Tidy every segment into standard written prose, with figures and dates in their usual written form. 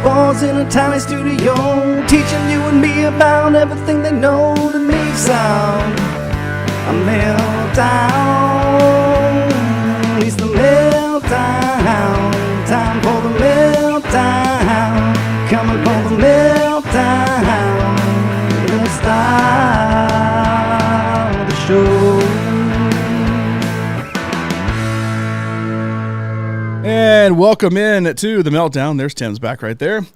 footballs in a tiny studio, teaching you and me about everything they know to make sound. A meltdown, it's the meltdown, time for the meltdown, coming for the meltdown, let's start the show. And welcome in to the Meltdown. There's Tim's back right there.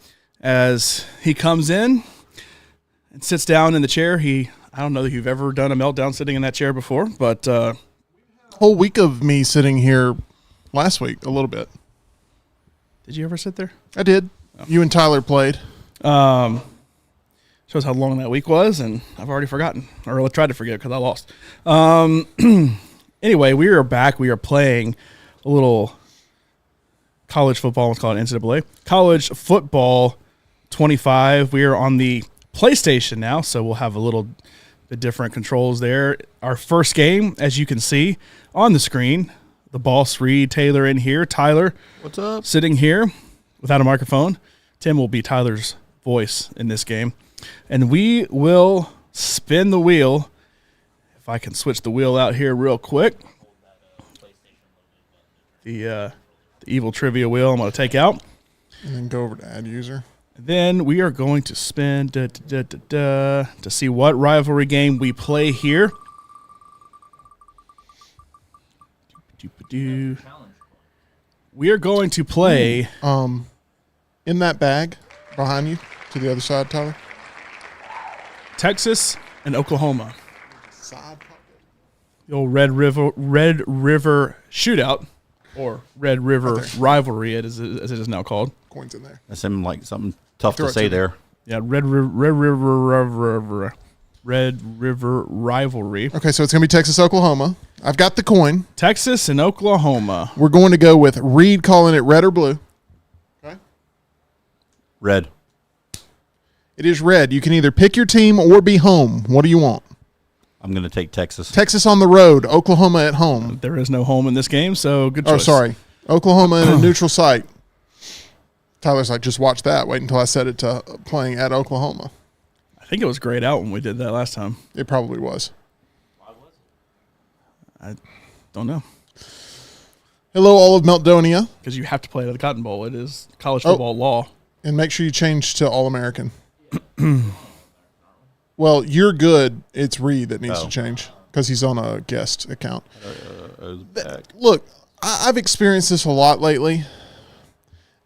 As he comes in and sits down in the chair, I don't know that you've ever done a Meltdown sitting in that chair before, but whole week of me sitting here last week, a little bit. Did you ever sit there? I did. Oh. You and Tyler played. Shows how long that week was, and I've already forgotten, or I tried to forget because I lost. Anyway, we are back. We are playing a little college football. Let's call it NCAA. College Football 25. We are on the PlayStation now, so we'll have a little bit different controls there. Our first game, as you can see on the screen, the boss, Reed, Taylor in here. Tyler, what's up? Sitting here without a microphone. Tim will be Tyler's voice in this game. And we will spin the wheel. If I can switch the wheel out here real quick. The evil trivia wheel I'm going to take out. And then go over to add user. Then we are going to spin to see what rivalry game we play here. We are going to play. In that bag behind you to the other side, Tyler. Texas and Oklahoma. The old Red River Shootout. Or Red River Rivalry, as it is now called. Coins in there. That seemed like something tough to say there. Yeah, Red River Rivalry. Okay, so it's going to be Texas, Oklahoma. I've got the coin. Texas and Oklahoma. We're going to go with Reed calling it red or blue. Okay. Red. It is red. You can either pick your team or be home. What do you want? I'm going to take Texas. Texas on the road, Oklahoma at home. There is no home in this game, so good choice. Oh, sorry. Oklahoma in a neutral site. Tyler's like, just watch that. Wait until I set it to playing at Oklahoma. I think it was grayed out when we did that last time. It probably was. Why was it? I don't know. Hello, all of Meltdonia. Because you have to play it at the Cotton Bowl. It is college football law. And make sure you change to All-American. Well, you're good. It's Reed that needs to change because he's on a guest account. Look, I've experienced this a lot lately.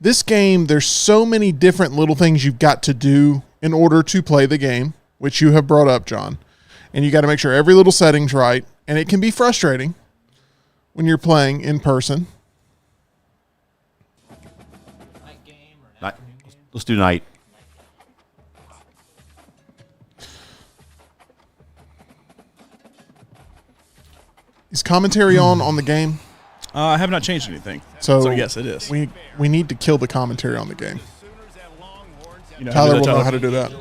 This game, there's so many different little things you've got to do in order to play the game, which you have brought up, John. And you got to make sure every little setting's right. And it can be frustrating when you're playing in person. Night game or afternoon game? Let's do night. Is commentary on the game? I have not changed anything. So yes, it is. We need to kill the commentary on the game. You know Tyler will know how to do that.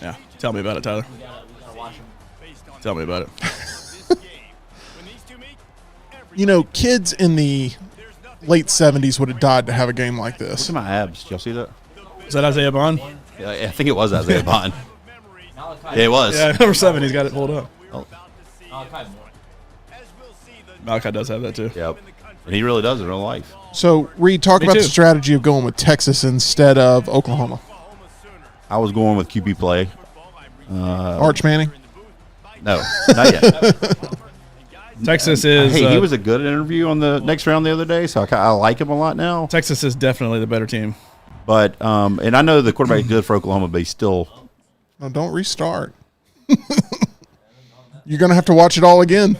Yeah, tell me about it, Tyler. Tell me about it. You know, kids in the late 70s would have died to have a game like this. Look at my abs. Did y'all see that? Is that Isaiah Bond? Yeah, I think it was Isaiah Bond. Yeah, it was. Yeah, number 7. He's got it pulled up. Oh. Malachi does have that too. Yep. And he really does in real life. So, Reed, talk about the strategy of going with Texas instead of Oklahoma. I was going with QB play. Arch Manning? No, not yet. Texas is... Hey, he was a good interview on the next round the other day, so I like him a lot now. Texas is definitely the better team. But, and I know the quarterback is good for Oklahoma, but he's still... No, don't restart. You're going to have to watch it all again.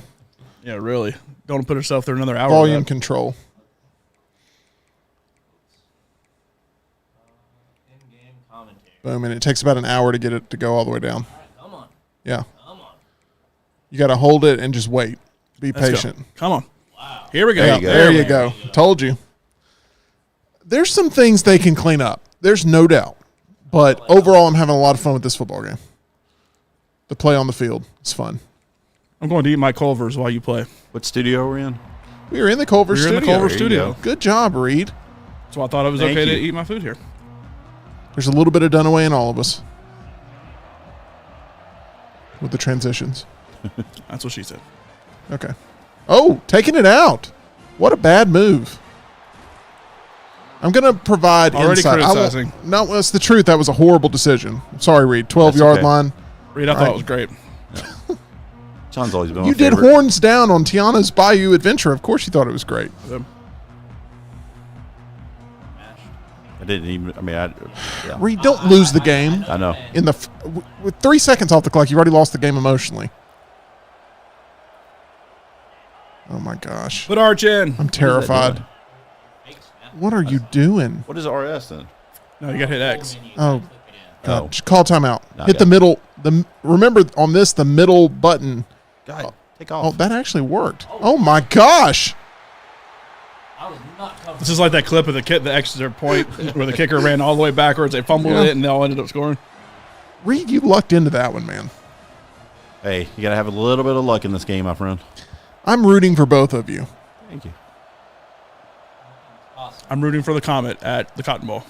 Yeah, really. Don't put yourself through another hour. Volume control. In-game commentary. Boom, and it takes about an hour to get it to go all the way down. Come on. Yeah. Come on. You got to hold it and just wait. Be patient. Come on. Wow. Here we go. There you go. Told you. There's some things they can clean up. There's no doubt. But overall, I'm having a lot of fun with this football game. The play on the field is fun. I'm going to eat my Culvers while you play. What studio are we in? We were in the Culver studio. In the Culver studio. Good job, Reed. So I thought it was Thank okay to you. eat my food here. There's a little bit of Dunaway in all of us with the transitions. That's what she said. Okay. Oh, taking it out. What a bad move. I'm going to provide Already insight. criticizing. No, that's the truth. That was a horrible decision. I'm sorry, Reed. 12-yard okay. line. Reed, I thought it was great. John's always been You my did favorite. horns down on Tiana's Bayou Adventure. Of course you thought it was great. I didn't even. I mean, yeah. Reed, don't lose the game. I know. In the with 3 seconds off the clock, you've already lost the game emotionally. Oh my gosh. Put Arch in. I'm terrified. What are you doing? What is RS then? No, you got to hit X. Oh, God. Oh. Just call timeout. No, Hit I the got middle. Remember on this, the middle button. God, take Oh, off. that actually worked. Oh my gosh. I was not comfortable. This is like that clip of the extra point where the kicker ran all the way backwards. They fumbled Yeah. it, and they all ended up scoring. Reed, you lucked into that one, man. Hey, you got to have a little bit of luck in this game, my friend. I'm rooting for both of you. Thank you. I'm rooting for the Comet at the Cotton Bowl.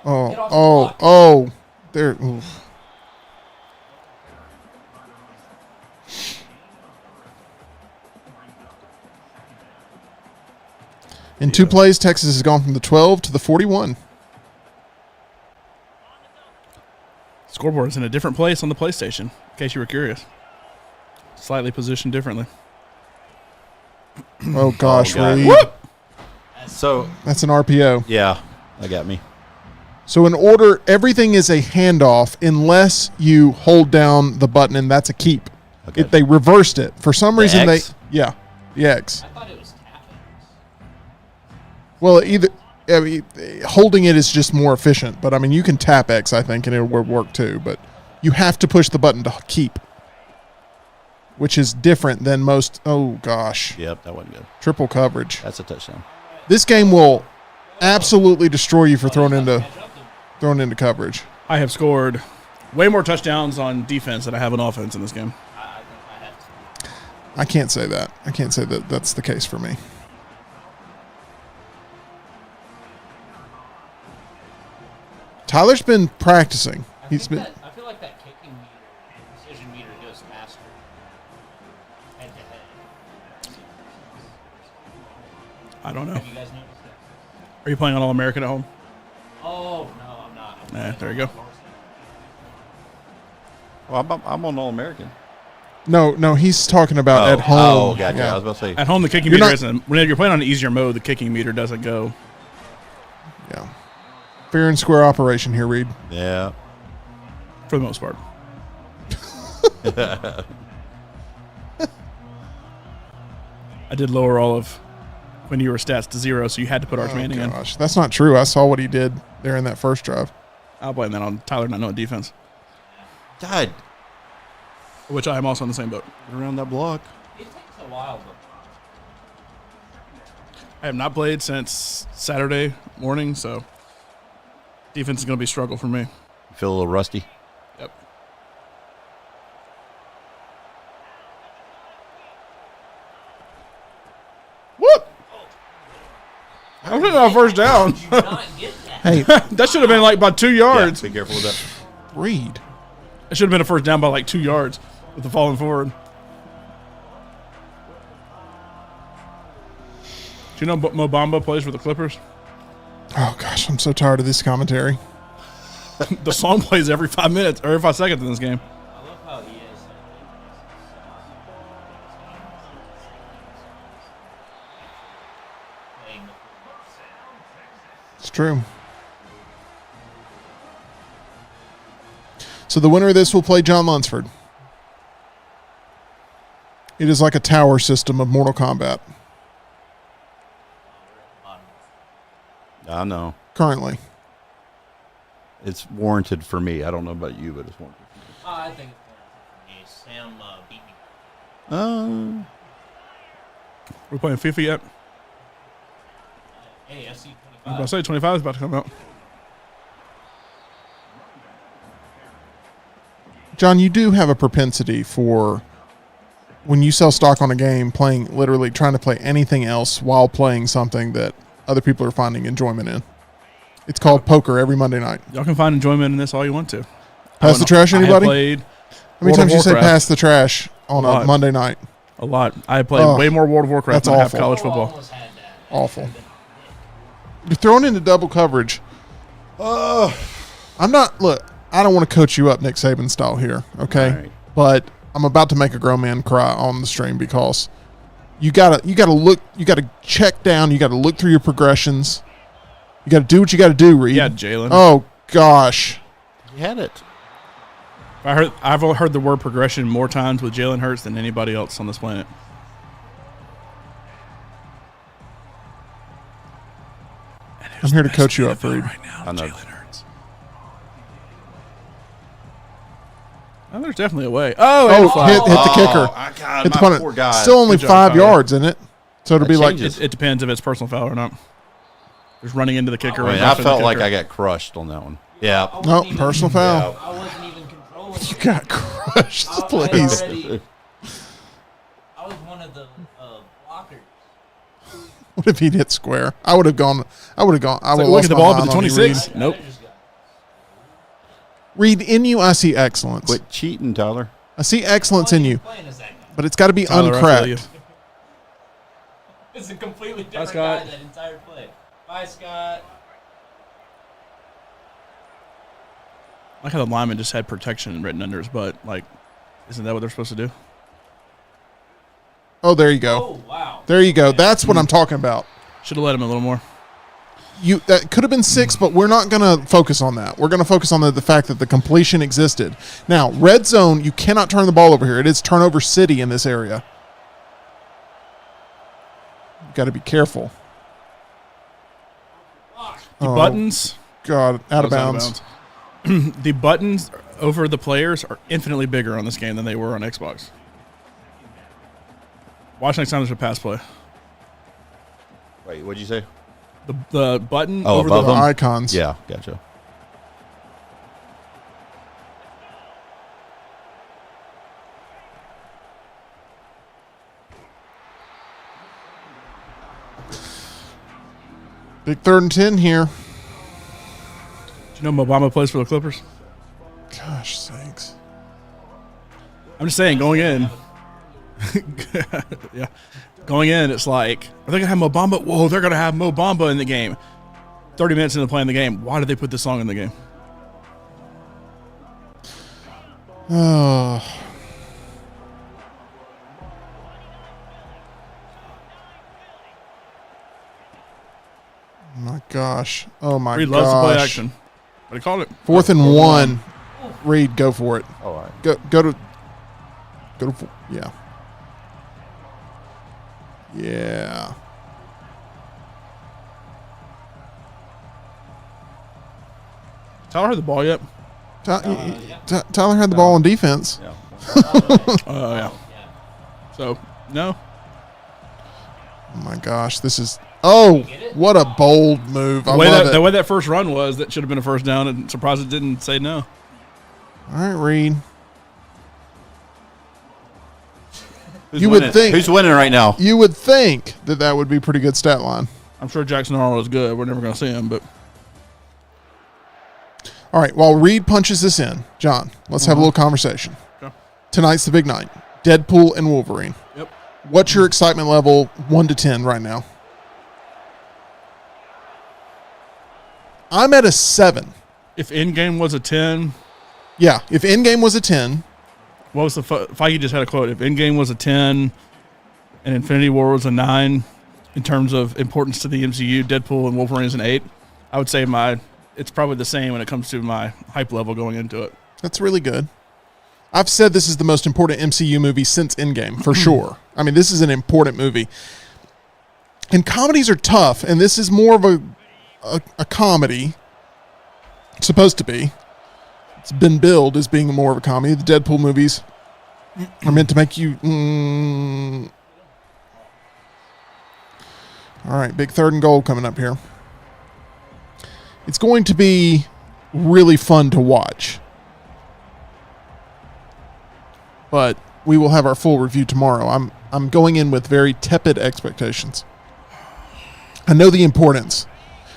Oh. There. Oof. In 2 plays, Texas has gone from the 12 to the 41. Scoreboard is in a different place on the PlayStation, in case you were curious. Slightly positioned differently. Oh gosh, God. Reed. Whoop! So, That's an RPO. yeah, that got me. So in order, everything is a handoff unless you hold down the button, and that's a keep. Okay. They reversed it for some The reason. X? The X. I thought it was tapping. Well, holding it is just more efficient. But I mean, you can tap X, I think, and it will work too. But you have to push the button to keep, which is different than most. Oh gosh, Yep, that wasn't good. triple coverage. That's a touchdown. This game will absolutely destroy you for throwing into coverage. I have scored way more touchdowns on defense than I have on offense in this game. I think I had to. I can't say that. I can't say that that's the case for me. Tyler's been practicing. I He's been. feel like that kicking meter, precision meter goes faster. Head to head. I don't know. Have you guys noticed that? Are you playing on All-American at home? Oh, no, I'm not. There you go. Well, I'm on All-American. No, he's talking about at home. Oh, gotcha. Yeah. I was about to say. At home, the kicking You're meter not- isn't. When you're playing on an easier mode, the kicking meter doesn't go. Yeah. Fair and square operation here, Reed. Yeah. For the most part. I did lower all of when you were stats to 0, so you had to put Arch Manning in. Gosh, that's not true. I saw what he did there in that first drive. I'll blame that on Tyler not knowing defense, God, which I am also on the same boat. get around that block. It takes a while, but I have not played since Saturday morning, so defense is going to be a struggle for me. You feel a little rusty. Yep. What? I'm getting our first down. did you not get that? Hey, That should have been like about 2 yards. Yeah, be careful with that. Reed. It should have been a first down by like 2 yards with the falling forward. Do you know Mo Bamba plays for the Clippers? Oh gosh, I'm so tired of this commentary. The song plays every 5 minutes or every 5 seconds in this game. I love how he is. Playing the It's true. So the winner of this will play John Lunsford. It is like a tower system of Mortal Kombat I know. currently. It's warranted for me. I don't know about you, but it's warranted for me. I think it's for me. Sam beat me. We're playing FIFA yet? Hey, FC I was about 25. to say 25 is about to come out. John, you do have a propensity for when you sell stock on a game, literally trying to play anything else while playing something that other people are finding enjoyment in. It's called poker every Monday night. Y'all can find enjoyment in this all you want to. Pass the trash, anybody? I played How many World of times you say Warcraft. pass the trash on a Monday night? A lot. I played way more World of Warcraft that's than I have awful. college Oh, football. almost had that. Awful. You're thrown into double coverage. I'm not. Look, I don't want to coach you up Nick Saban style here, okay? All right. But I'm about to make a grown man cry on the stream because you gotta look. You gotta check down. You gotta look through your progressions. You gotta do what you gotta do, Reed. Yeah, Jalen. Oh gosh. You had it. I've heard the word progression more times with Jalen Hurts than anybody else on this planet. I'm here to coach you up, Reed. Right now, I know. Jalen Hurts. Oh, there's definitely a way. Oh, and a flag. Hit the kicker. God, Hit the my punter. poor guy. Still only Good job, 5 Tyler. yards in it, so it'll That be like changes. It depends if it's personal foul or not. There's running into the kicker. I mean, I felt like I got crushed on that one. Yeah. I wasn't no even- personal foul. I wasn't even controlling You it. got crushed, I had please. already- I was one of the blockers. What if he'd hit square? I would have gone. I would have Look lost at the my ball mind at the on you, 26. Reed. Nope. I just got- Reed, in you, I see excellence. Quit cheating, Tyler. I see excellence I in wasn't you, even playing as that guy. but it's got to be Tyler, I feel uncracked. you. It's a completely different Scott. guy that entire play. Bye, Scott. I like how the lineman just had protection written under his butt. Like, isn't that what they're supposed to do? Oh, there you go. Oh, wow. There you go. That's what I'm talking about. Should have let him a little more. That could have been 6, but we're not going to focus on that. We're going to focus on the fact that the completion existed. Now, red zone, you cannot turn the ball over here. It is turnover city in this area. You got to be careful. The Oh, buttons. God, out of That bounds. was The buttons over the players are infinitely bigger on this game than they were on Xbox. Watch next time there's a pass play. Wait, what'd you say? The button Oh, over above The them? icons. Yeah, gotcha. Big 3rd and 10 here. Do you know Obama plays for the Clippers? Gosh sakes. I'm just saying, going in. Yeah. Going in, it's like, are they going to have Mo Bamba? Whoa, they're going to have Mo Bamba in the game. 30 minutes into playing the game. Why did they put this song in the game? Oh. My gosh. Oh my Reed gosh. loves to play action. What do you call it? 4th and 1. Reed, go for it. Oh, all right. Go to yeah. Yeah. Tyler had the ball yet? Tyler had the ball on defense. Yeah. Oh, yeah. So, no. Oh my gosh, this is what a bold move. I love it. The way that first run was, that should have been a first down, and surprised it didn't say no. All right, Reed. Who's You would winning? think- Who's winning right now? You would think that would be pretty good stat line. I'm sure Jackson Arnold is good. We're never going to see him, but All right, while Reed punches this in, John, let's have a little conversation. Okay. Tonight's the big night. Deadpool and Wolverine. Yep. What's your excitement level 1 to 10 right now? I'm at a 7. if Endgame was a 10, Yeah, if Endgame was a 10, what was the Feige just had a quote? If Endgame was a 10 and Infinity War was a 9 in terms of importance to the MCU, Deadpool and Wolverine is an 8. I would say it's probably the same when it comes to my hype level going into it. that's really good. I've said this is the most important MCU movie since Endgame, for sure. I mean, this is an important movie. And comedies are tough, and this is more of a comedy. It's supposed to be. It's been billed as being more of a comedy. The Deadpool movies are meant to make you... All right, big 3rd and goal coming up here. It's going to be really fun to watch. But we will have our full review tomorrow. I'm going in with very tepid expectations. I know the importance,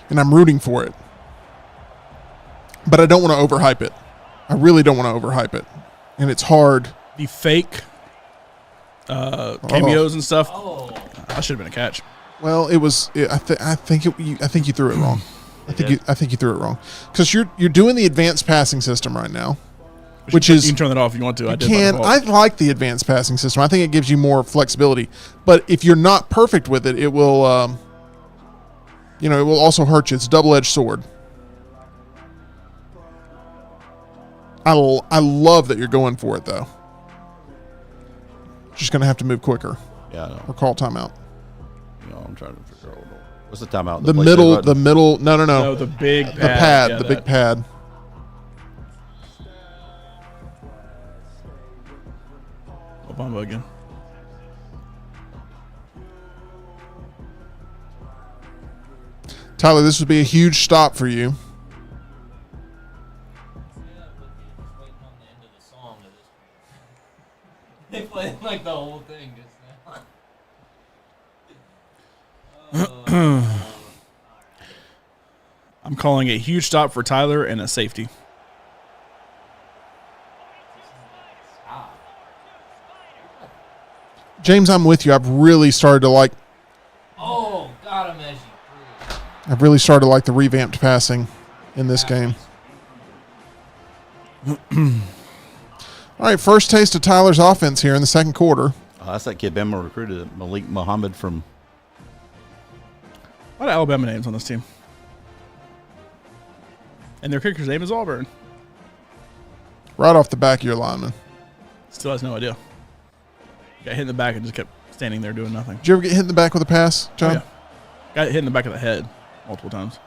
and I'm rooting for it. But I don't want to overhype it. I really don't want to overhype it. And it's hard. The fake cameos and stuff. That should have been a catch. Well, it was. I think you threw it wrong. I think you threw it wrong because you're doing the advanced passing system right now, which is you can turn that off if you want to. I like the advanced passing system. I think it gives you more flexibility. But if you're not perfect with it, it will. It will also hurt you. It's a double-edged sword. I love that you're going for it though. Just gonna have to move quicker. Yeah, I know. Or call timeout. I'm trying to figure out what's the timeout. The middle. No. No, the big pad. The pad. Yeah, the big pad. Obama again. Tyler, this would be a huge stop for you. They played like the whole thing just now. I'm calling a huge stop for Tyler and a safety. James, I'm with you. I've really started to like. Oh, got him as you threw. I've really started to like the revamped passing in this game. All right, first taste of Tyler's offense here in the second quarter. That's that kid Bama recruited, Malik Muhammad from. A lot of Alabama names on this team. And their kicker's name is Auburn. Right off the back of your lineman. Still has no idea. Got hit in the back and just kept standing there doing nothing. Did you ever get hit in the back with a pass, John? Oh, yeah. Got hit in the back of the head multiple times.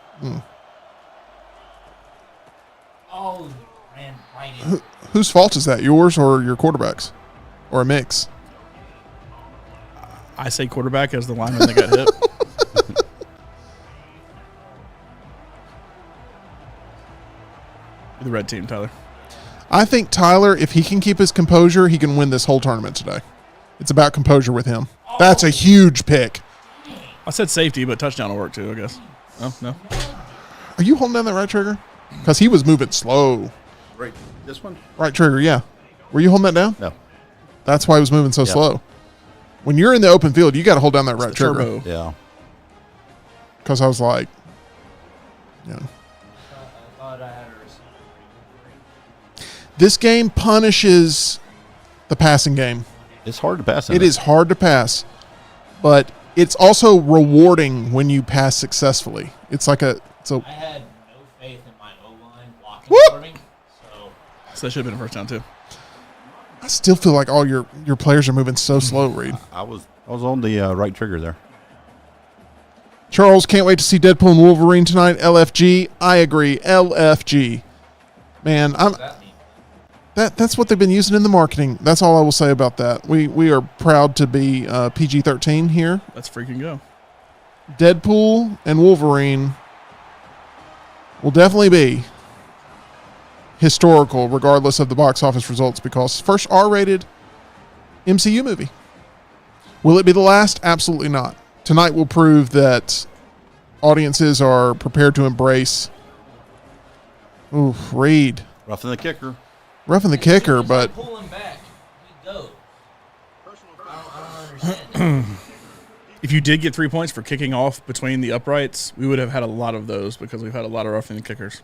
Oh, ran right in. Whose fault is that? Yours or your quarterback's? Or a mix? I say quarterback as the lineman that got hit. The red team, Tyler. I think Tyler, if he can keep his composure, he can win this whole tournament today. It's about composure with him. That's a huge pick. I said safety, but touchdown will work too, I guess. Oh, no. Are you holding down that right trigger? Because he was moving slow. Right, this one? Right trigger, yeah. Were you holding that down? No. That's why he was moving so slow. When you're in the open field, you got to hold down that right trigger. Turbo. Yeah. Because I was like, I thought I had a receiver. this game punishes the passing game. It's hard to pass. It is hard to pass, but it's also rewarding when you pass successfully. It's like I had no faith in my O-line blocking Whoop! for me, So that should have been a first down too. I still feel like all your players are moving so slow, Reed. I was on the right trigger there. Charles, can't wait to see Deadpool and Wolverine tonight. LFG. I agree. LFG. Man, that's what they've been using in the marketing. That's all I will say about that. We are proud to be PG-13 here. Let's freaking go. Deadpool and Wolverine will definitely be historical regardless of the box office results because first R-rated MCU movie. Will it be the last? Absolutely not. Tonight will prove that audiences are prepared to embrace Reed. Roughing the kicker. Roughing the kicker, but pull him back. We go. I don't understand. If you did get 3 points for kicking off between the uprights, we would have had a lot of those because we've had a lot of roughing the kickers.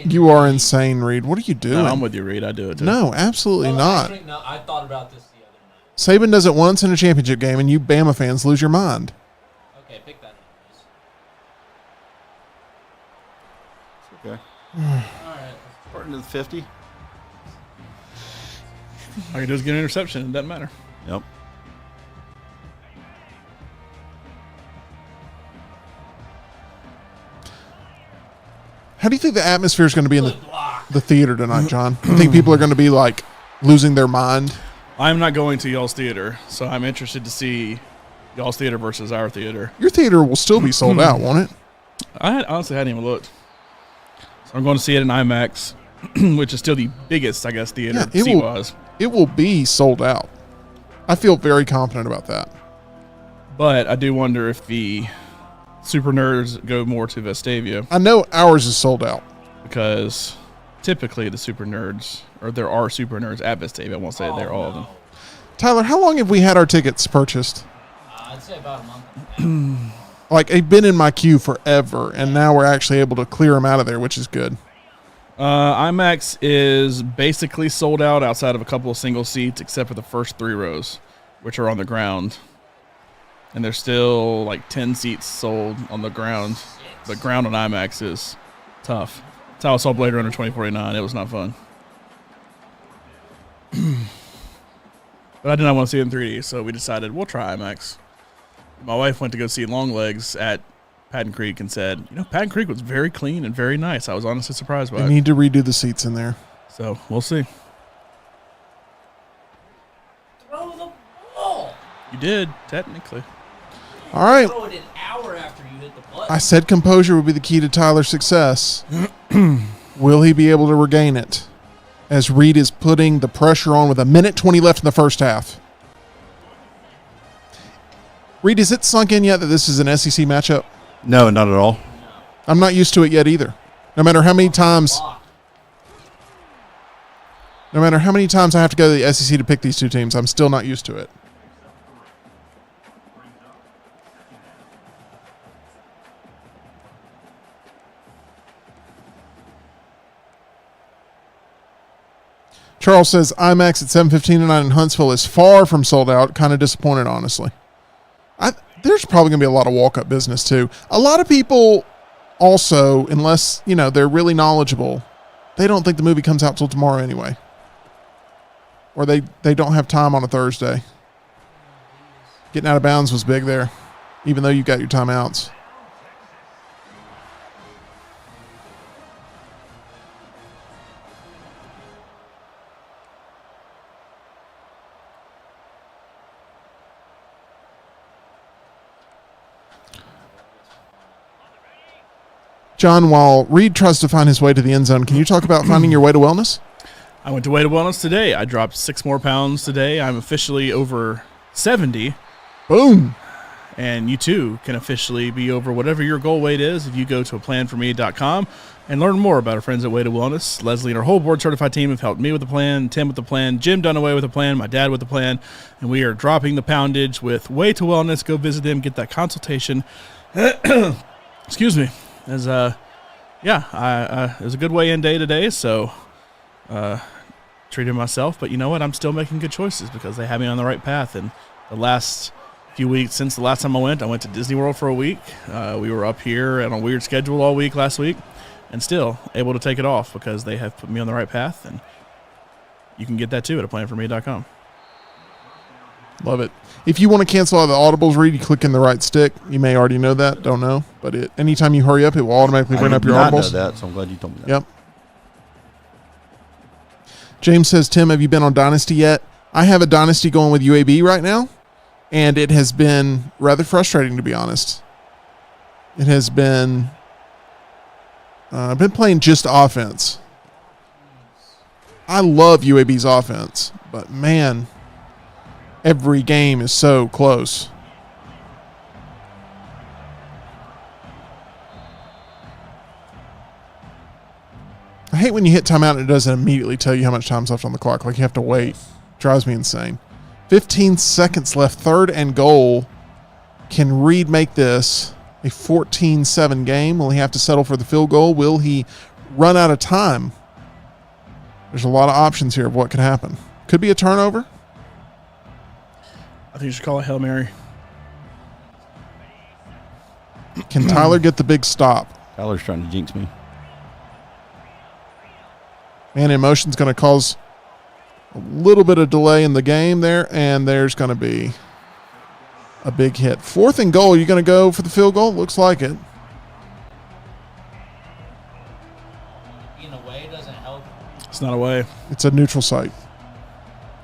you are insane, Reed. What are you doing? No, I'm with you, Reed. I do it too. No, absolutely not. Actually, no, I thought about this the other night. Saban does it once in a championship game, and you Bama fans lose your mind. Okay, pick that up, please. It's okay. All right. Starting to the 50. All you do is get an interception. It doesn't matter. Yep. How do you think the atmosphere is going to be in the theater tonight, John? I think people are going to be like losing their mind. I'm not going to y'all's theater, so I'm interested to see y'all's theater versus our theater. Your theater will still be sold out, won't it? I honestly hadn't even looked. So I'm going to see it in IMAX, which is still the biggest, I guess, theater seat-wise. It will be sold out. I feel very confident about that. But I do wonder if the super nerds go more to Vestavia. I know ours is sold out. Because typically the super nerds, or there are super nerds at Vestavia. I won't say they're all of them. Tyler, how long have we had our tickets purchased? I'd say about a month. Like, they've been in my queue forever, and now we're actually able to clear them out of there, which is good. IMAX is basically sold out outside of a couple of single seats, except for the first 3 rows, which are on the ground. And there's still like 10 seats sold on the ground. The ground on IMAX is tough. That's how I saw Blade Runner 2049. It was not fun. But I did not want to see it in 3D, so we decided we'll try IMAX. My wife went to go see Longlegs at Patton Creek and said, Patton Creek was very clean and very nice. I was honestly surprised by it. We need to redo the seats in there. So we'll see. Throw the ball. You did, technically. All right. Throw it an hour after you hit the button. I said composure would be the key to Tyler's success. Will he be able to regain it? As Reed is putting the pressure on with 1:20 left in the first half. Reed, is it sunk in yet that this is an SEC matchup? No, not at all. I'm not used to it yet either. No matter how many times I have to go to the SEC to pick these two teams, I'm still not used to it. Charles says IMAX at 7:15 tonight in Huntsville is far from sold out. Kind of disappointed, honestly. There's probably going to be a lot of walk-up business, too. A lot of people also, unless, they're really knowledgeable, they don't think the movie comes out till tomorrow anyway. Or they don't have time on a Thursday. Getting out of bounds was big there, even though you got your timeouts. John, while Reed tries to find his way to the end zone, can you talk about finding your way to wellness? I went to Way to Wellness today. I dropped 6 more pounds today. I'm officially over 70. Boom. And you too can officially be over whatever your goal weight is if you go to aplanforme.com and learn more about our friends at Way to Wellness. Leslie and our whole board certified team have helped me with the plan, Tim with the plan, Jim Dunaway with the plan, my dad with the plan, and we are dropping the poundage with Way to Wellness. Go visit them, get that consultation. Excuse me. It was a good weigh-in day today, so treated myself. But you know what? I'm still making good choices because they have me on the right path. And the last few weeks, since the last time I went to Disney World for a week. We were up here on a weird schedule all week last week, and still able to take it off because they have put me on the right path. And you can get that too at aplanforme.com. Love it. If you want to cancel out the audibles read, you click in the right stick. You may already know that. Don't know. But anytime you hurry up, it will automatically bring up your audibles. I did not know that, so I'm glad you told me that. Yep. James says, Tim, have you been on Dynasty yet? I have a Dynasty going with UAB right now, and it has been rather frustrating, to be honest. It has been... I've been playing just offense. I love UAB's offense, but man... every game is so close. I hate when you hit timeout and it doesn't immediately tell you how much time's left on the clock. Like you have to wait. Drives me insane. 15 seconds left. 3rd and goal. Can Reed make this a 14-7 game? Will he have to settle for the field goal? Will he run out of time? There's a lot of options here of what could happen. Could be a turnover. I think you should call it Hail Mary. Can Tyler get the big stop? Tyler's trying to jinx me. Man, emotion's going to cause a little bit of delay in the game there, and there's going to be a big hit. 4th and goal. You going to go for the field goal? Looks like it. In a way, doesn't help. It's not a way. It's a neutral site.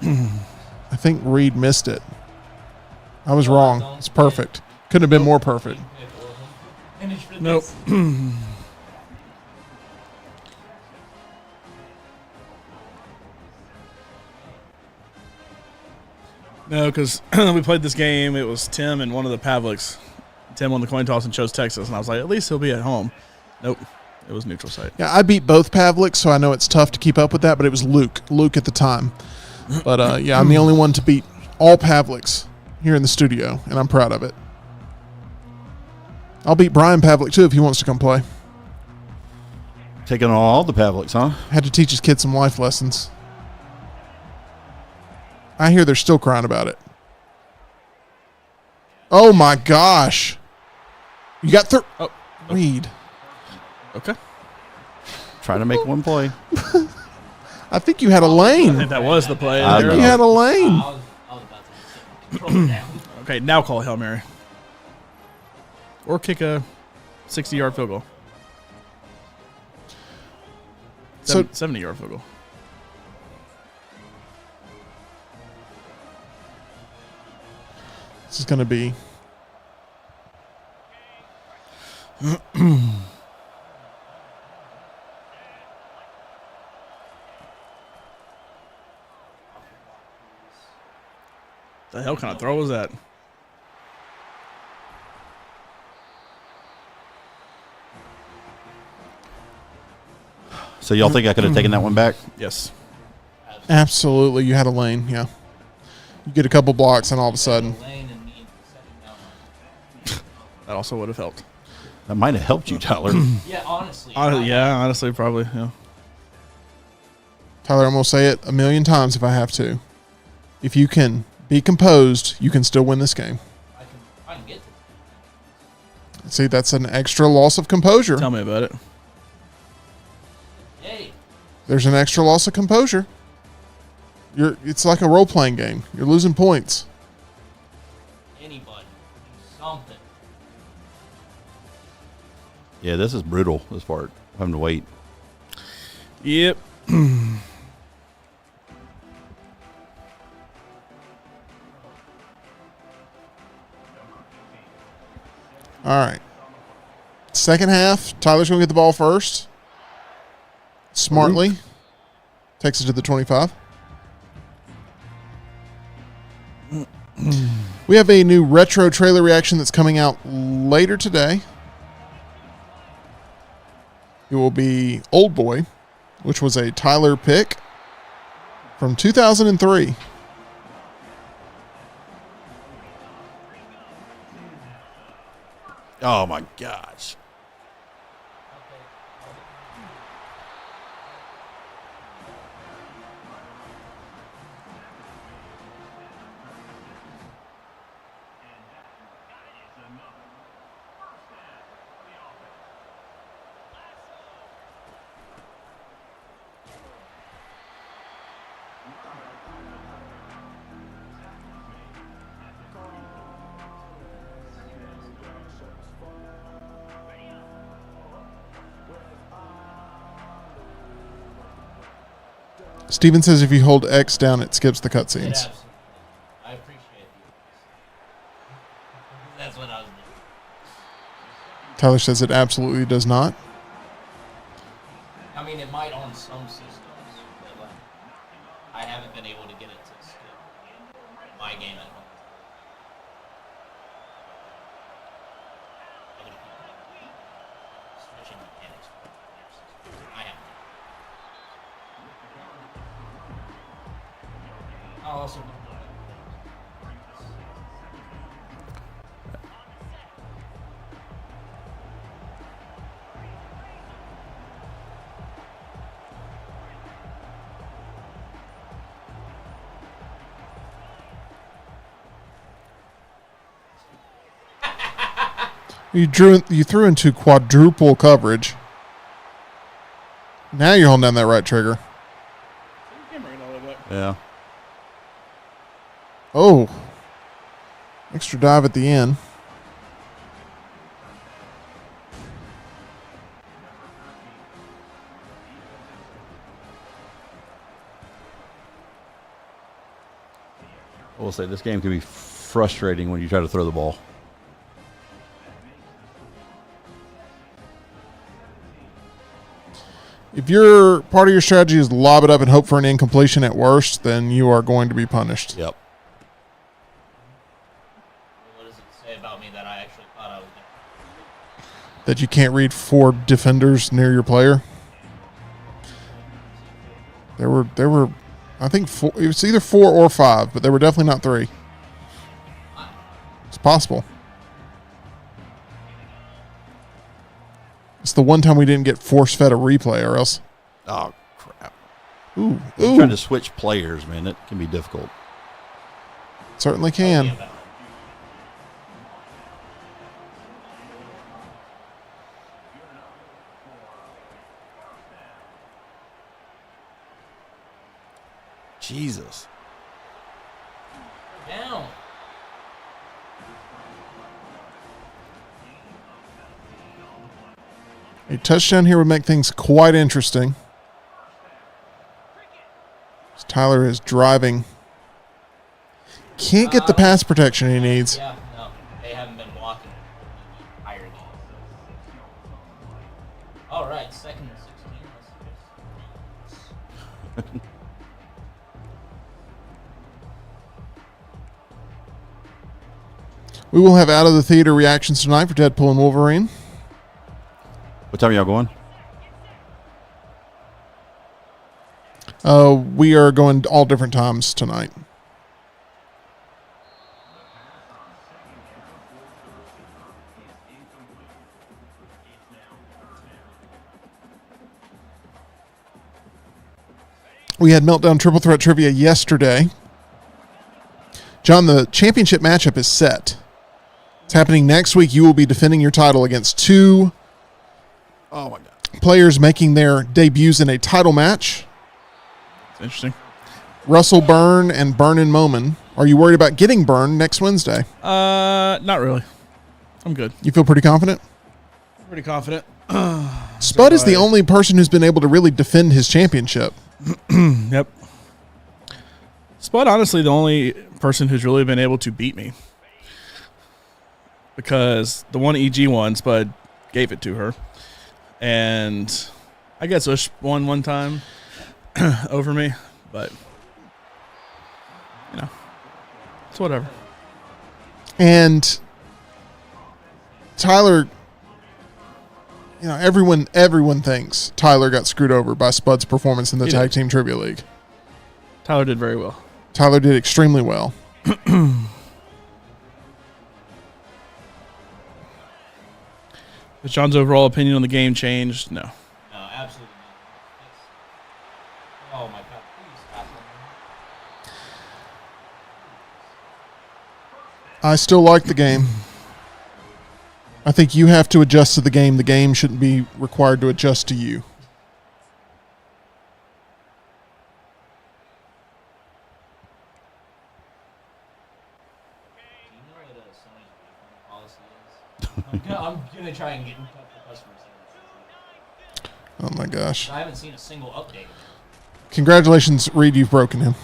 I think Reed missed it. I was wrong. It's perfect. Couldn't have been more perfect. Finish for Nope. this. No, because we played this game. It was Tim and one of the Pavliks. Tim won the coin toss and chose Texas, and I was like, at least he'll be at home. Nope. It was neutral site. Yeah, I beat both Pavliks, so I know it's tough to keep up with that, but it was Luke at the time. But, yeah, I'm the only one to beat all Pavliks here in the studio, and I'm proud of it. I'll beat Brian Pavlik, too, if he wants to come play. Taking on all the Pavliks, huh? Had to teach his kids some life lessons. I hear they're still crying about it. Oh, my gosh. You got Reed. Okay. Trying to make one play. I think you had a I lane. think that was the play. I There. know. You had a lane. I was about to control it down. Okay, now call a Hail Mary. Or kick a 60-yard field goal. So 70-yard field goal. this is going to be. The hell kind of throw was that? So y'all think I could have taken that one back? Yes. Absolutely, you had a lane, yeah. You get a couple blocks, and all of a sudden. Lane and me setting down. That also would have helped. That might have helped you, Tyler. Yeah, honestly. Yeah, honestly, probably. Yeah. Tyler, I'm going to say it a million times if I have to. If you can be composed, you can still win this game. I can get to See, that's an extra loss of composure. Tell me about it. Yay. There's an extra loss of composure. It's like a role-playing game. You're losing points. Anybody. Do something. Yeah, this is brutal, this part. Having to wait. Yep. All right. Second half, Tyler's going to get the ball first. Smartly. Takes it to the 25. We have a new retro trailer reaction that's coming out later today. It will be Old Boy, which was a Tyler pick from 2003. Oh, my gosh. Steven says if you hold X down, it skips the It cutscenes. absolutely. I appreciate you. That's what I was doing. Tyler says it absolutely does not. I mean, it might on some systems, but like, I haven't been able to get it to skip my game at home. I gotta keep switching mechanics. I haven't. I'll also. You threw into quadruple coverage. Now you're holding down that right trigger. Yeah. Oh. Extra dive at the end. I will say this game can be frustrating when you try to throw the ball. If your part of your strategy is lob it up and hope for an incompletion at worst, then you are going to be punished. Yep. What does it say about me that I actually thought I was going to? That you can't read 4 defenders near your player. There were, I think 4. It was either 4 or 5, but they were definitely not 3. It's possible. It's the one time we didn't get force-fed a replay, or else. Oh, crap. Ooh. Trying to switch players, man, it can be difficult. Certainly can. Yeah, Jesus. down. A touchdown here would make things quite interesting. As Tyler is driving. Can't get the pass protection he needs. Yeah, no, they haven't been blocking the entire game. All right, 2nd and 16. We will have out of the theater reactions tonight for Deadpool and Wolverine. What time are y'all going? We are going all different times tonight. We had Meltdown Triple Threat Trivia yesterday. John, the championship matchup is set. It's happening next week. You will be defending your title against 2 Oh, my God. players making their debuts in a title match. It's interesting. Russell Byrne and Byrne and Moman. Are you worried about getting Byrne next Wednesday? Not really. I'm good. You feel pretty confident? Pretty confident. Spud is the only person who's been able to really defend his championship. Yep. Spud, honestly, the only person who's really been able to beat me. Because the one EG one, Spud gave it to her. And I guess Ush won one time over me. But, you know, it's whatever. And Tyler, you know, everyone thinks Tyler got screwed over by Spud's performance in the He Tag did. Team Trivia League. Tyler did very well. Tyler did extremely well. Has John's overall opinion on the game changed? No. No, absolutely not. Oh my God! Please stop. I still like the game. I think you have to adjust to the game. The game shouldn't be required to adjust to you. Do you know what Sony's refund policy is? I'm gonna try and get in touch with customer service. Oh my gosh. I haven't seen a single update. Congratulations, Reed, you've broken him.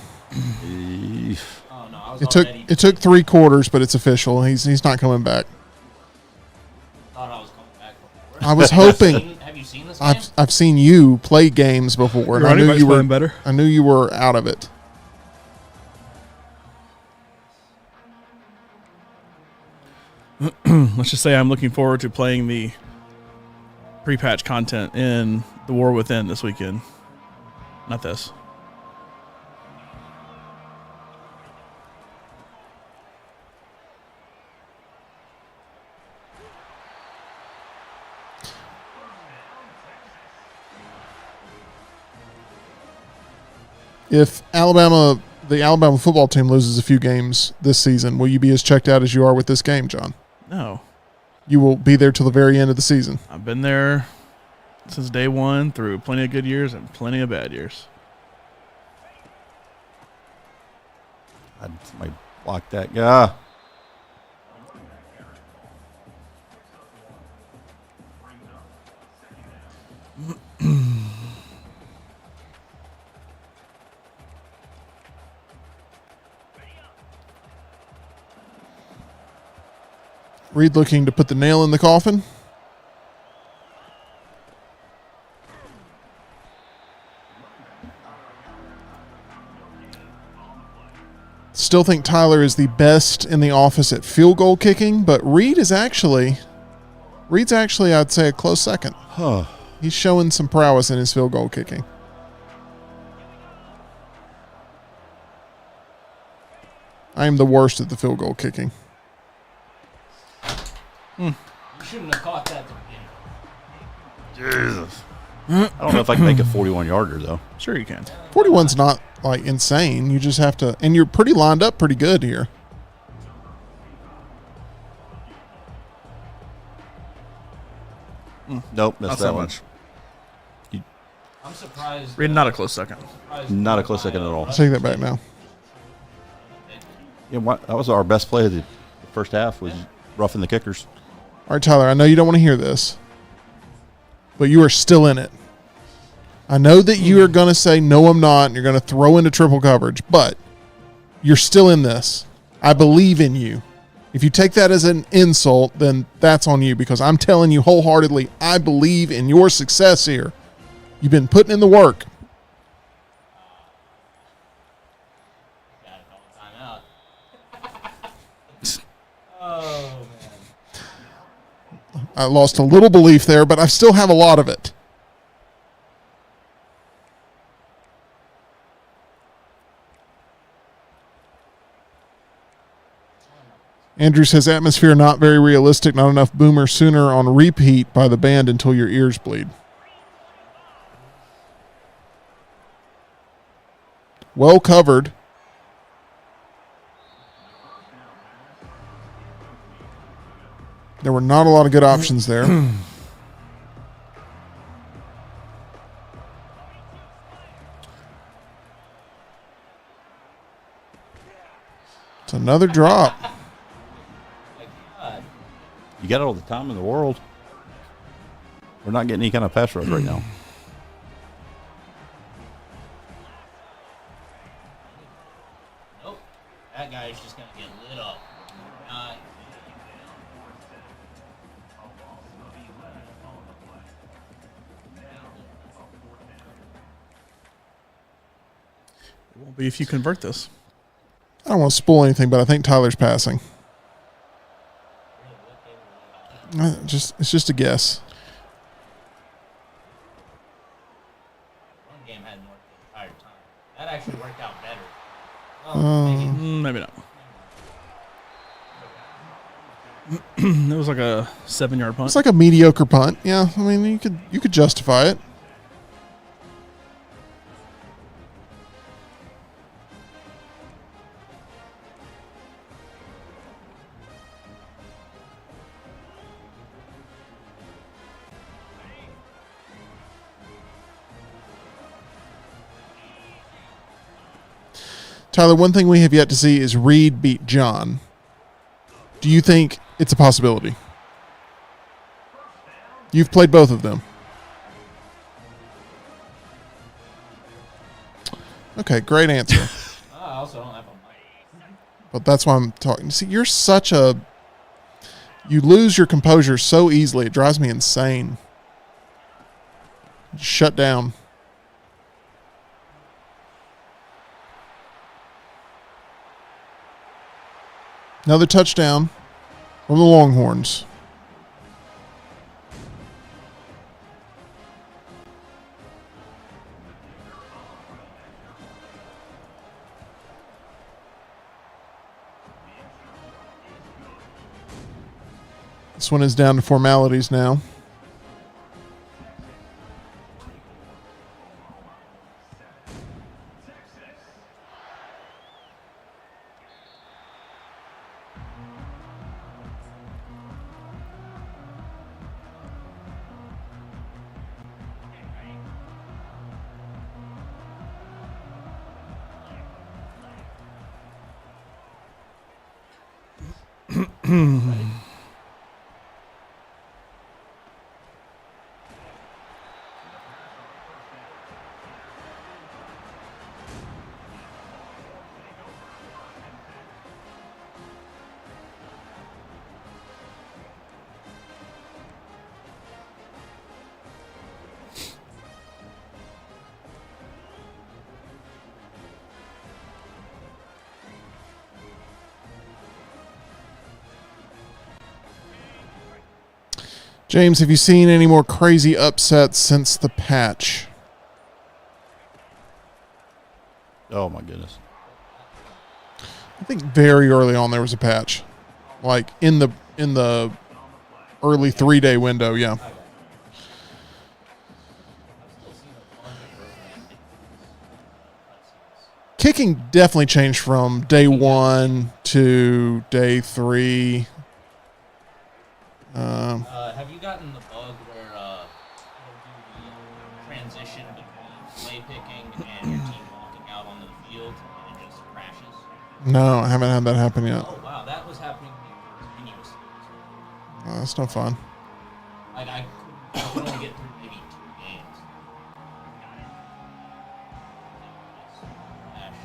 Eef. Oh no, I was It took 3 quarters, but it's official. He's not coming back. thought I was coming back before. I was hoping. Have you seen this game? I've seen you play games before, and Your I knew running back's you were playing better. I knew you were out of it. Let's just say I'm looking forward to playing the pre-patch content in The War Within this weekend. Not this. If the Alabama football team loses a few games this season, will you be as checked out as you are with this game, John? No. You will be there till the very end of the season. I've been there since day one through plenty of good years and plenty of bad years. Somebody block that guy. Reed looking to put the nail in the coffin. Still think Tyler is the best in the office at field goal kicking, but Reed's actually, I'd say, a close second. Huh. He's showing some prowess in his field goal kicking. I am the worst at the field goal kicking. You shouldn't have caught that to begin with. Jesus. I don't know if I can make a 41-yarder, though. Sure you can. 41's not like insane. You just have to, and you're pretty lined up pretty good here. Nope, Not that's so that one. much. I'm surprised. Reed, not a close second. Not a close second at all. I'll take that back now. Yeah, that was our best play of the first half, was roughing the kickers. All right, Tyler, I know you don't want to hear this, but you are still in it. I know that you are going to say, no, I'm not, and you're going to throw into triple coverage, but you're still in this. I believe in you. If you take that as an insult, then that's on you, because I'm telling you wholeheartedly, I believe in your success here. You've been putting in the work. Gotta call a timeout. Oh, man. I lost a little belief there, but I still have a lot of it. Andrew says, atmosphere not very realistic, not enough Boomer Sooner on repeat by the band until your ears bleed. Well covered. There were not a lot of good options there. It's another drop. You got all the time in the world. We're not getting any kind of pass rush right now. Nope. That guy is just going to get lit up. It won't be if you convert this. I don't want to spoil anything, but I think Tyler's passing. It's just a guess. One game had more the entire time. That actually worked out better. Oh, Maybe not. It was like a 7-yard punt. It's like a mediocre punt. Yeah, I mean you could justify it. Tyler, one thing we have yet to see is Reed beat John. Do you think it's a possibility? You've played both of them. Okay, great answer. I also don't have a mic. But that's why I'm talking. See, you're such a... You lose your composure so easily. It drives me insane. Shut down. Another touchdown from the Longhorns. This one is down to formalities now. James, have you seen any more crazy upsets since the patch? Oh my goodness. I think very early on there was a patch, like in the early 3-day window. Yeah. Kicking definitely changed from day 1 to day 3. Have you gotten the bug where it'll do the transition between play picking and your team walking out onto the field and it just crashes? No, I haven't had that happen yet. Oh wow, that was happening to me continuously. Oh, that's no fun. Like I could only get through maybe 2 games. Crash.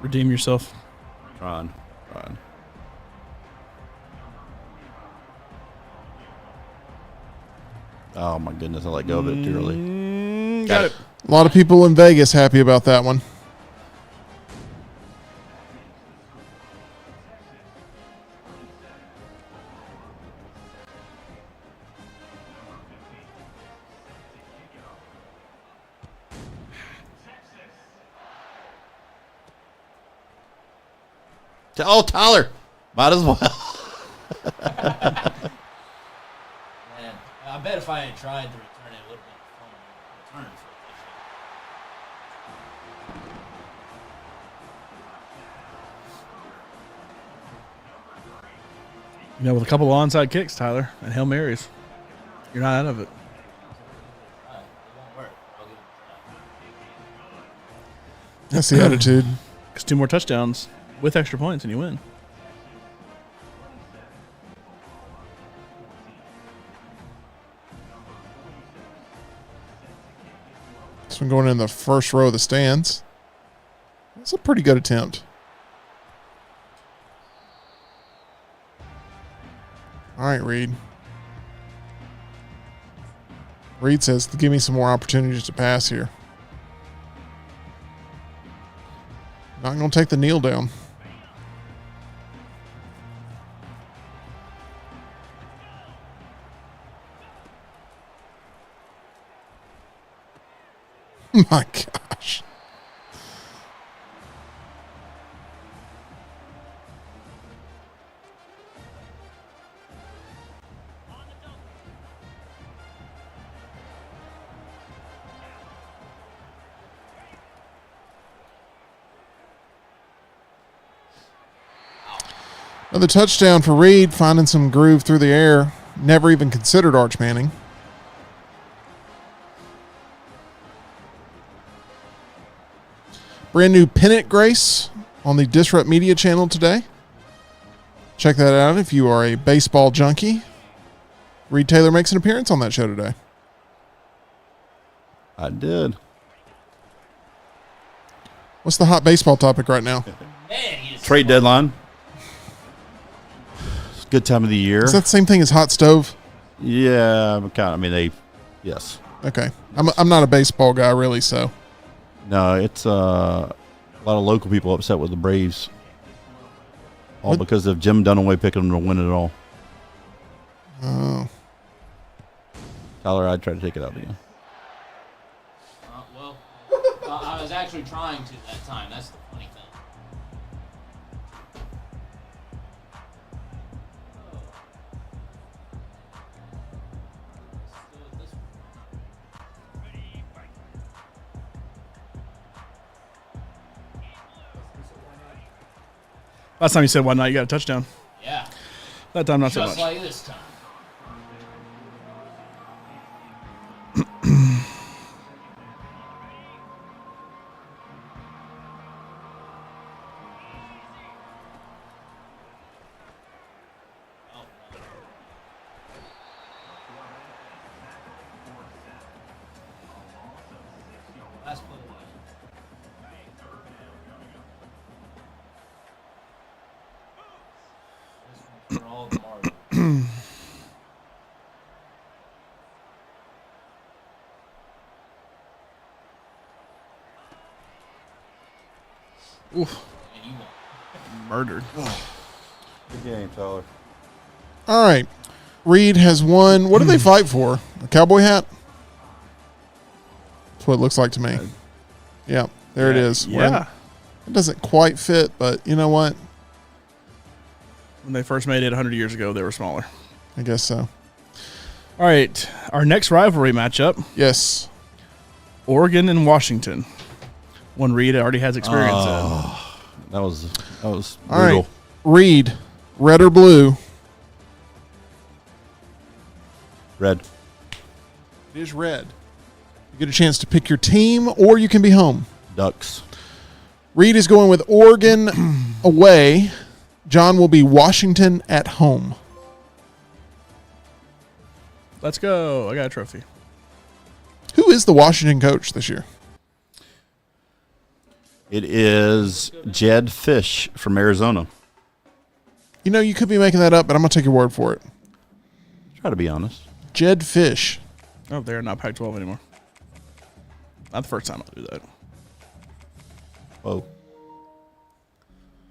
Redeem yourself. Trying. Oh my goodness! I let go of it too early. Got it. A lot of people in Vegas happy about that one. Oh, Tyler, might as well. Man, I bet if I had tried to return it, it would have been fun. Return for You know, with a couple of onside kicks, Tyler, and Hail Marys, you're not out of it. it won't work. I'll give it a try. That's the attitude. Because 2 more touchdowns with extra points and you win. This one going in the first row of the stands. That's a pretty good attempt. All right, Reed. Reed says, give me some more opportunities to pass here. Not going to take the kneel down. My gosh. Another touchdown for Reed, finding some groove through the air. Never even considered Arch Manning. Brand new pennant grace on the Disrupt Media channel today. Check that out if you are a baseball junkie. Reed Taylor makes an appearance on that show today. I did. What's the hot baseball topic right now? Man, he is Trade deadline. It's a good time of the year. Is that the same thing as hot stove? Yeah, kind of. I mean, yes. Okay. I'm not a baseball guy really, so. No, it's a lot of local people upset with the Braves. All because of Jim Dunaway picking them to win it all. Oh. Tyler, I'd try to take it out of you. well, I was actually trying to that time. That's the funny thing. Last time you said why not, you got a touchdown. Yeah. That time, not so Just much. like this time. Last play. This one's for all the marbles. Oof. And you won. Murdered. Good game, Tyler. All right. Reed has won. What do they fight for? A cowboy hat? That's what it looks like to me. Yeah, there it is. Yeah. It doesn't quite fit, but you know what? When they first made it 100 years ago, they were smaller. I guess so. All right. Our next rivalry matchup, Yes. Oregon and Washington. One Reed already has experience in. That was All brutal. right. Reed, red or blue? Red. It is red. You get a chance to pick your team, or you can be home. Ducks. Reed is going with Oregon away. John will be Washington at home. Let's go. I got a trophy. Who is the Washington coach this year? It is Jed Fish from Arizona. You know, you could be making that up, but I'm going to take your word for it. Try to be honest. Jed Fish. Oh, they're not Pac-12 anymore. Not the first time I'll do that. Whoa.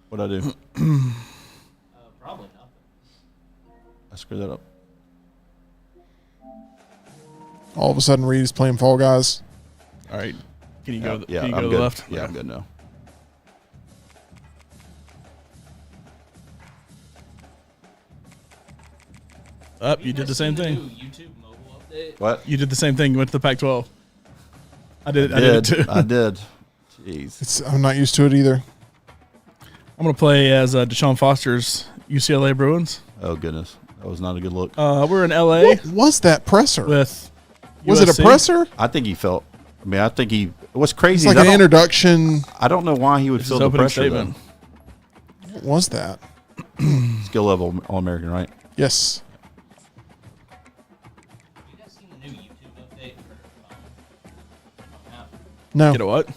What'd I do? Probably nothing. I screwed that up. All of a sudden, Reed is playing Fall Guys. All right. Can you go, Yeah, can you I'm go to good. the left? Yeah, Okay. I'm good now. Up, you did the same New thing. YouTube mobile update. What? You did the same thing. You went to the Pac-12. I did it too. I did. Jeez. I'm not used to it either. I'm going to play as Deshaun Foster's UCLA Bruins. Oh, goodness. That was not a good look. We're in LA What was that presser? with Was it a USC. presser? I think he felt. I mean, I think he. What's crazy It's like is an introduction. I don't know why he would It's feel his the opening pressure. statement. What was that? Skill level All-American, right? Yes. You guys seen the new YouTube update for phone app? No. Get a what? New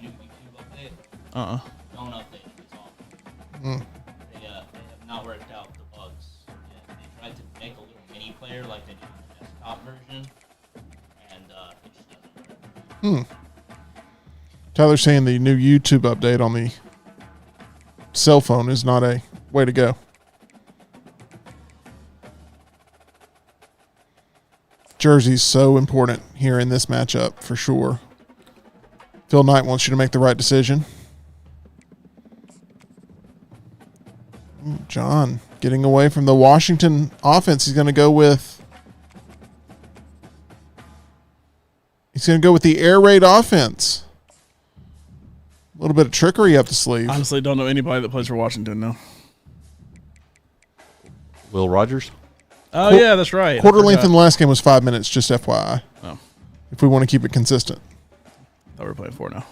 YouTube update. Uh-uh. Don't update it. It's awful. Mm. They have not worked out the bugs. Yet. They tried to make a little mini player like they did in the desktop version, and it just doesn't work. Tyler's saying the new YouTube update on the cell phone is not a way to go. Jersey's so important here in this matchup for sure. Phil Knight wants you to make the right decision. John getting away from the Washington offense. He's going to go with the air raid offense. A little bit of trickery up the sleeve. Honestly, don't know anybody that plays for Washington now. Will Rogers. Oh, yeah, that's right. Quarter I length in forgot. the last game was 5 minutes, just FYI. Oh, If we want to keep it consistent. thought we were playing 4 now.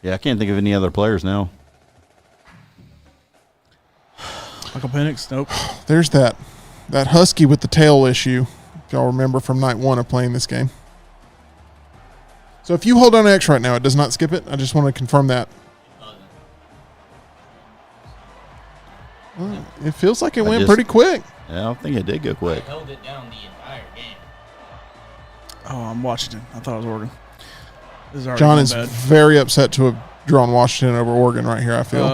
Yeah, I can't think of any other players now. Michael Penix? Nope. There's that husky with the tail issue, if y'all remember from night 1 of playing this game. So if you hold on X right now, it does not skip it. I just want to confirm that. Well, it feels like it went pretty quick. Yeah, I think it did go I quick. held it down the entire game. Oh, I'm Washington. I thought it was Oregon. This is already John going is bad. very upset to have drawn Washington over Oregon right here, I feel.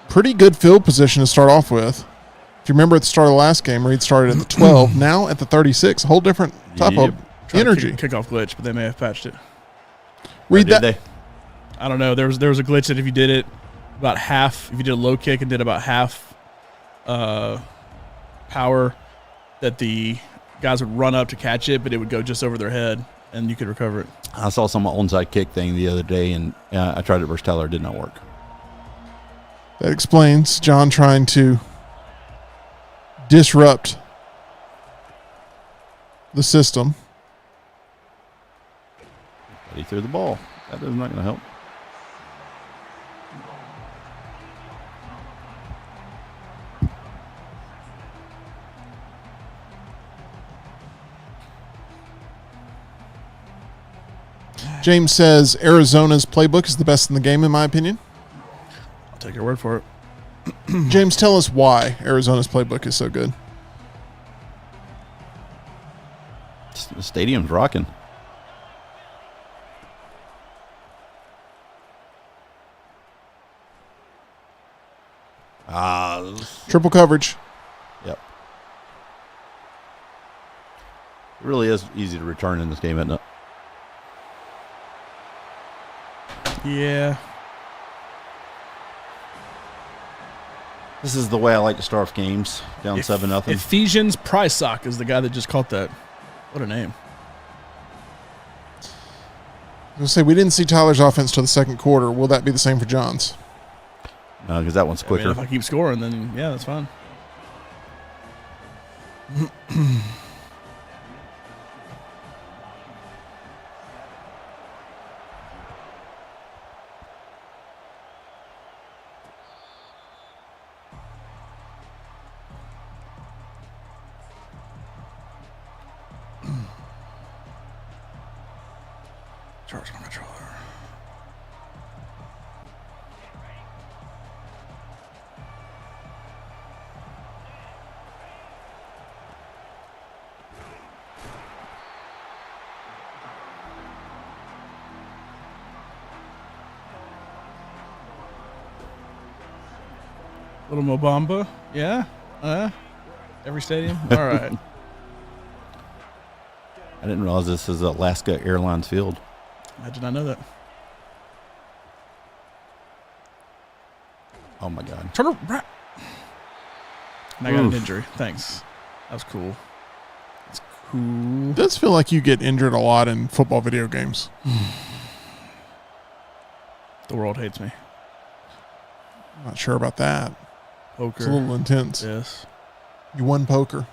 Pretty good field position to start off with. If you remember at the start of the last game, Reed started at the 12, now at the 36. A whole different type Yep. of energy. Kickoff glitch, but they may have patched it. Read Did that. they? I don't know. There was a glitch that if you did it about half, if you did a low kick and did about half power, that the guys would run up to catch it, but it would go just over their head, and you could recover it. I saw some onside kick thing the other day, and I tried it versus Tyler. It did not work. That explains John trying to disrupt the system. But he threw the ball. That is not going to help. James says Arizona's playbook is the best in the game, in my opinion. I'll take your word for it. James, tell us why Arizona's playbook is so good. The stadium's rocking. Triple coverage. Yep. It really is easy to return in this game, isn't it? Yeah. This is the way I like to start off games. Down 7-0. Ephesians Prysock is the guy that just caught that. What a name. I was going to say, we didn't see Tyler's offense till the second quarter. Will that be the same for John's? No, because that one's quicker. I mean, if I keep scoring, then yeah, that's fine. Charge my controller. Little Mobamba, yeah, every stadium. All right. I didn't realize this is Alaska Airlines Field. I did not know that. Oh my God! Turn around. And I got an injury. Thanks. That was cool. That's cool. It does feel like you get injured a lot in football video games. The world hates me. I'm not sure about that. Poker. It's a little intense. Yes. You won poker.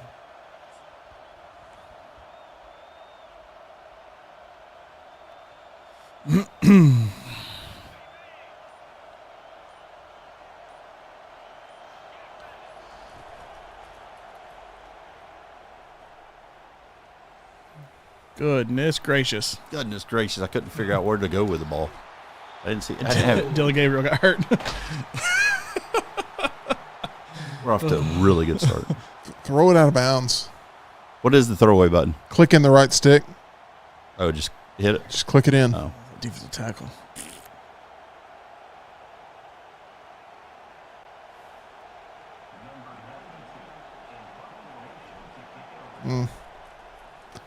Goodness gracious. Goodness gracious! I couldn't figure out where to go with the ball. I didn't see. I didn't have it. Dylan Gabriel got hurt. We're off to a really good start. Throw it out of bounds. What is the throwaway button? Click in the right stick. Oh, just hit it. Just click it in. Oh, Defensive tackle.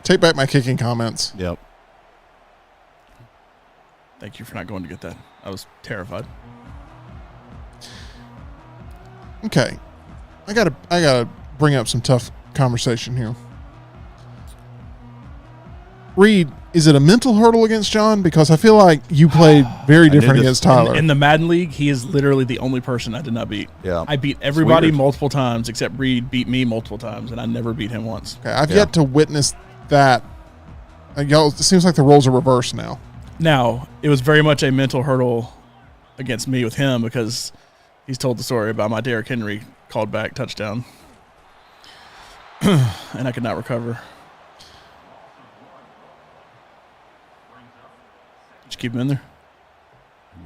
Take back my kicking comments. yep. Thank you for not going to get that. I was terrified. Okay. I gotta bring up some tough conversation here. Reed, is it a mental hurdle against John? Because I feel like you played very different this. against Tyler. In the Madden League, he is literally the only person I did not beat. Yeah. I beat everybody weird. multiple times except Reed beat me multiple times, and I never beat him once. Okay, I've yet to witness that. Y'all, it seems like the roles are reversed now. Now, it was very much a mental hurdle against me with him because he's told the story about my Derrick Henry called back touchdown. And I could not recover. Did you keep him in there?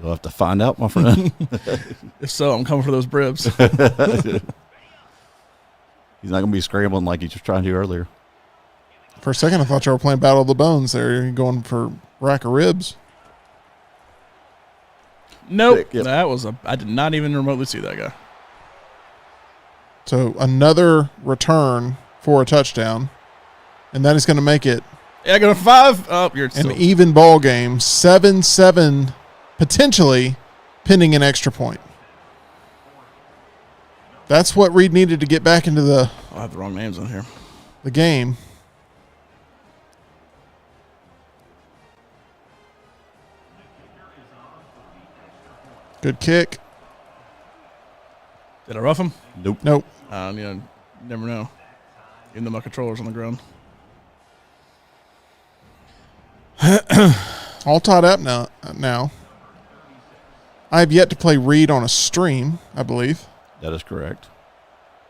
You'll have to find out, my friend. If so, I'm coming for those bribs. He's not going to be scrambling like he was trying to earlier. For a second, I thought you were playing Battle of the Bones there. You're going for rack of ribs. Nope. Yep. That was I did not even remotely see that guy. So another return for a touchdown, and that is going to make it Yeah, I got a 5. Oh, you're an still. even ball game. 7-7, potentially pending an extra point. That's what Reed needed to get back into the I have the wrong names on here. game. Good kick. Did I rough him? Nope. Nope. Never know. Even though my controller's on the ground. All tied up now. I have yet to play Reed on a stream, I believe. That is correct.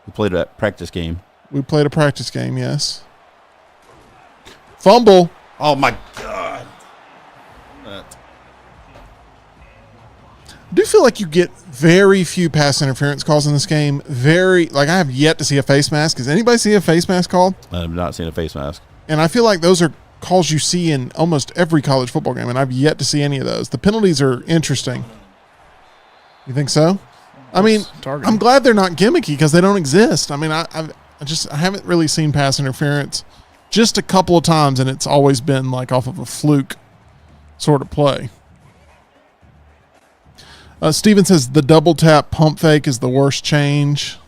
We played a practice game. We played a practice game, yes. Fumble. Oh, my God. I do feel like you get very few pass interference calls in this game. I have yet to see a face mask. Has anybody see a face mask called? I have not seen a face mask. And I feel like those are calls you see in almost every college football game, and I've yet to see any of those. The penalties are interesting. You think so? I mean, targeting. I'm glad they're not gimmicky because they don't exist. I mean, I haven't really seen pass interference just a couple of times, and it's always been like off of a fluke sort of play. Steven says the double tap pump fake is the worst change.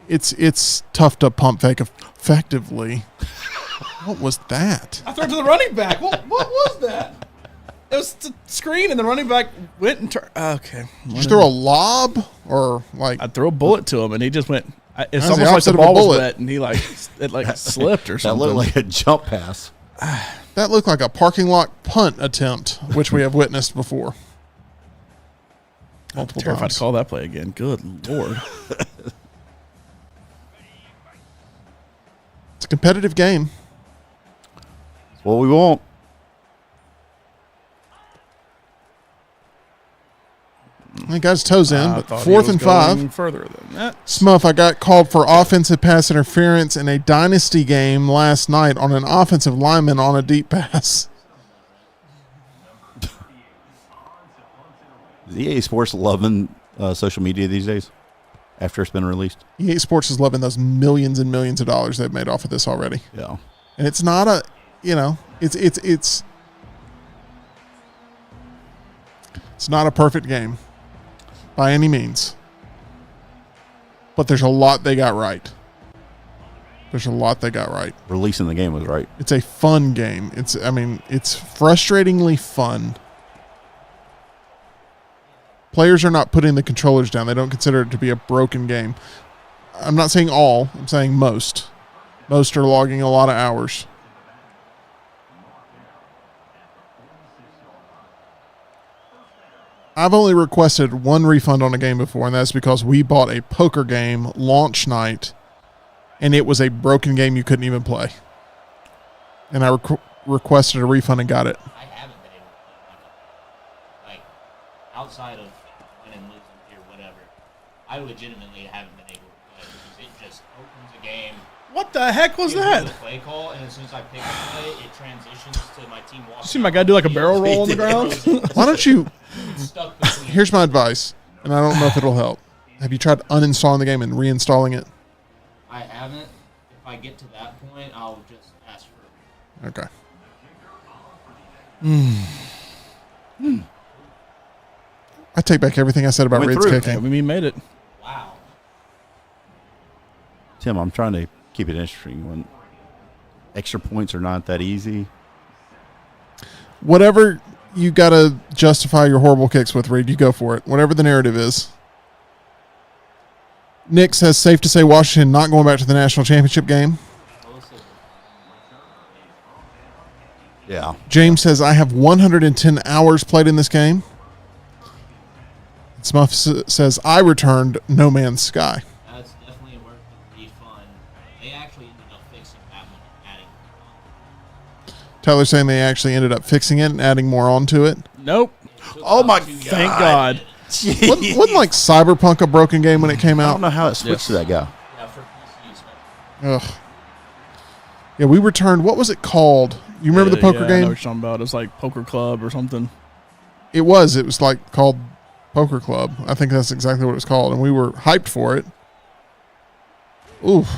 It's tough to pump fake effectively. What was that? I threw it to the running back. What was that? It was the screen, and the running back went and turned. Okay. Did you throw a lob or like? I threw a bullet to him, and he just went. It's That's almost the like opposite the of a ball was bullet. wet, and he it slipped or That something. looked like a jump pass. That looked like a parking lot punt attempt, which we have witnessed before. Multiple Terrified times. to call that play again. Good Lord. It's a competitive game. That's what we want. He got his toes in, I but thought he 4th was and going 5. Further than that. Smuff, I got called for offensive pass interference in a dynasty game last night on an offensive lineman on a deep pass. Is EA Sports loving social media these days after it's been released? EA Sports is loving those millions and millions of dollars they've made off of this already. Yeah. And it's not a, it's not a perfect game by any means. But there's a lot they got right. Releasing the game was right. It's a fun game. It's frustratingly fun. Players are not putting the controllers down. They don't consider it to be a broken game. I'm not saying all. I'm saying most. Most are logging a lot of hours. I've only requested one refund on a game before, and that's because we bought a poker game launch night, and it was a broken game you couldn't even play. And I requested a refund and got it. I haven't been able to like outside of winning, losing here, whatever. I legitimately haven't been able to play because it just opens a game. What the heck was gives me that? the play call, and as soon as I pick up play, it transitions to my team walking. See my guy do like a barrel roll on the ground? Why don't you... Stuck between. Here's my advice, and I don't know if it'll help. Have you tried uninstalling the game and reinstalling it? I haven't. If I get to that point, I'll just ask for. Okay. I take back everything I said about Went Reed's through. Yeah, kicking. we made it. Wow. Tim, I'm trying to keep it interesting. When extra points are not that easy. Whatever you got to justify your horrible kicks with, Reed, you go for it. Whatever the narrative is. Nick says, safe to say Washington not going back to the national championship game. Yeah. James says, I have 110 hours played in this game. Smuff says, I returned No Man's Sky. That's definitely worth the refund. They actually ended up fixing that one and adding more on. Tyler's saying they actually ended up fixing it and adding more onto it. Nope. It took Oh about my 2 years. Thank God. Wasn't like Cyberpunk a broken game when it came I out? don't know how it switched to that guy. Yeah, for PC especially. Ugh. Yeah, we returned. What was it called? You remember the poker I know game? what you're talking about. It's like Poker Club or something. It was. It was like called Poker Club. I think that's exactly what it was called, and we were hyped for it. Oof.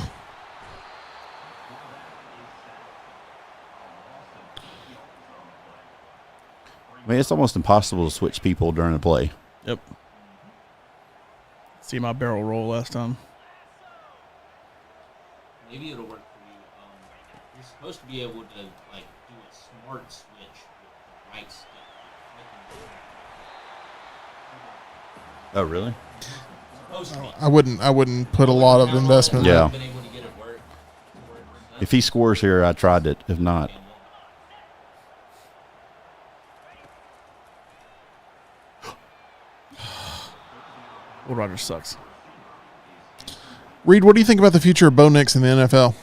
I mean, it's almost impossible to switch people during the play. Yep. See my barrel roll last time. Maybe it'll work for you. You're supposed to be able to like do a smart switch with the right stick. Oh, really? Supposed to be. I wouldn't put a lot of investment. Yeah. Been able to get it work. If he scores here, I tried it. If not, Will Rogers sucks. Reed, what do you think about the future of Bo Nix in the NFL?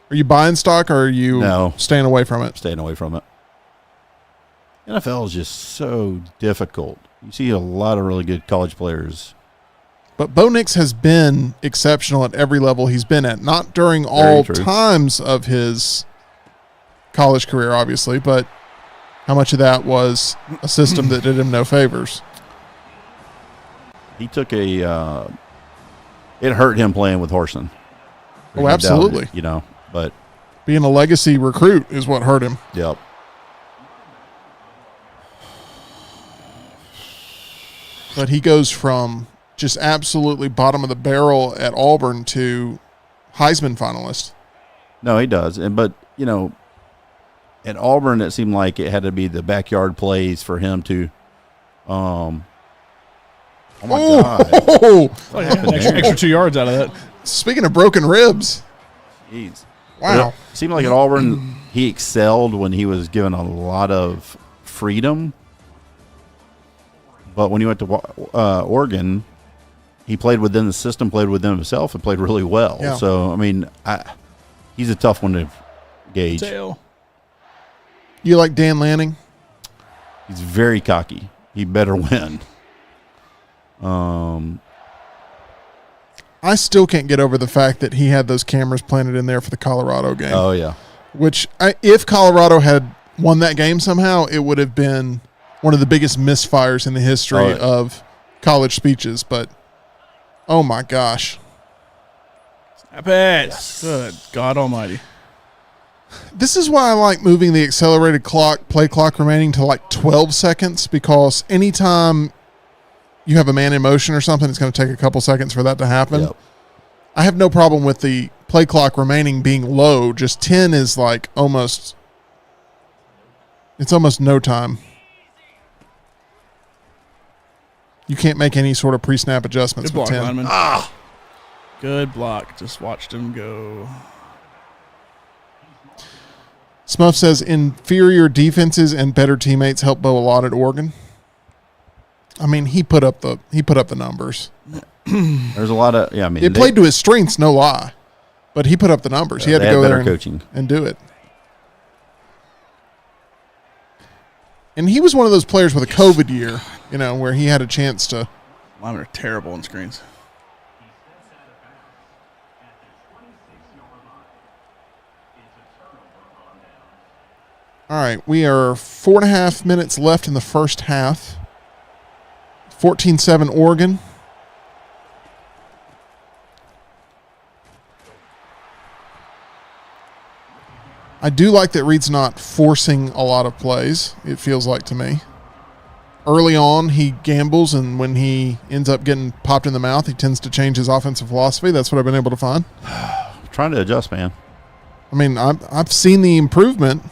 Are you buying stock or are you No. staying away from it? staying away from it. NFL is just so difficult. You see a lot of really good college players. But Bo Nix has been exceptional at every level he's been at. Not during all times of his college career, obviously, but how much of that was a system that did him no favors? He took it hurt him playing with Horson. Oh, absolutely. But being a legacy recruit is what hurt him. Yep. But he goes from just absolutely bottom of the barrel at Auburn to Heisman finalist. No, he does. But at Auburn, it seemed like it had to be the backyard plays for him to. Oh my God! Extra 2 yards out of that. Speaking of broken ribs, jeez, wow! It seemed like at Auburn he excelled when he was given a lot of freedom. But when he went to Oregon, he played within the system, played within himself, and played really well. Yeah. So, he's a tough one to gauge. Tail. You like Dan Lanning? He's very cocky. He better win. I still can't get over the fact that he had those cameras planted in there for the Colorado game. Oh, yeah. Which, if Colorado had won that game somehow, it would have been one of the biggest misfires in the history of college speeches. But, oh my gosh. Snap it. Yes. Good God almighty. This is why I like moving the accelerated play clock remaining to like 12 seconds, because anytime you have a man in motion or something, it's going to take a couple seconds for that to happen. Yep. I have no problem with the play clock remaining being low. Just 10 is like almost no time. You can't make any sort of pre-snap adjustments Good block, with 10. lineman. Good block. Just watched him go. Smuff says inferior defenses and better teammates help Bo a lot at Oregon. I mean, he put up the numbers. There's a lot of they played to his strengths, no lie, but he put up the numbers. He had to go there and do it. And he was one of those players with a COVID year, where he had a chance to. Linemen are terrible on screens. All right, we are 4.5 minutes left in the first half. 14-7 Oregon. I do like that Reed's not forcing a lot of plays, it feels like to me. Early on, he gambles, and when he ends up getting popped in the mouth, he tends to change his offensive philosophy. That's what I've been able to find. Trying to adjust, man. I mean, I've seen the improvement.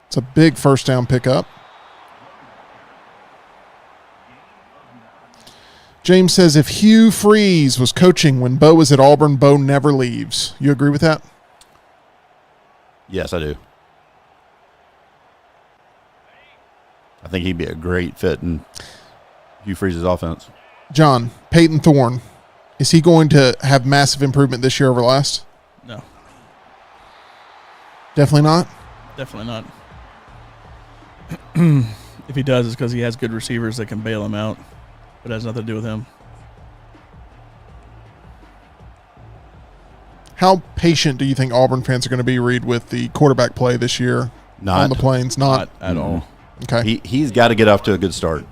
It's a big first down pickup. James says, if Hugh Freeze was coaching when Bo was at Auburn, Bo never leaves. You agree with that? Yes, I do. I think he'd be a great fit in Hugh Freeze's offense. John, Peyton Thorne, is he going to have massive improvement this year over last? No. Definitely not? Definitely not. If he does, it's because he has good receivers that can bail him out. But it has nothing to do with him. How patient do you think Auburn fans are going to be, Reed, with the quarterback play this year on the Plains? Not at all. Okay. He's got to get off to a good start.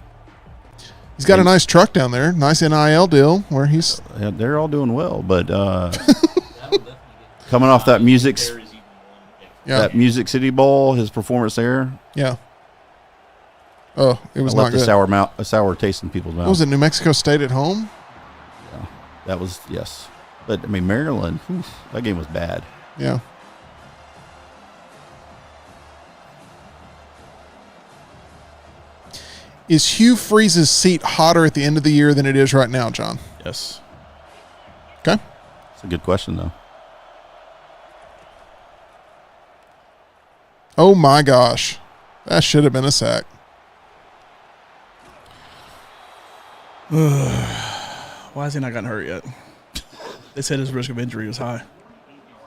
He's got a nice truck down there, nice NIL deal where he's. Yeah, they're all doing well, but coming off that Music City Bowl, his performance there. Yeah. Oh, it was not good. A sour taste in people's mouth. What was it, New Mexico State at home? Yeah, that was, yes. But, I mean, Maryland, that game was bad. Yeah. Is Hugh Freeze's seat hotter at the end of the year than it is right now, John? Yes. Okay. It's a good question, though. Oh, my gosh. That should have been a sack. Why Why has he not gotten hurt yet? They said his risk of injury was high.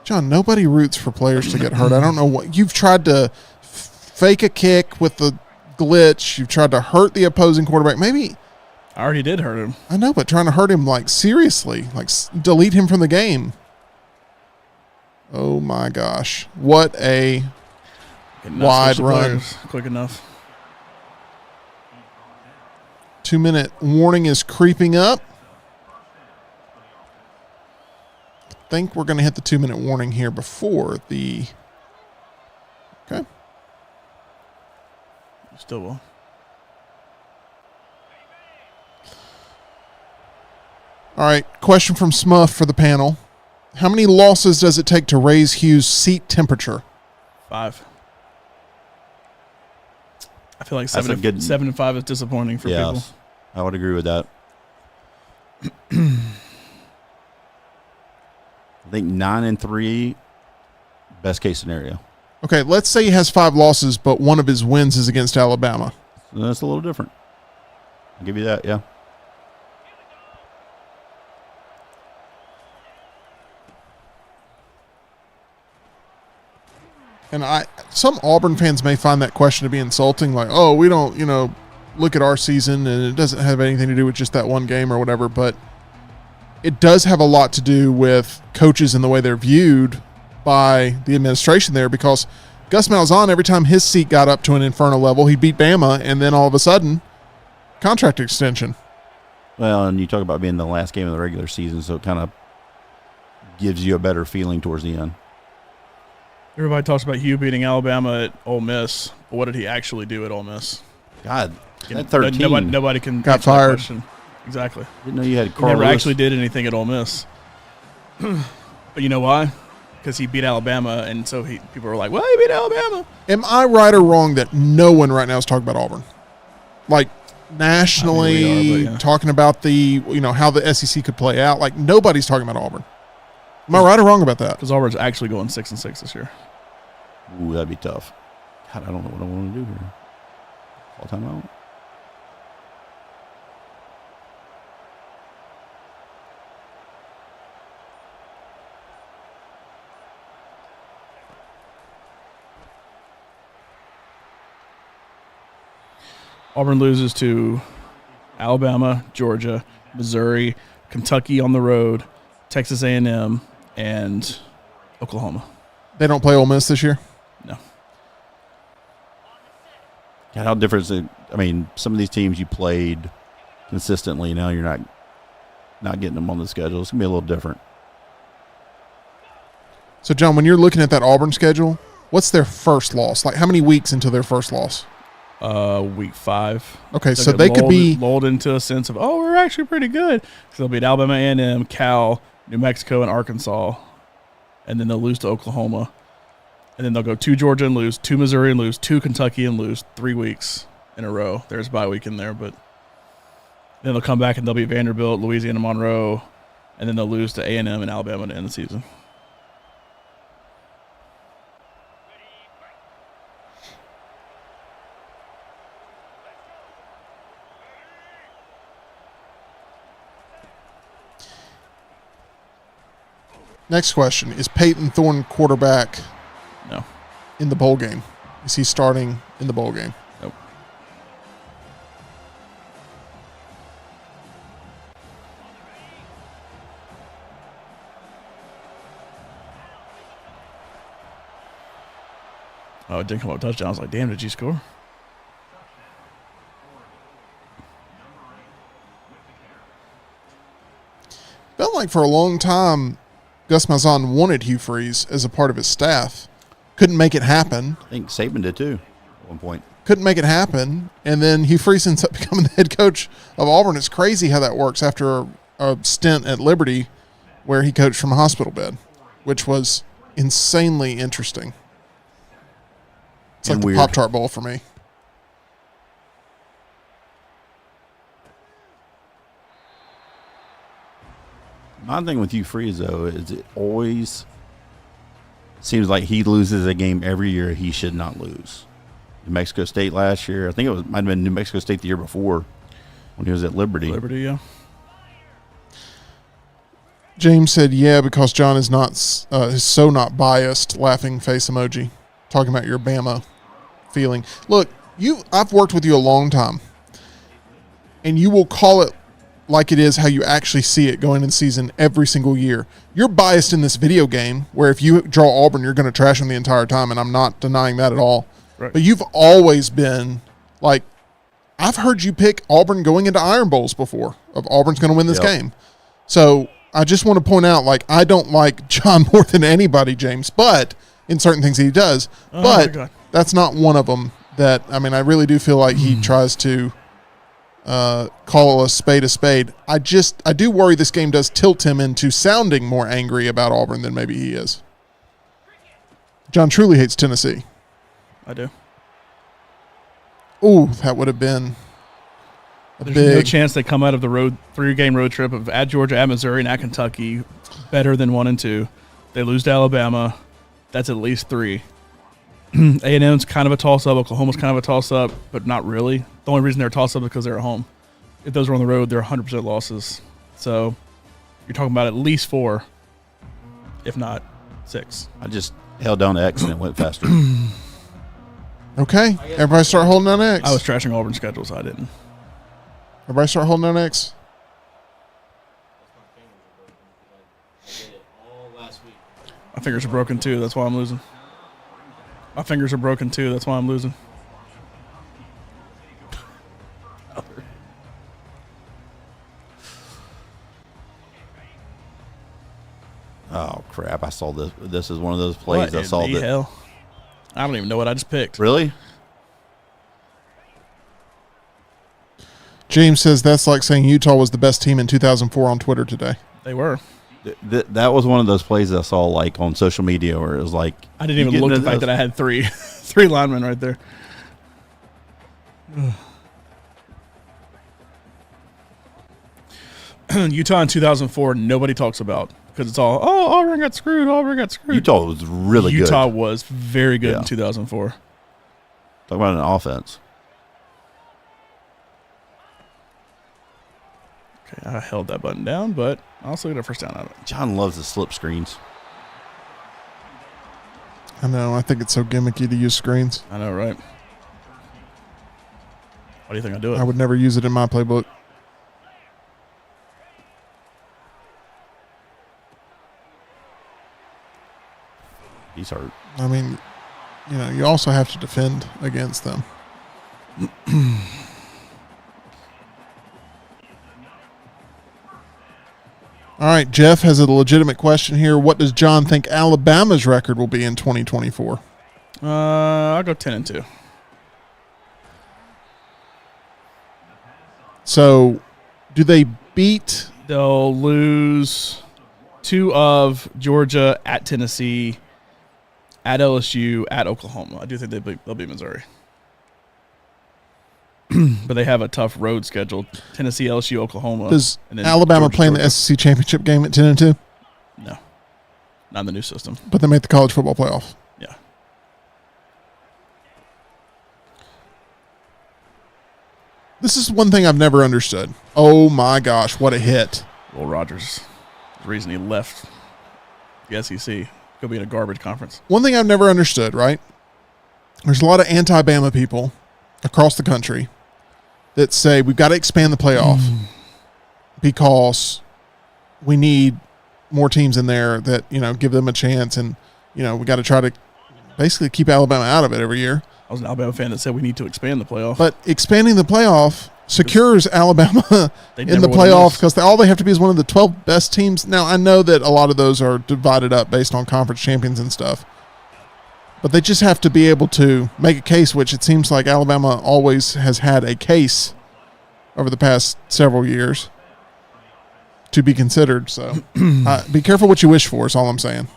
John, nobody roots for players to get hurt. I don't know what you've tried to fake a kick with the glitch. You've tried to hurt the opposing quarterback. Maybe I already did hurt him. I know, but trying to hurt him like seriously, like delete him from the game. Oh my gosh! What a wide run! Quick enough. 2-minute warning is creeping up. I think we're going to hit the 2-minute warning here before the. Okay. Still will. All right. Question from Smuff for the panel. How many losses does it take to raise Hughes' seat temperature? 5. I feel like 7 and 5 is disappointing for people. I would agree with that. I think 9 and 3, best case scenario. Okay, let's say he has 5 losses, but one of his wins is against Alabama. That's a little different. I'll give you that, yeah. And some Auburn fans may find that question to be insulting, like, oh, we don't, look at our season and it doesn't have anything to do with just that one game or whatever, but it does have a lot to do with coaches and the way they're viewed by the administration there, because Gus Malzahn, every time his seat got up to an inferno level, he beat Bama, and then all of a sudden, contract extension. Well, and you talk about being the last game of the regular season, so it kind of gives you a better feeling towards the end. Everybody talks about Hugh beating Alabama at Ole Miss, but what did he actually do at Ole Miss? God, at 13. Nobody can got answer that fired. question. Exactly. Didn't know you had He Carl never Lewis. actually did anything at Ole Miss. But you know why? Because he beat Alabama, and so people were like, well, he beat Alabama. Am I right or wrong that no one right now is talking about Auburn? Like, nationally, I mean, we are, but yeah. talking about how the SEC could play out. Like, nobody's talking about Auburn. Am I right or wrong about that? Because Auburn's actually going 6-6 this year. Ooh, that'd be tough. God, I don't know what I want to do here. All time out. Auburn loses to Alabama, Georgia, Missouri, Kentucky on the road, Texas A&M, and Oklahoma. They don't play Ole Miss this year? No. God, how different is it? I mean, some of these teams you played consistently, now you're not getting them on the schedule. It's going to be a little different. So, John, when you're looking at that Auburn schedule, what's their first loss? Like, how many weeks into their first loss? Week 5. Okay, so they could be lulled into a sense of, oh, we're actually pretty good. Because they'll beat Alabama A&M, Cal, New Mexico, and Arkansas. And then they'll lose to Oklahoma. And then they'll go to Georgia and lose, to Missouri and lose, to Kentucky and lose 3 weeks in a row. There's a bye week in there, but then they'll come back and they'll beat Vanderbilt, Louisiana Monroe, and then they'll lose to A&M and Alabama to end the season. Next question. Is Peyton Thorne quarterback No. in the bowl game? Is he starting in the bowl game? Nope. Oh, it didn't come up with a touchdown. I was like, damn, did you score? Felt like for a long time, Gus Malzahn wanted Hugh Freeze as a part of his staff. Couldn't make it happen. I think Saban did too at one point. Couldn't make it happen. And then Hugh Freeze ends up becoming the head coach of Auburn. It's crazy how that works after a stint at Liberty where he coached from a hospital bed, which was insanely interesting. It's And like weird. the Pop-Tart Bowl for me. My thing with Hugh Freeze, though, is it always seems like he loses a game every year he should not lose. New Mexico State last year. I think it might have been New Mexico State the year before when he was at Liberty. Liberty, yeah. James said, yeah, because John is is so not biased, laughing face emoji, talking about your Bama feeling. Look, I've worked with you a long time, and you will call it like it is how you actually see it going in season every single year. You're biased in this video game where if you draw Auburn, you're going to trash them the entire time, and I'm not denying that at all. Right. But you've always been like, I've heard you pick Auburn going into Iron Bowls before, of Auburn's going to win this game. So I just want to point out, like, I don't like John more than anybody, James, but in certain things he does. But that's not one of them that, I mean, I really do feel like he tries to call a spade a spade. I do worry this game does tilt him into sounding more angry about Auburn than maybe he is. John truly hates Tennessee. I do. Ooh, that would have been There's no chance they come out of the 3-game road trip of at Georgia, at Missouri, and at Kentucky better than 1 and 2. They lose to Alabama. That's at least 3. A&M's kind of a toss-up. Oklahoma's kind of a toss-up, but not really. The only reason they're a toss-up is because they're at home. If those were on the road, they're 100% losses. So you're talking about at least 4, if not 6. I just held down X and it went faster. Okay, everybody start holding on X. I was trashing Auburn's schedule, so I didn't. Everybody start holding on X. My fingers are broken too. That's why I'm losing. My fingers are broken too. That's why I'm losing. Oh crap! I saw this. This is one of those plays. What I saw in the that. hell? I don't even know what I just picked. Really? James says that's like saying Utah was the best team in 2004 on Twitter today. They were. That was one of those plays I saw like on social media where it was like I didn't even look at the fact that I had 3 linemen right there. Utah in 2004, nobody talks about because it's all, Auburn got screwed. Auburn got screwed. Utah was really good. Utah was very good Yeah. in 2004. Talk about an offense. Okay, I held that button down, but I also got a first down out of it. John loves the slip screens. I know. I think it's so gimmicky to use screens. I know, right? Why do you think I do it? I would never use it in my playbook. He's hurt. I mean, you know, you also have to defend against them. All right, Jeff has a legitimate question here. What does John think Alabama's record will be in 2024? I'll go 10-2. So, do they beat? They'll lose 2 of Georgia, at Tennessee, at LSU, at Oklahoma. I do think they'll beat Missouri. But they have a tough road schedule. Tennessee, LSU, Oklahoma. Does and then Alabama Georgia, play in the Georgia. SEC championship game at 10-2? No. Not in the new system. But they make the college football playoff. Yeah. This is one thing I've never understood. Oh my gosh, what a hit. Will Rogers, the reason he left the SEC, go be in a garbage conference. One thing I've never understood, right? There's a lot of anti-Bama people across the country that say we've got to expand the playoff because we need more teams in there that, you know, give them a chance, and, you know, we got to try to basically keep Alabama out of it every year. I was an Alabama fan that said we need to expand the playoff. But expanding the playoff secures Alabama They in never the wanna playoff lose. because all they have to be is one of the 12 best teams. Now, I know that a lot of those are divided up based on conference champions and stuff, but they just have to be able to make a case, which it seems like Alabama always has had a case over the past several years to be considered. So be careful what you wish for is all I'm saying.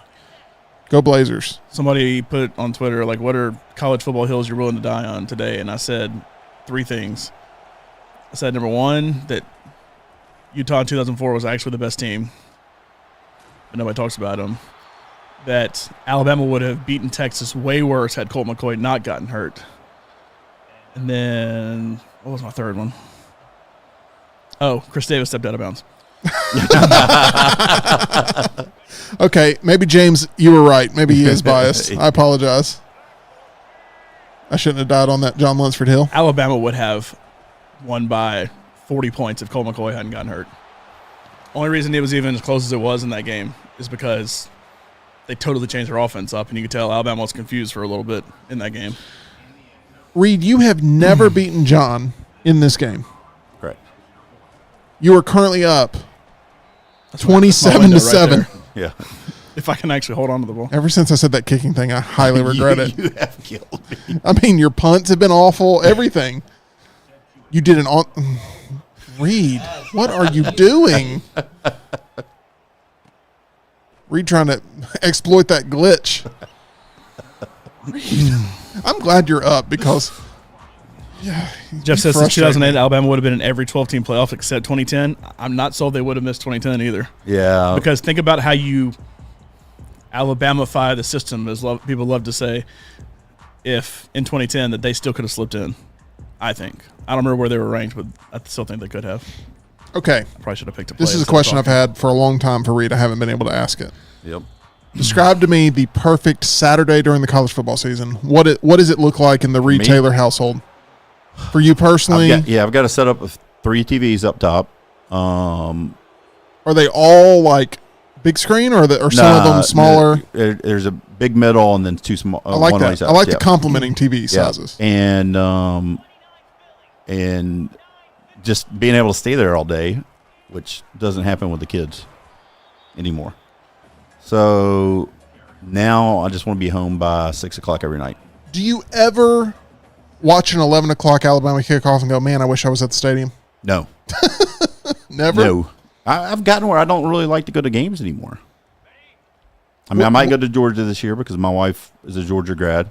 Go Blazers. Somebody put on Twitter, like, what are college football hills you're willing to die on today? And I said 3 things. I said, number 1, that Utah in 2004 was actually the best team, but nobody talks about them. That Alabama would have beaten Texas way worse had Colt McCoy not gotten hurt. And then, what was my third one? Oh, Chris Davis stepped out of bounds. Okay, maybe James, you were right. Maybe he is biased. I apologize. I shouldn't have died on that John Lunsford hill. Alabama would have won by 40 points if Cole McCoy hadn't gotten hurt. Only reason it was even as close as it was in that game is because they totally changed their offense up, and you could tell Alabama was confused for a little bit in that game. Reed, you have never beaten John in this game. Correct. You are currently up That's my 27-7. window right Yeah. there. If I can actually hold on to the ball. Ever since I said that kicking thing, I highly regret it. You have killed me. I mean, your punts have been awful. Everything. You did an on. Reed, what are you doing? Reed trying to exploit that glitch. Reed, I'm glad you're up because. Yeah, Jeff says since frustrate 2008, me. Alabama would have been in every 12-team playoff except 2010. I'm not sold they would have missed 2010 either. Yeah. Because think about how you Alabama-fy the system, as people love to say, if in 2010 that they still could have slipped in, I think. I don't remember where they were ranked, but I still think they could have. Okay. I probably should have picked a play. This is a question I've had for a long time for Reed. I haven't been able to ask it. Yep. Describe to me the perfect Saturday during the college football season. What does it look like in the Reed me? Taylor household? For you personally, I've got to set up 3 TVs up top. are they all like big screen or some of them smaller? There's a big middle and then 2 small. I like one that. on each side. I like the Yeah. complementing TV Yeah. sizes. And just being able to stay there all day, which doesn't happen with the kids anymore. So now I just want to be home by 6 o'clock every night. Do you ever watch an 11 o'clock Alabama kickoff and go, man, I wish I was at the stadium? No. Never? No. I've gotten where I don't really like to go to games anymore. I mean, I might go to Georgia this year because my wife is a Georgia grad.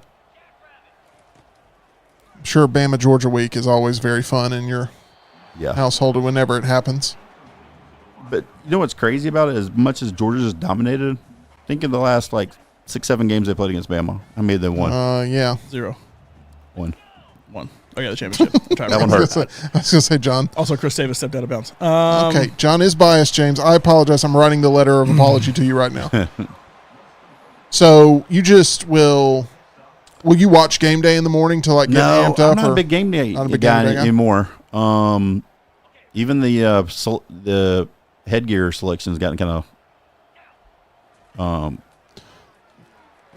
I'm sure Bama Georgia week is always very fun in your Yeah. household whenever it happens. But you know what's crazy about it? As much as Georgia just dominated, think of the last 6-7 games they played against Bama. I made them won. Yeah. 0. One. 1. Oh, yeah, the championship. I'm trying to That one remember. hurt. I was going to say, John. Also, Chris Davis stepped out of bounds. Okay, John is biased, James. I apologize. I'm writing the letter of apology to you right now. So you just will you watch game day in the morning to get No, amped up? I'm not a big game day Not a big guy game day guy? anymore. Even the headgear selection's gotten kind of.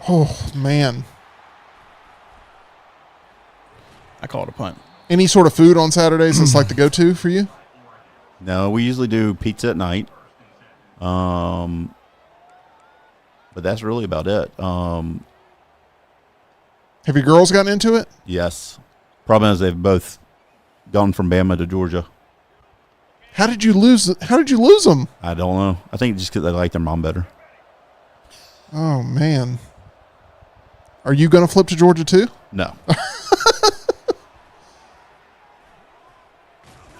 Oh man! I call it a punt. Any sort of food on Saturdays that's like the go-to for you? No, we usually do pizza at night. But that's really about it. Have your girls gotten into it? Yes. Problem is they've both gone from Bama to Georgia. How did you lose them? I don't know. I think just because they like their mom better. Oh man! Are you going to flip to Georgia too? No.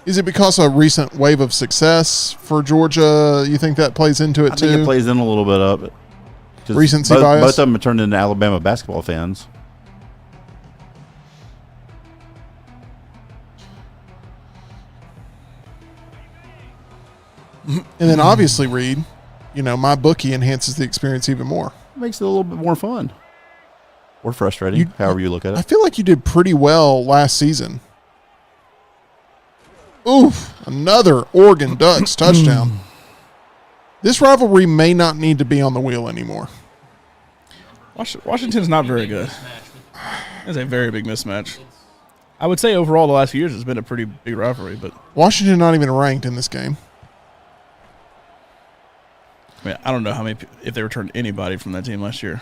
Is it because of a recent wave of success for Georgia? You think that plays into it I too? think it plays in a little bit of it. 'Cause Recency both, bias? Both of them have turned into Alabama basketball fans. And then obviously, Reed, MyBookie enhances the experience even more. It makes it a little bit more fun. Or frustrating, however you look at I it. feel like you did pretty well last season. Oof, another Oregon Ducks touchdown. This rivalry may not need to be on the wheel anymore. Washington's not very good. It's a very big mismatch. I would say overall the last few years it's been a pretty big rivalry, but Washington not even ranked in this game. I mean, I don't know if they returned anybody from that team last year.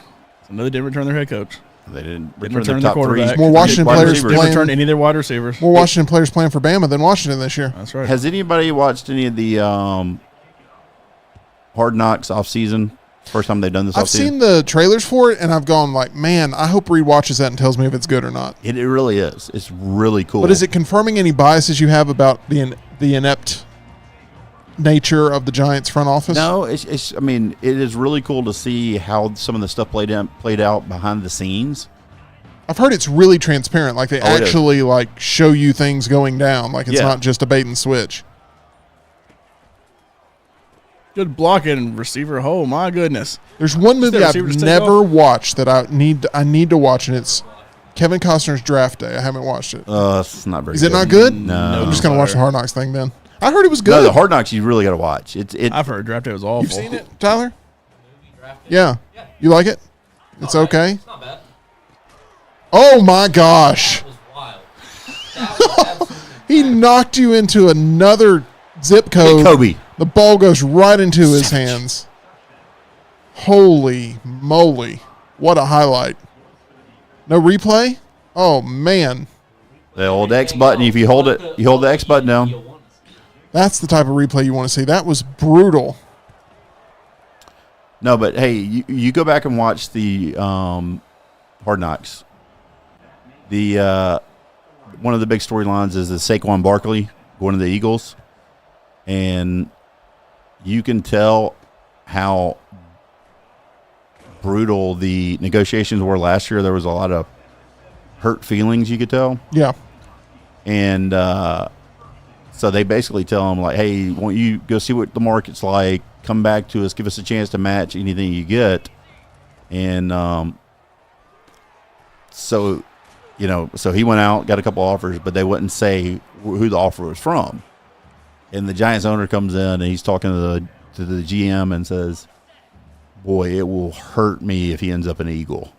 I know they didn't return their head coach. They didn't Didn't return return their their top three. quarterback. More Washington wide players receivers. Didn't playing- return any of their wide receivers. More Washington players playing for Bama than Washington this year. That's right. Has anybody watched any of the Hard Knocks off season? First time they've done this I've off season. seen the trailers for it, and I've gone like, man, I hope Reed watches that and tells me if it's good or not. It really is. It's really cool. But is it confirming any biases you have about the inept nature of the Giants front office? No, it's. I mean, it is really cool to see how some of the stuff played out behind the scenes. I've heard it's really transparent. Like they Oh, it is. actually show you things going down. Like it's Yeah. not just a bait and switch. Good blocking, receiver. Oh, my goodness. There's one movie Is I've that receiver never watched that I need to watch, and it's Kevin Costner's Draft Day. I haven't watched it. It's not very. Is it not good? No. I'm just gonna watch the Hard Knocks thing then. I heard it was good. No, the Hard Knocks you really got to watch. I've heard Draft Day was awful. You've seen it, Tyler? Yeah. You like it? It's okay. It's not bad. Oh my gosh! That was wild. That was absolutely He knocked you into another zip code. Kobe. The ball goes right into his hands. Holy moly. What a highlight. No replay? Oh, man. The old X button. If you hold it, you hold the X button down. That's the type of replay you want to see. That was brutal. No, but hey, you go back and watch the Hard Knocks. The one of the big storylines is the Saquon Barkley going to the Eagles, and you can tell how brutal the negotiations were last year. There was a lot of hurt feelings, you could tell. Yeah. And so they basically tell him, like, hey, won't you go see what the market's like, come back to us, give us a chance to match anything you get. And so he went out, got a couple offers, but they wouldn't say who the offer was from. And the Giants owner comes in, and he's talking to the GM and says, boy, it will hurt me if he ends up an Eagle.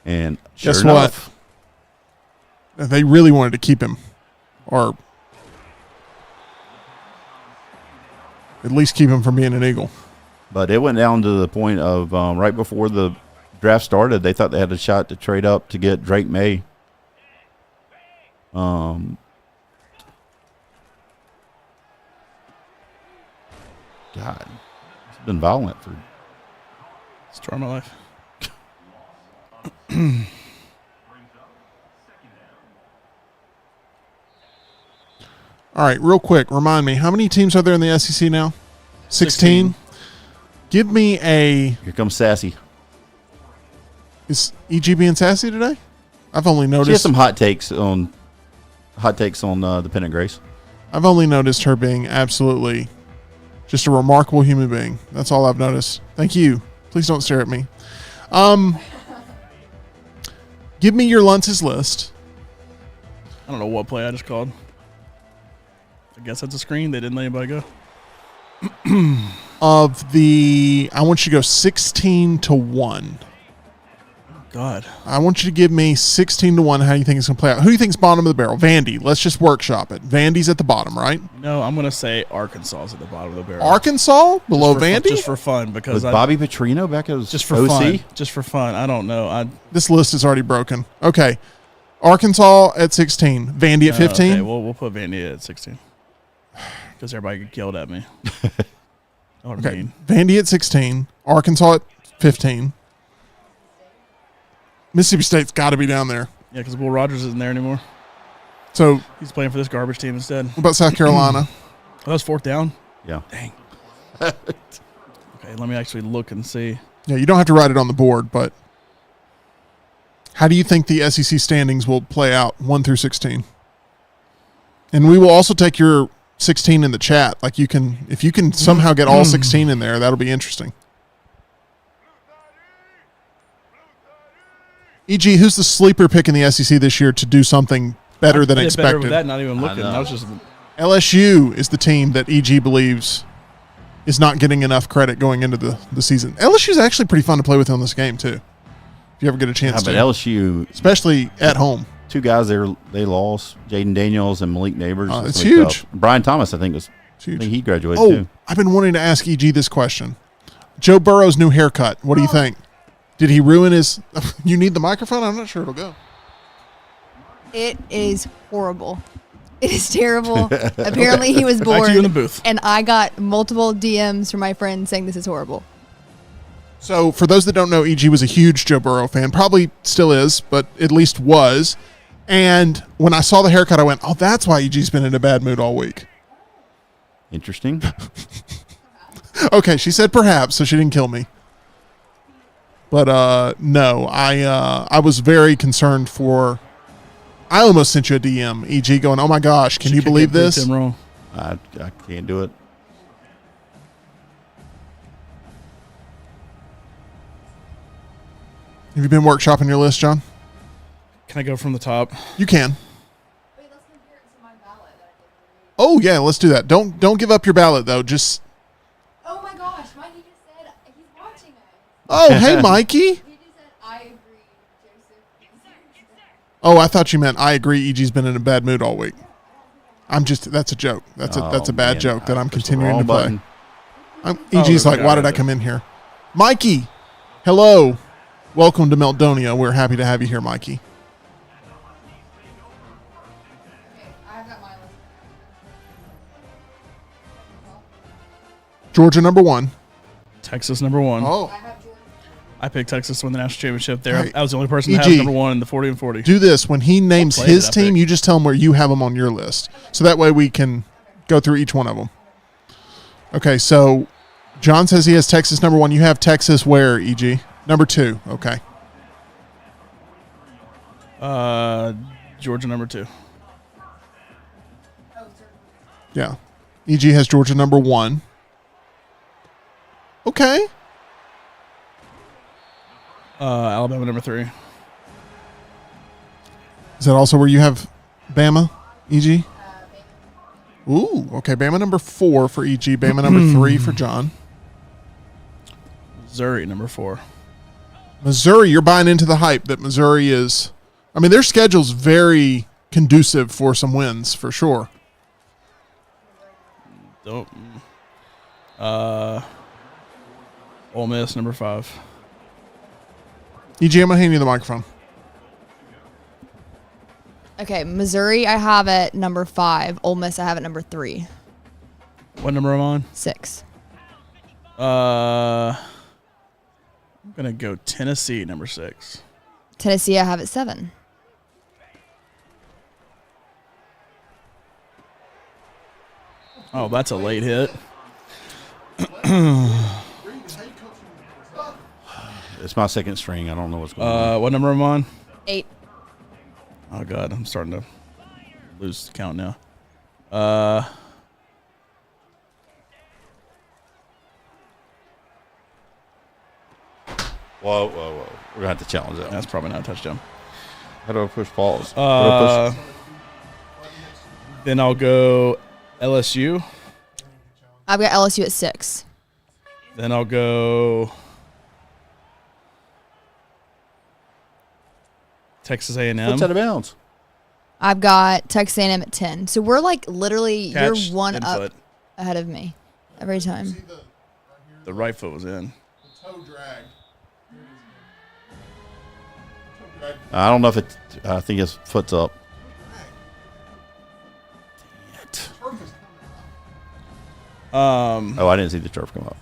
And sure Guess enough, what? They really wanted to keep him, or at least keep him from being an Eagle. but it went down to the point of right before the draft started, they thought they had a shot to trade up to get Drake May. God, it's been violent for Story of my life. All right, real quick, remind me, how many teams are there in the SEC now? 16? Give me a... Here comes Sassy. Is EG being sassy today? I've only She has noticed... some hot takes on the Pennant Grace. I've only noticed her being absolutely just a remarkable human being. That's all I've noticed. Thank you. Please don't stare at me. Give me your Luntz's list. I don't know what play I just called. I guess that's a screen. They didn't let anybody go. I want you to go 16-1. God. I want you to give me 16-1 how you think it's going to play out. Who do you think's bottom of the barrel? Vandy. Let's just workshop it. Vandy's at the bottom, right? No, I'm going to say Arkansas is at the bottom of the barrel. Arkansas below Just for Vandy? just for fun. Because Was Bobby Petrino back as just for OC? fun. Just for fun. I don't know. This list is already broken. Okay. Arkansas at 16. Vandy at 15? Okay, we'll put Vandy at 16. Because everybody yelled at me. Know what I Okay. mean? Vandy at 16. Arkansas at 15. Mississippi State's got to be down there. Yeah, because Will Rogers isn't there anymore. So, He's playing for this garbage team instead. what about South Carolina? Oh, that was fourth down? Yeah. Dang. Okay, let me actually look and see. Yeah, you don't have to write it on the board, but how do you think the SEC standings will play out 1 through 16? And we will also take your 16 in the chat. Like if you can somehow get all 16 in there, that'll be interesting. E.g., who's the sleeper pick in the SEC this year to do something better than I did expected? better with that, not even looking. know. I was just LSU is the team that E.g. believes is not getting enough credit going into the season. LSU is actually pretty fun to play with on this game, too. If you ever get a Yeah, chance but to. LSU, Especially at home. two guys they lost, Jaden Daniels and Malik Neighbors. It's That's really huge. tough. Brian Thomas, I think It's huge. he graduated Oh, too. I've been wanting to ask E.G. this question. Joe Burrow's new haircut. What do you think? Did he ruin his... You need the microphone? I'm not sure it'll go. It is horrible. It is terrible. Apparently he was back to you in the bored. booth. And I got multiple DMs from my friends saying this is horrible. So, for those that don't know, E.G. was a huge Joe Burrow fan. Probably still is, but at least was. And when I saw the haircut, I went, oh, that's why E.G.'s been in a bad mood all week. Interesting. Okay, she said perhaps, so she didn't kill me. But no, I was very concerned for... I almost sent you a DM, E.G., going, oh my gosh, can you believe this? Tim wrong. I can't do it. Have you been workshopping your list, John? Can I go from the top? You can. Wait, let's compare it to my ballot that I did. Oh yeah, let's do that. Don't give up your ballot though. Just. Oh my gosh, Mikey just said he's watching us. Oh hey, Mikey. He just said, I agree, Joseph. Oh, I thought you meant I agree. EG's been in a bad mood all week. That's a joke. That's a bad man, joke that I I'm pushed the continuing wrong to play. button. EG's like, okay, why did I come in here? Mikey, hello. Welcome to Meltdonia. We're happy to have you here, Mikey. Okay, I've got my list. Georgia number 1. Texas number 1. Oh, I have Georgia. I picked Texas to win the national championship there. Hey, I was the only person that EG, has number 1 in the 40 and 40. do this. When he names What play his did I team, pick? you just tell him where you have them on your list. So that way we can go through each one of them. Okay, so John says he has Texas number 1. You have Texas where, EG? Number 2. Okay. Georgia number 2. Yeah. EG has Georgia number 1. Okay. Alabama number 3. Is that also where you have Bama, EG? Ooh, okay. Bama number 4 for EG. Bama number 3 for John. Missouri number 4. Missouri, you're buying into the hype that Missouri is. I mean, their schedule's very conducive for some wins, for sure. Don't. Ole Miss number 5. EG, I'm going to hand you the microphone. Okay, Missouri I have at number 5. Ole Miss I have at number 3. What number am I on? 6. I'm gonna go Tennessee number 6. Tennessee I have at 7. Oh, that's a late hit. It's my second string. I don't know what's going on. What number am I on? 8. Oh God, I'm starting to lose count now. Whoa. We're gonna have to challenge that. That's probably not a touchdown. How do I push pause? How do I push? Then I'll go LSU. I've got LSU at 6. Then I'll go Texas A&M. What's out of bounds? I've got Texas A&M at 10. So we're like literally Catch, you're one then up foot. ahead of me every time. The right foot was in. Toe drag. I don't know if it. I think his foot's up. Dang it. Oh, I didn't see the turf come up.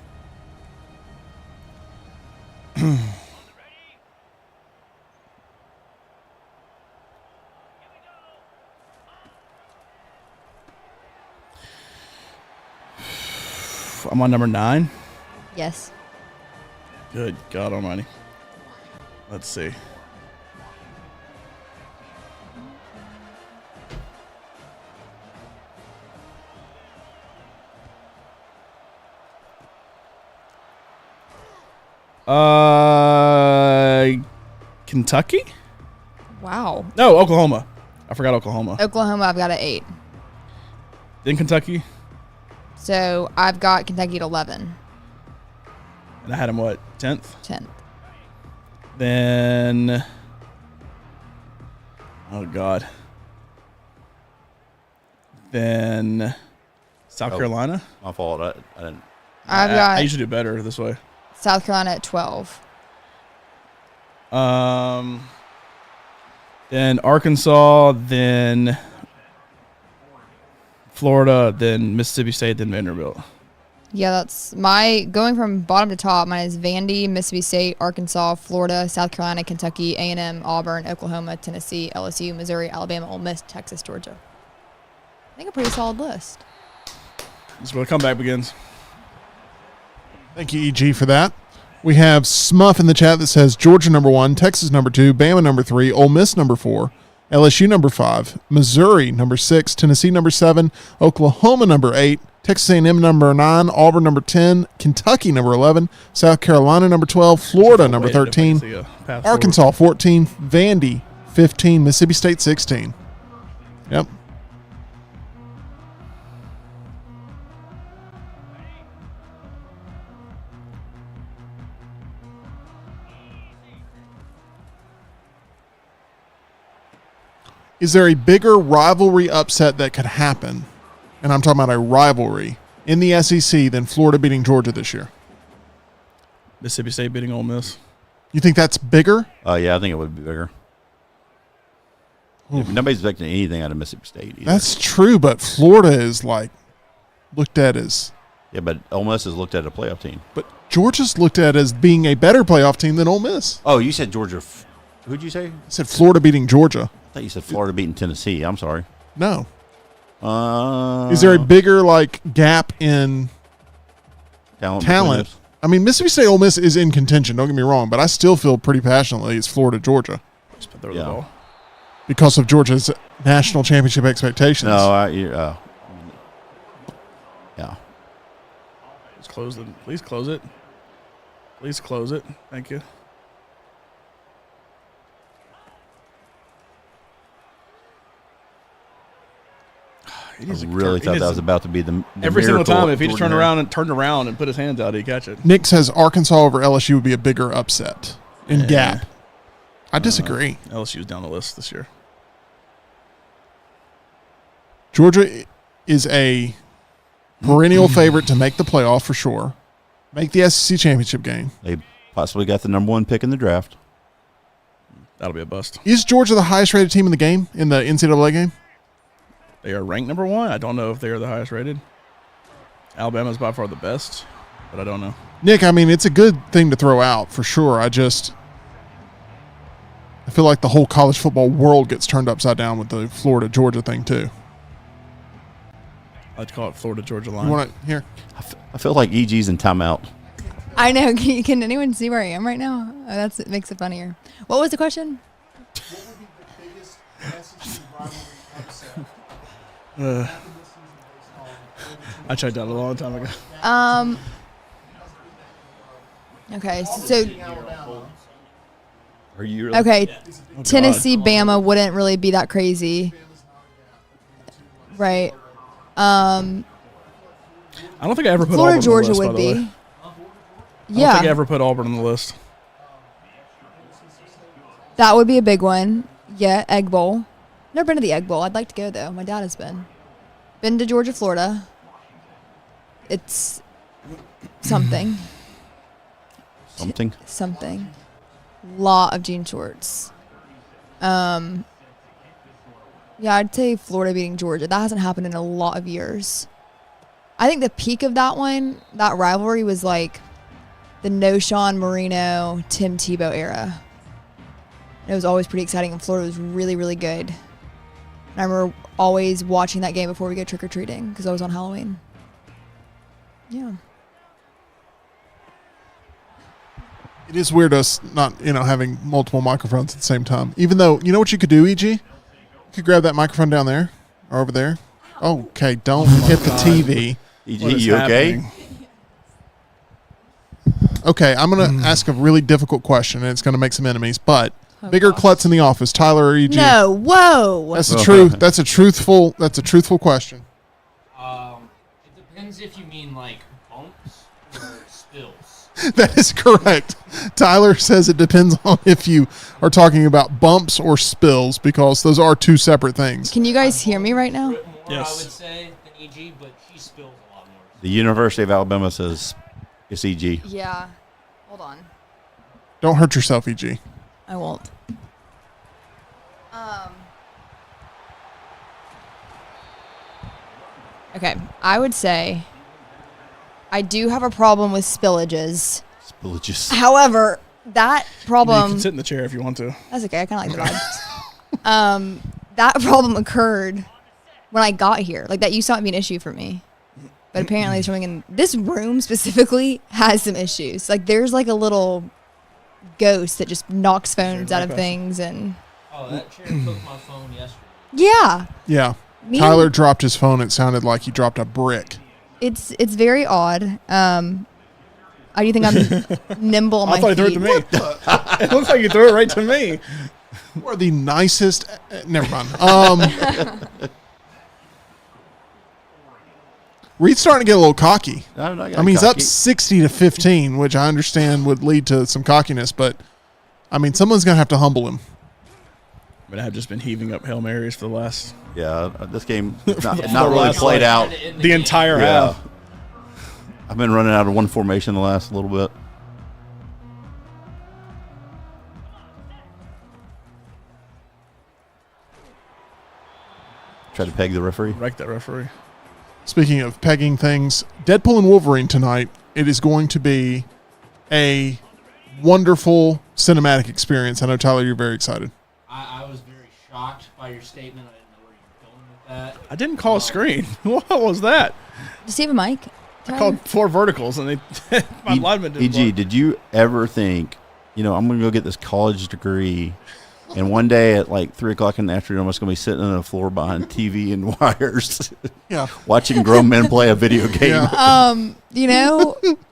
I'm on number 9. Yes. Good God Almighty. Let's see. Kentucky? Wow. No, Oklahoma. I forgot Oklahoma. Oklahoma I've got at 8. Then Kentucky, So I've got Kentucky at 11. and I had him what, 10th? 10th. Then, oh God. Then South Carolina. My fault. I didn't. I've I got usually do better this way. South Carolina at 12. Then Arkansas, then Florida, then Mississippi State, then Vanderbilt. Yeah, that's my going from bottom to top. Mine is Vandy, Mississippi State, Arkansas, Florida, South Carolina, Kentucky, A&M, Auburn, Oklahoma, Tennessee, LSU, Missouri, Alabama, Ole Miss, Texas, Georgia. I think a pretty solid list. This is where the comeback begins. Thank you, EG, for that. We have Smuff in the chat that says Georgia number 1, Texas number 2, Bama number 3, Ole Miss number 4, LSU number 5, Missouri number 6, Tennessee number 7, Oklahoma number 8, Texas A&M number 9, Auburn number 10, Kentucky number 11, South Carolina number 12, Florida number 13, Arkansas 14, Vandy 15, Mississippi State 16. Yep. Is there a bigger rivalry upset that could happen, and I'm talking about a rivalry, in the SEC than Florida beating Georgia this year? Mississippi State beating Ole Miss. You think that's bigger? Yeah, I think it would be bigger. Nobody's expecting anything out of Mississippi State either. That's true, but Florida is like looked at as... Yeah, but Ole Miss is looked at as a playoff team. But Georgia's looked at as being a better playoff team than Ole Miss. Oh, you said Georgia. Who'd you say? I said Florida beating Georgia. I thought you said Florida beating Tennessee. I'm sorry. No. Is there a bigger gap in talent? I mean, Mississippi State Ole Miss is in contention. Don't get me wrong, but I still feel pretty passionately it's Florida Georgia Just put the ball. because of Georgia's national championship expectations. No, yeah. Just close it. Please close it. Please close it. Thank you. I really thought that was about to be the every single time. If he just turned extraordinary. around and put his hands out, he'd catch it. Nick says Arkansas over LSU would be a bigger upset in gap. I disagree. LSU's down the list this year. Georgia is a perennial favorite to make the playoff for sure. Make the SEC championship game. They possibly got the number 1 pick in the draft. That'll be a bust. Is Georgia the highest rated team in the game, in the NCAA game? They are ranked number 1. I don't know if they are the highest rated. Alabama's by far the best, but I don't know. Nick, I mean, it's a good thing to throw out for sure. I feel like the whole college football world gets turned upside down with the Florida-Georgia thing too. I like to call it Florida-Georgia line. You want to hear? I feel like EG's in timeout. I know. Can anyone see where I am right now? Oh, it makes it funnier. What was the question? What would be the biggest SEC rivalry upset? I checked out a long time ago. Okay, so Are you really? okay, Tennessee, Bama wouldn't really be that crazy, right? I don't think I ever put Florida, Auburn Georgia on the list, would by the way. be. I don't Yeah, think I ever put Auburn on the list. that would be a big one. Yeah, Egg Bowl. Never been to the Egg Bowl. I'd like to go though. My dad has been. Been to Georgia, Florida. It's something. Something. Lot of jean shorts. Yeah, I'd say Florida beating Georgia. That hasn't happened in a lot of years. I think the peak of that rivalry was like the Noshawn Marino, Tim Tebow era. It was always pretty exciting, and Florida was really, really good. And I remember always watching that game before we go trick-or-treating because I was on Halloween. Yeah. It is weird us not, having multiple microphones at the same time. Even though, you know what you could do, EG? You could grab that microphone down there or over there. Okay, don't hit the TV. EG, you okay? Okay, I'm going to ask a really difficult question, and it's going to make some enemies, but bigger klutz in the office, Tyler or EG? No, whoa. That's the truth. That's a truthful question. It depends if you mean like bumps or spills. That is correct. Tyler says it depends on if you are talking about bumps or spills because those are two separate things. Can you guys hear me right now? More, Yes. I would say, than EG, but she spills a lot more. The University of Alabama says it's EG. Yeah. Hold on. Don't hurt yourself, EG. I won't. Okay, I would say I do have a problem with spillages. Spillages. However, that You problem... can sit in the chair if you want to. That's okay. I kind of like the vibes. That problem occurred when I got here. Like, that used to not be an issue for me. But apparently it's something in this room specifically has some issues. Like, there's like a little ghost that just knocks phones out of things. And Oh, that chair took my phone yesterday. Yeah. Yeah. Me- Tyler dropped his phone. It sounded like he dropped a brick. It's very odd. I do think I'm nimble on my I thought feet. you threw it to me. It looks like you threw it right to me. You are the nicest. Never mind. Reed's starting to get a little cocky. I mean, he's up 60-15, which I understand would lead to some cockiness, but I mean, someone's going to have to humble him. But I've just been heaving up Hail Marys for the last Yeah, this game is not really last played out. the entire Yeah. half. I've been running out of one formation the last little bit. Try to peg the referee. Wreck that referee. Speaking of pegging things, Deadpool and Wolverine tonight, it is going to be a wonderful cinematic experience. I know, Tyler, you're very excited. I was very shocked by your statement. I didn't know where you were going with that. I didn't call a screen. What was that? Does he have a mic? I called 4 verticals and they my lineman didn't EG, block. did you ever think, I'm going to go get this college degree, and one day at like 3 o'clock in the afternoon, I'm just going to be sitting on the floor behind TV and wires, Yeah. watching grown men play a video game? Yeah.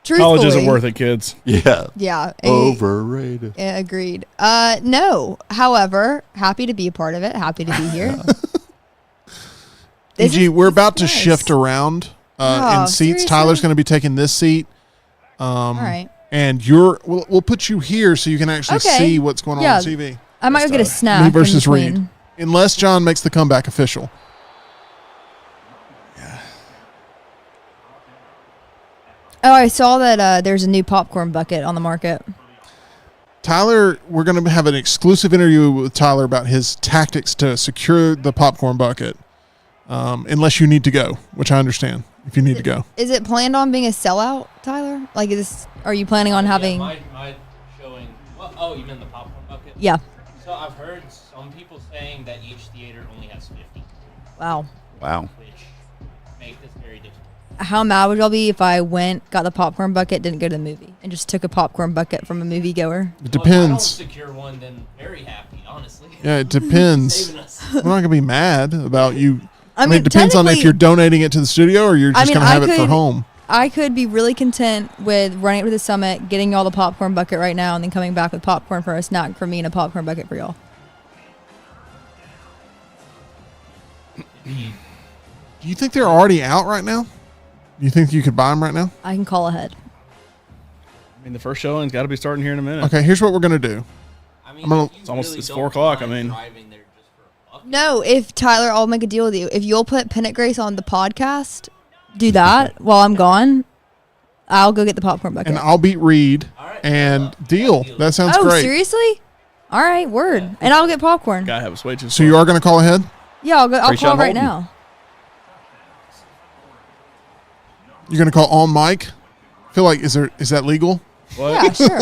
Truthfully. College isn't worth it, kids. Yeah. Yeah. Overrated. Yeah, agreed. No. However, happy to be a part of it. Happy to be here. EG, we're about to nice. shift around Oh, in seats. seriously? Tyler's going to be taking this seat. All right. And we'll put you here so you can actually Okay. see what's going Yeah. on TV. I might go get a snack. Me in versus between. Reed. Unless John makes the comeback official. Oh, I saw that there's a new popcorn bucket on the market. Tyler, we're going to have an exclusive interview with Tyler about his tactics to secure the popcorn bucket. Unless you need to go, which I understand if you need to go. Is it planned on being a sellout, Tyler? Like, are you planning on having? Yeah, my showing. Oh, you mean the popcorn bucket? Yeah. So I've heard some people saying that each theater only has 50, Wow. Wow. which make this very difficult. How mad would y'all be if I went, got the popcorn bucket, didn't go to the movie, and just took a popcorn bucket from a moviegoer? It Well, if I don't depends. secure one, then very happy, honestly. Yeah, it depends. Saving us. I'm not going to be mad about you. I I mean, mean, it depends on if technically- you're donating it to the studio or you're just going to have it for home. I could be really content with running up to the summit, getting y'all the popcorn bucket right now, and then coming back with popcorn for a snack for me and a popcorn bucket for y'all. Do you think they're already out right now? Do you think you could buy them right now? I can call ahead. I mean, the first showing's got to be starting here in a minute. Okay, here's what we're going to do. I mean, I'm gonna- if you It's almost- really it's don't 4 o'clock, mind I mean. driving there just for a buck, No, if Tyler, I'll make a deal with you. If you'll put Pennant Grace on the podcast, do that while I'm gone. I'll go get the popcorn bucket. And I'll beat Reed All right, and deal. That sounds Oh, great. seriously? All right, word. And I'll get popcorn. Gotta have a switch. So you are going to call ahead? Yeah, I'll go. I'll Appreciate call right holding. now. You're going to call on mic? I feel like is that legal? What? Yeah, sure.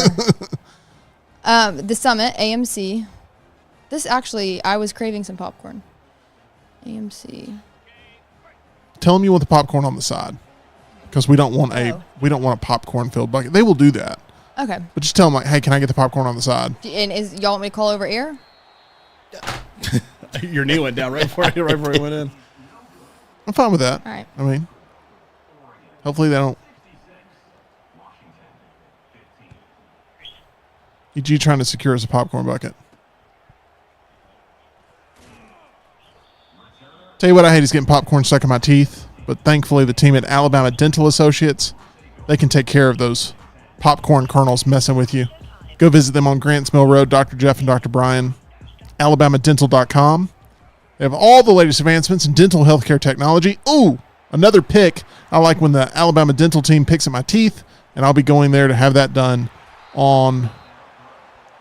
The Summit, AMC. This actually, I was craving some popcorn. AMC. Tell them you want the popcorn on the side, because we don't want a popcorn filled bucket. They will do that, Okay. but just tell them like, hey, can I get the popcorn on the side? And y'all want me to call over air? Your knee went down right before he went in. I'm fine with that. All right. I mean, hopefully they don't. EG trying to secure us a popcorn bucket. Tell you what I hate is getting popcorn stuck in my teeth, but thankfully the team at Alabama Dental Associates, they can take care of those popcorn kernels messing with you. Go visit them on Grants Mill Road, Dr. Jeff and Dr. Brian, alabamadental.com. They have all the latest advancements in dental healthcare technology. Ooh, another pick. I like when the Alabama Dental team picks at my teeth, and I'll be going there to have that done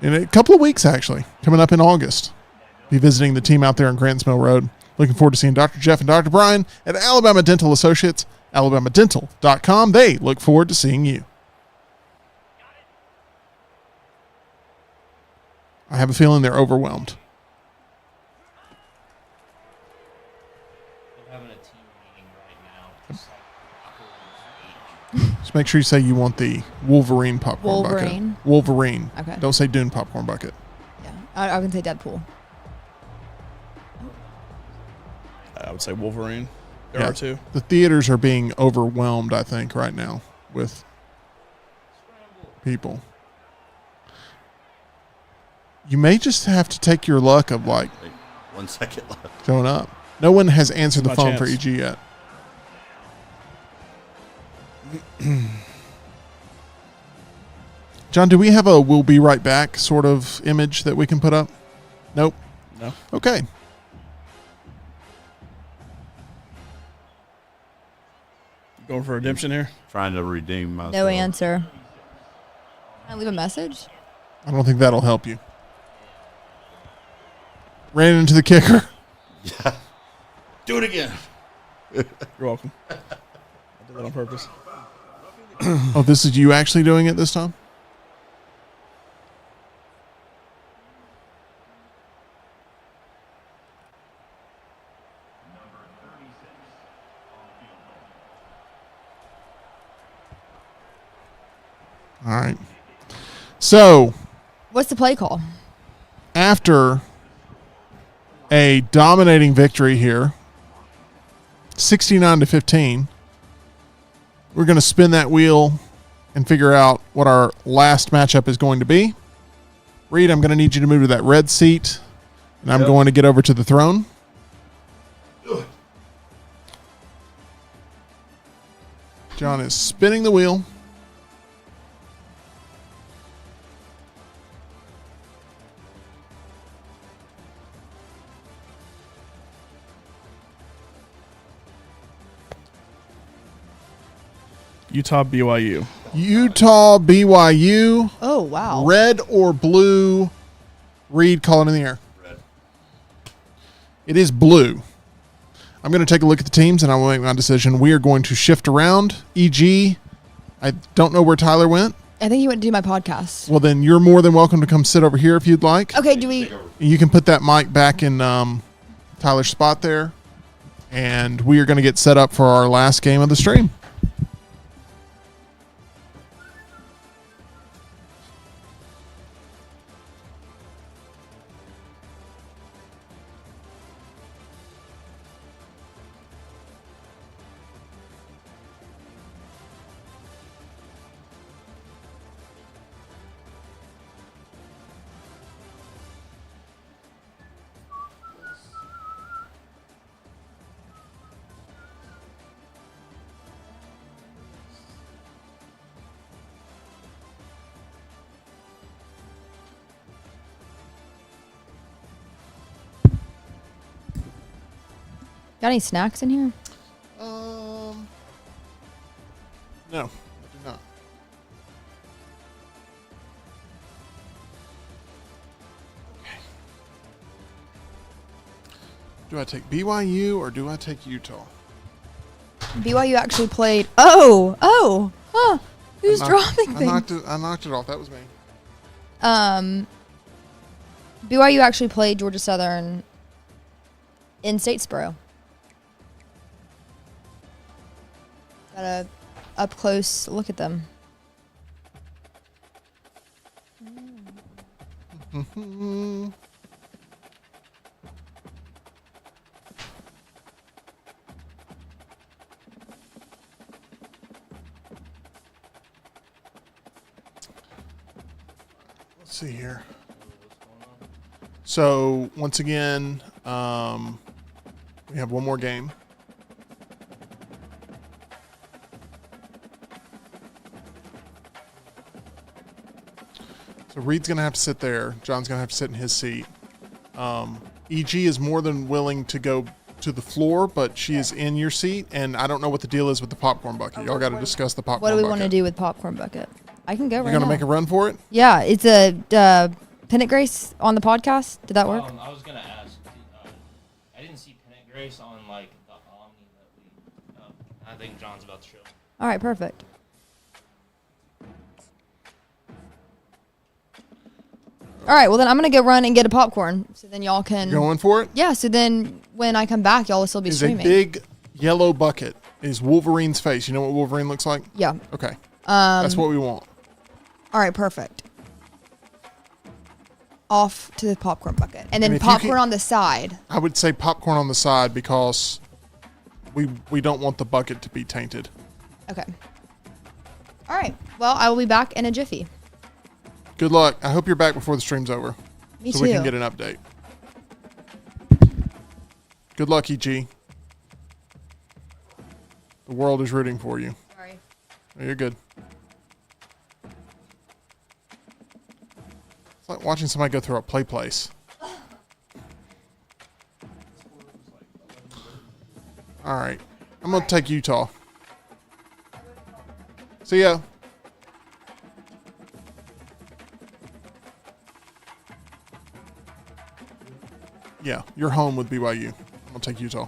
in a couple of weeks, actually, coming up in August. Be visiting the team out there on Grants Mill Road. Looking forward to seeing Dr. Jeff and Dr. Brian at Alabama Dental Associates, alabamadental.com. They look forward to seeing you. I have a feeling they're overwhelmed. they're having a team meeting right now. Just like awkward on stage. Just make sure you say you want the Wolverine popcorn Wolverine. bucket. Wolverine. Okay. Don't say Dune popcorn bucket. Yeah. I can say Deadpool. I would say Wolverine. There Yeah. are two. The theaters are being overwhelmed, I think, right now with people. You may just have to take your luck of like Wait, 1 second left. showing up. No one has answered the My phone for chance. EG yet. John, do we have a "we'll be right back" sort of image that we can put up? Nope. No. Okay. Going for redemption here. Trying to redeem myself. No answer. Can I leave a message? I don't think that'll help you. Ran into the kicker. Yeah. Do it again. You're welcome. I did that on purpose. Oh, this is you actually doing it this time? All right. So, What's the play call? after a dominating victory here, 69-15, we're going to spin that wheel and figure out what our last matchup is going to be. Reed, I'm going to need you to move to that red seat, and I'm going to get over to the throne. John is spinning the wheel. Utah, BYU. Utah, BYU. Oh, wow. Red or blue? Reed, call it in the air. Red. It is blue. I'm going to take a look at the teams, and I will make my decision. We are going to shift around. EG, I don't know where Tyler went. I think he went to do my podcast. Well, then you're more than welcome to come sit over here if you'd like. Okay, do we... You can put that mic back in Tyler's spot there, and we are going to get set up for our last game of the stream. Got any snacks in here? No, I do not. Okay. Do I take BYU or do I take Utah? BYU actually played... Oh! Huh. Who's I dropping things? I knocked it off. That was me. BYU actually played Georgia Southern in Statesboro. Got a up close look at them. Let's see here. So once again, we have one more game. So Reed's going to have to sit there. John's going to have to sit in his seat. EG is more than willing to go to the floor, but she is in your seat, and I don't know what the deal is with the popcorn bucket. Y'all got to discuss the popcorn What do we bucket. want to do with popcorn bucket? I can go You're right going now. to make a run for it? Yeah, it's a Pennant Grace on the podcast. Did that work? I was gonna ask. I didn't see Pennant Grace on like the Omni that we. I think John's about to show. All right, perfect. All right, well then I'm gonna go run and get a popcorn, so then y'all can. Going for it? Yeah, so then when I come back, y'all will still be Is streaming. a big yellow bucket is Wolverine's face. You know what Wolverine looks like? Yeah. Okay. That's what we want. All right, perfect. off to the popcorn bucket, and then And if you popcorn can- on the side. I would say popcorn on the side because we don't want the bucket to be tainted. Okay. All right. Well, I will be back in a jiffy. Good luck. I hope you're back before the stream's over. Me so too. we can get an update. Good luck, EG. The world is rooting for you. Sorry. Oh, you're good. It's like watching somebody go through a play place. All right. I'm going to take Utah. See ya. Yeah, you're home with BYU. I'm going to take Utah.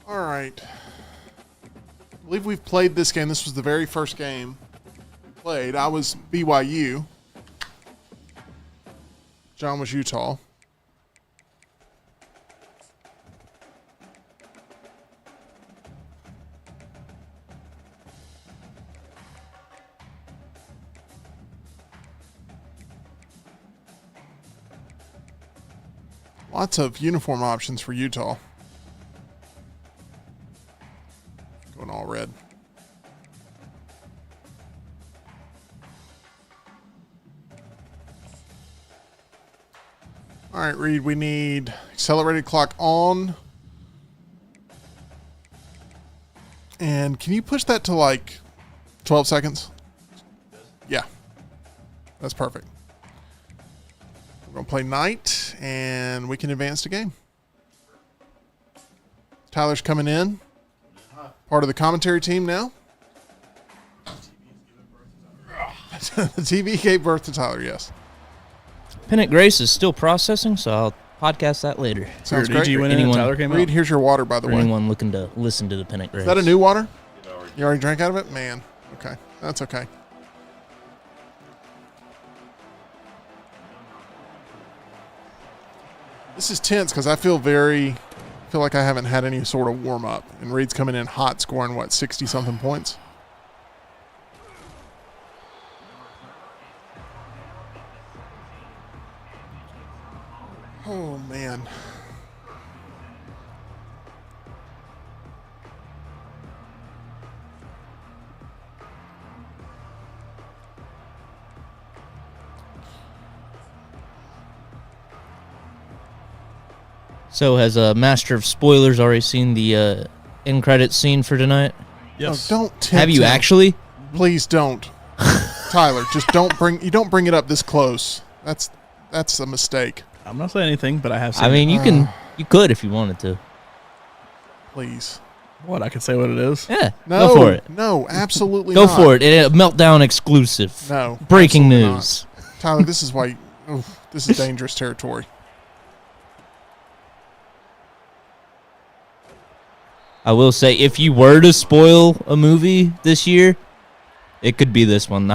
All right. I believe we've played this game. This was the very first game we played. I was BYU. John was Utah. Lots of uniform options for Utah. Going all red. All right, Reed, we need accelerated clock on. And can you push that to like 12 seconds? Yeah. That's perfect. We're going to play night, and we can advance the game. Tyler's coming in. Part of the commentary team now. The TV gave birth to Tyler, yes. Pennant Grace is still processing, so I'll podcast that later. Sounds Your DG great. went in and Anyone- Tyler came Reed, out. here's your water, by the For way. anyone looking to listen to the Pennant Grace. Is that a new water? You already drank out of it? Man. Okay. That's okay. This is tense because I feel like I haven't had any sort of warm up. And Reed's coming in hot, scoring, 60-something points? Oh, man. So has Master of Spoilers already seen the end credit scene for tonight? Yes. Oh, don't tempt Have you him. actually? Please don't. Tyler, just don't bring it up this close. That's a mistake. I'm not saying anything, but I have seen I mean, you could if you wanted to. Please. what? I could say what it is. Yeah, No. go for it. No, absolutely Go not. for it. A Meltdown exclusive. No. Breaking absolutely news. not. Tyler, this is why this is dangerous territory. I will say, if you were to spoil a movie this year, it could be this one.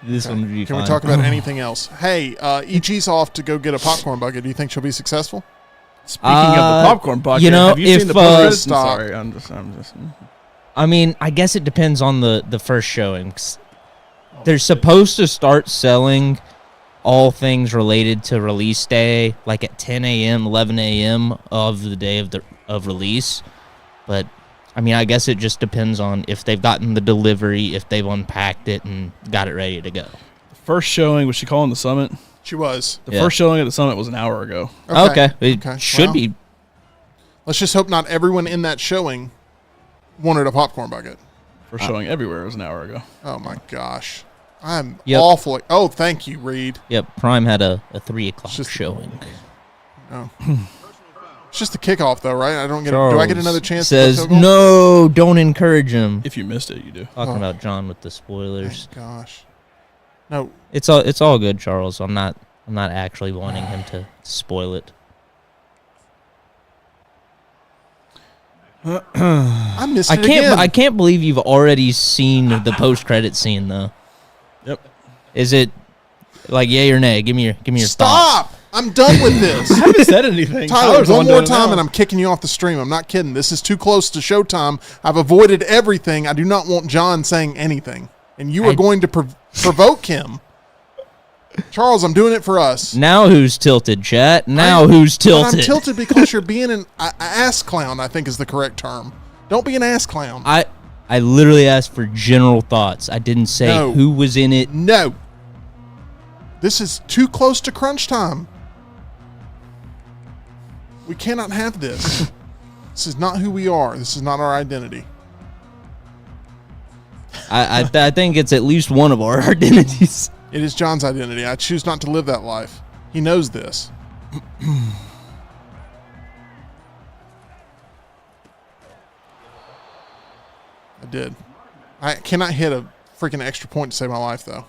This one would be Can fine. we talk about anything else? Hey, EG's off to go get a popcorn bucket. Do you think she'll be successful? Speaking of the popcorn bucket, you know, have you seen if, the post? Stop. Sorry, I'm just. I mean, I guess it depends on the first showings. They're supposed to start selling all things related to release day, like at 10 a.m., 11 a.m. of the day of release. But, I mean, I guess it just depends on if they've gotten the delivery, if they've unpacked it and got it ready to go. First showing, was she calling the summit? She was. The Yeah. first showing at the summit was an hour ago. Okay. It Okay. should Well, be. Let's just hope not everyone in that showing wanted a popcorn bucket. First showing everywhere was an hour ago. Oh, my gosh. I'm Yep. awful. Oh, thank you, Reed. Yep, Prime had a 3 o'clock Just- showing. Oh. It's just the kickoff, though, right? I don't get. Do I get another chance? to Says, go field goal? no, don't encourage him. If you missed it, you do. Talking Oh. about John with the spoilers. Thank gosh. No. It's all good, Charles. I'm not actually wanting him to spoil it. I missed I it can't. again. I can't believe you've already seen the post-credit scene, though. Yep. Is it like yay or nay? Give me your Stop! I'm done with this. I haven't said anything. Tyler, Tyler's the one one more doing it time now. and I'm kicking you off the stream. I'm not kidding. This is too close to showtime. I've avoided everything. I do not want John saying anything. And you are going to provoke him. Charles, I'm doing it for us. Now who's tilted, chat? Now who's But tilted? I'm tilted because you're being an ass clown, I think is the correct term. Don't be an ass clown. I literally asked for general thoughts. I didn't say No. who was in it. No. This is too close to crunch time. We cannot have this. This is not who we are. This is not our identity. I think it's at least one of our identities. It is John's identity. I choose not to live that life. He knows this. I did. I cannot hit a freaking extra point to save my life, though.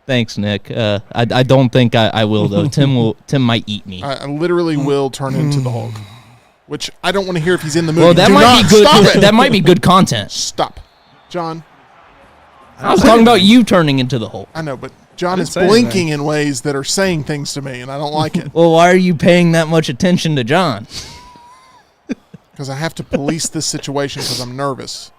Thanks, Nick. I don't think I will though. Tim might eat me. I literally will turn into the Hulk, which I don't want to hear if he's in the movie. Well, that Do might not be good. Stop it. That might be good content. Stop, John. I was talking about you turning into the Hulk. I know, but John didn't is say blinking anything. in ways that are saying things to me, and I don't like it Well, why are you paying that much attention to John? because I have to police this situation because I'm nervous.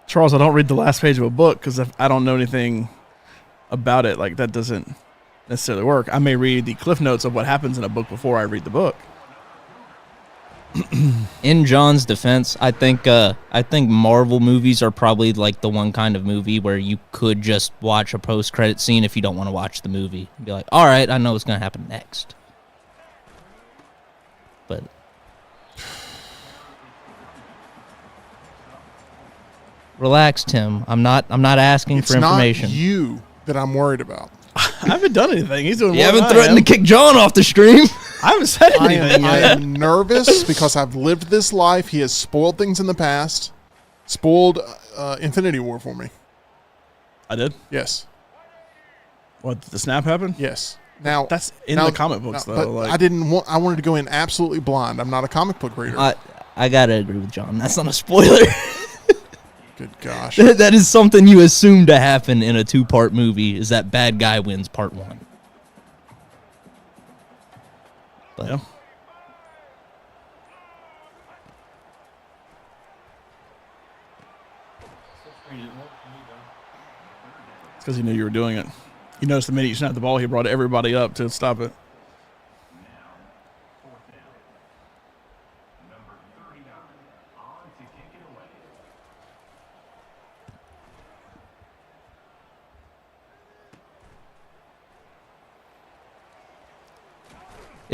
Charles, I don't read the last page of a book because if I don't know anything about it, like that doesn't necessarily work. I may read the cliff notes of what happens in a book before I read the book. In John's defense, I think Marvel movies are probably like the one kind of movie where you could just watch a post-credit scene if you don't want to watch the movie. Be like, all right, I know what's going to happen next. But relax, Tim. I'm not asking It's for information. not you that I'm worried about. I haven't done anything. He's doing You more than haven't I threatened am. to kick John off the stream. I haven't said I anything am yet. nervous because I've lived this life. He has spoiled things in the past. Spoiled Infinity War for me. I did. Yes. What, did the snap happen? Yes. Now That's in the comic books, though. But Like, I didn't want. I wanted to go in absolutely blind. I'm not a comic book reader. I gotta agree with John. That's not a spoiler. Good gosh. That is something you assume to happen in a 2-part movie. Is that bad guy wins part 1? But yeah. It's because he knew you were doing it. You noticed the minute you snapped the ball, he brought everybody up to stop it.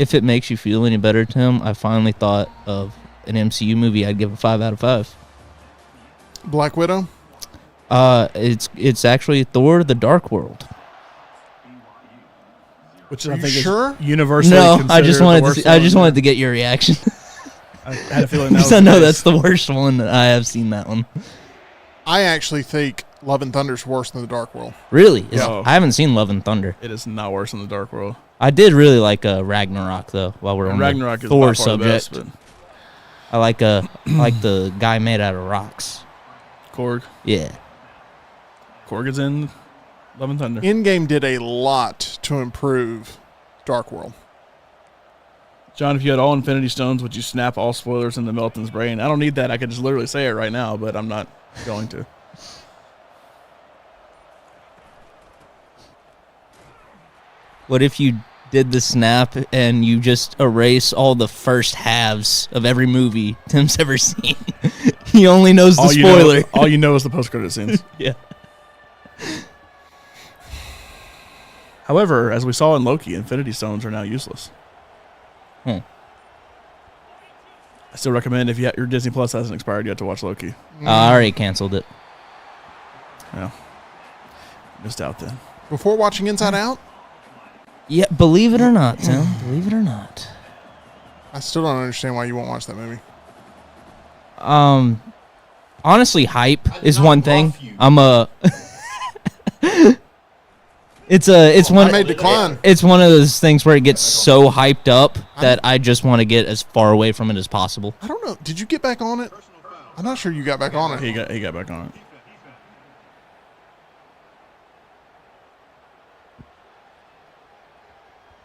if it makes you feel any better, Tim, I finally thought of an MCU movie I'd give a 5 out of 5. Black Widow? It's actually Thor: The Dark World. Which Are I you think sure? is universally No, I considered just the wanted worst I just one. wanted to get your reaction. I had a feeling that Because was I know the that's case. the worst one. I have seen that one. I actually think Love and Thunder's worse than The Dark World. Really? Yeah. I haven't seen Love and Thunder. It is not worse than the Dark World. I did really like Ragnarok though. While we're on Ragnarok the is Thor by far the best, subject, I like the guy made out of rocks. but Korg. Yeah. Korg is in Love and Thunder. Endgame did a lot to improve Dark World. John, if you had all Infinity Stones, would you snap all spoilers into Melton's brain? I don't need that. I could just literally say it right now, but I'm not going to. What if you did the snap and you just erase all the first halves of every movie Tim's ever seen? He only knows the spoiler. All you know is the post-credit scenes. Yeah. However, as we saw in Loki, Infinity Stones are now useless. I still recommend if your Disney Plus hasn't expired, you have to watch Loki. I already canceled it. Yeah. Missed out then. Before watching Inside Out, Yeah, believe it or not, Tim. Believe it or not. I still don't understand why you won't watch that movie. Honestly, hype is one thing. I'm a It's I one. may decline. It's one of those things where it gets so hyped up that I just want to get as far away from it as possible. I don't know. Did you get back on it? I'm not sure you got back on it. He got back on it.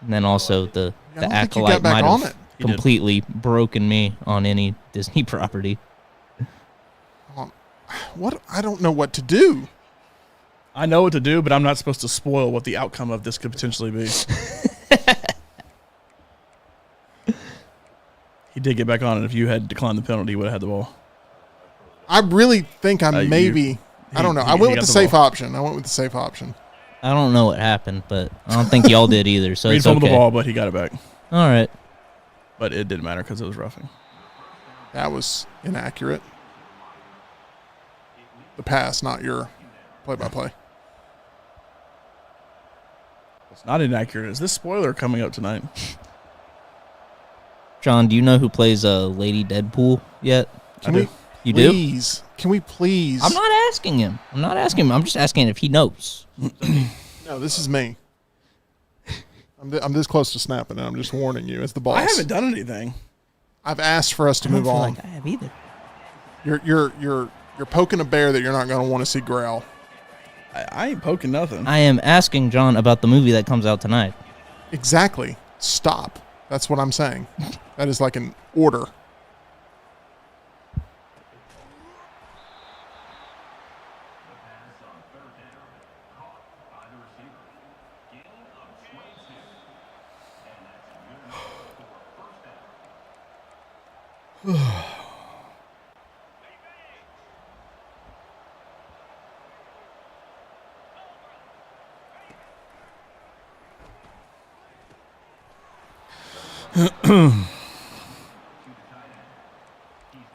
And then also the I don't think you acolyte got back might on have it. He did. completely broken me on any Disney property. What? I don't know what to do. I know what to do, but I'm not supposed to spoil what the outcome of this could potentially be. He did get back on it. If you had declined the penalty, he would have had the ball. I really think I You- maybe. I don't know. I he went with got the the safe ball. option. I don't know what happened, but I don't think y'all did either, so He it's fumbled okay. the ball, but he got it back. All right. But it didn't matter because it was roughing. That was inaccurate. The pass, not your play-by-play. It's not inaccurate. Is this spoiler coming up tonight? John, do you know who plays Lady Deadpool yet? Can do. we You do? please? Can we please? I'm not asking him. I'm just asking if he knows. No, this is me. I'm this close to snapping, and I'm just warning you as the boss. I haven't done anything. I've asked for us to I don't move feel on. like I have either. You're poking a bear that you're not going to want to see growl. I ain't poking nothing. I am asking John about the movie that comes out tonight. Exactly. Stop. That's what I'm saying. That is like an order.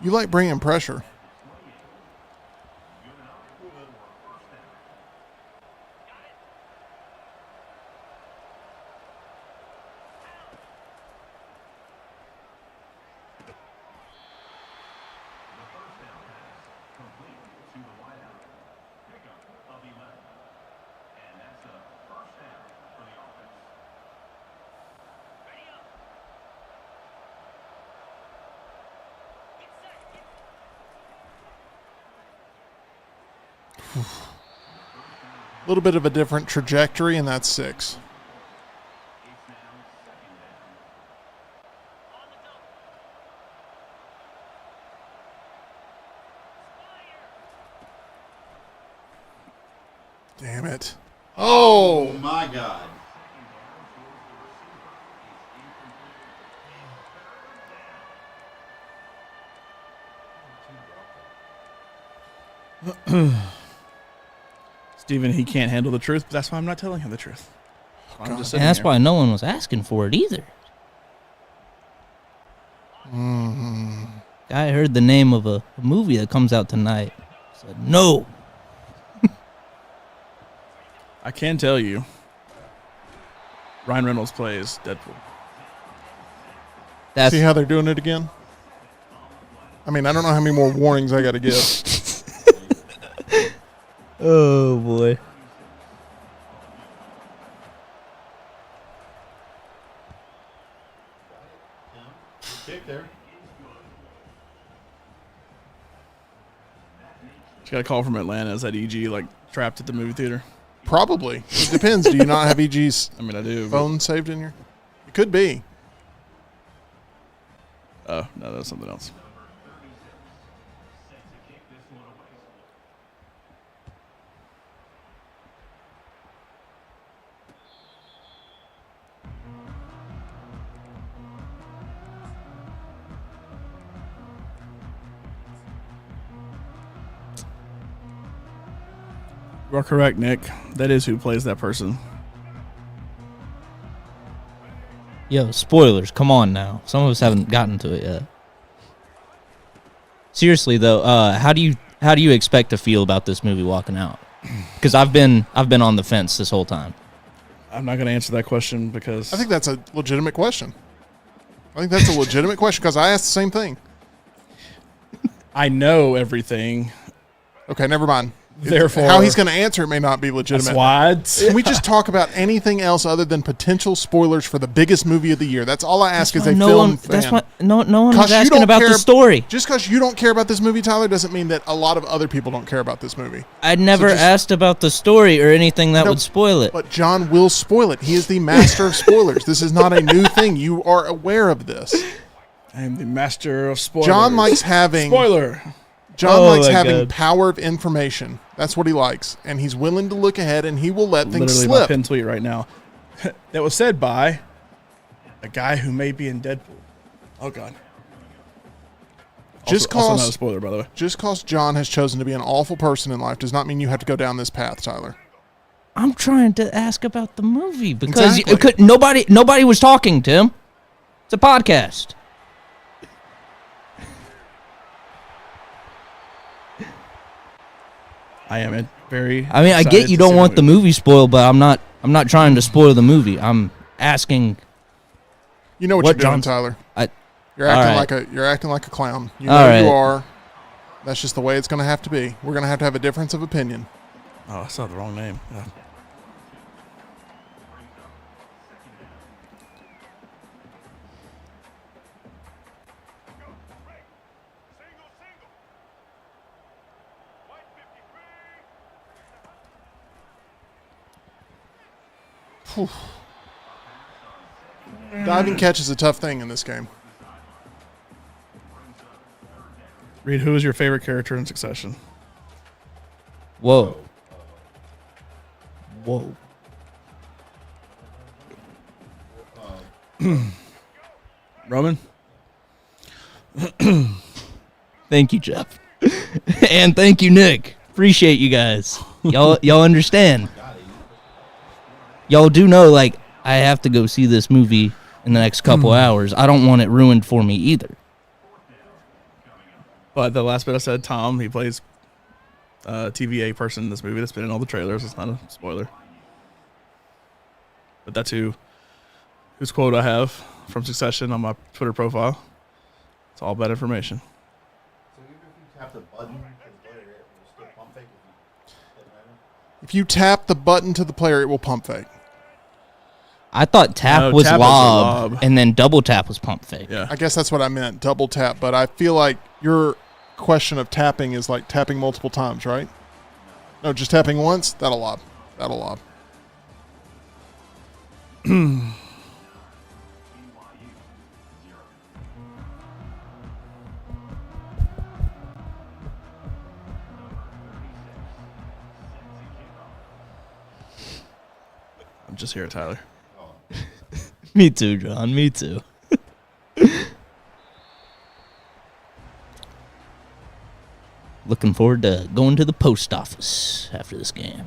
You like bringing pressure. A little bit of a different trajectory, and that's 6. Damn it. Oh, my God. Steven, he can't handle the truth, but that's why I'm not telling him the truth. I'm just And sitting that's here. why no one was asking for it either. I heard the name of a movie that comes out tonight. Said no. I can tell you, Ryan Reynolds plays Deadpool. That's see how they're doing it again? I mean, I don't know how many more warnings I got to give. oh boy. Kick there. Just got a call from Atlanta. Is that EG like trapped at the movie theater? Probably. It depends. Do you not have EG's I mean, I do. but- phone saved in your? It could be. Oh, no, that's something else. You are correct, Nick. That is who plays that person. Yo, spoilers, come on now. Some of us haven't gotten to it yet. Seriously though, how do you expect to feel about this movie walking out? Because I've been on the fence this whole time. I'm not going to answer that question because I think that's a legitimate question. Because I asked the same thing. I know everything. Okay, never mind. Therefore, how he's going to answer it may not be legitimate. That's why it's- Can we just talk about anything else other than potential spoilers for the biggest movie of the year? That's all I ask as a film fan. That's why no one 'Cause was you asking don't about care- the story. Just because you don't care about this movie, Tyler, doesn't mean that a lot of other people don't care about this movie. I never just- asked about the story or anything that No, would spoil it. But John will spoil it. He is the master of spoilers. This is not a new thing. You are aware of this. I am the master of spoilers. John likes having spoiler. John Oh likes my having God. power of information. That's what he likes, and he's willing to look ahead, and he will let things Literally my slip. pin tweet right now. That was said by a guy who may be in Deadpool. Oh God. Just also not a cause spoiler, by the way. just cause John has chosen to be an awful person in life does not mean you have to go down this path, Tyler. I'm trying to ask about the movie because Exactly. nobody was talking, Tim. It's a podcast. I am very. I mean, I excited get you to don't see want the movie spoiled, but I'm not trying to spoil the movie. I'm asking. You know what What, you're doing, John? Tyler. I- You're acting Alright. you're acting like a clown. You know All right. you are. That's just the way it's going to have to be. We're going to have a difference of opinion. Oh, I saw the wrong name. Yeah. Diving catch is a tough thing in this game. Reed, who is your favorite character in Succession? Whoa. Whoa. Roman? Thank you, Jeff. And thank you, Nick. Appreciate you guys. Y'all understand. Y'all do know, like, I have to go see this movie in the next couple hours. I don't want it ruined for me either. But the last bit I said, Tom, he plays TVA person in this movie that's been in all the trailers. It's not a spoiler. But that's whose quote I have from Succession on my Twitter profile. It's all bad information. So even if you tap the button to the player, it will still pump fake If you tap the button to the player, it will pump fake. I thought tap No, was tap is a lob, lob. and then double tap was pump fake. Yeah. I guess that's what I meant, double tap. But I feel like your question of tapping is like tapping multiple times, right? No, just tapping once? That'll lob. That'll lob. I'm just here, Tyler. Me too, John. Me too. Looking forward to going to the post office after this game.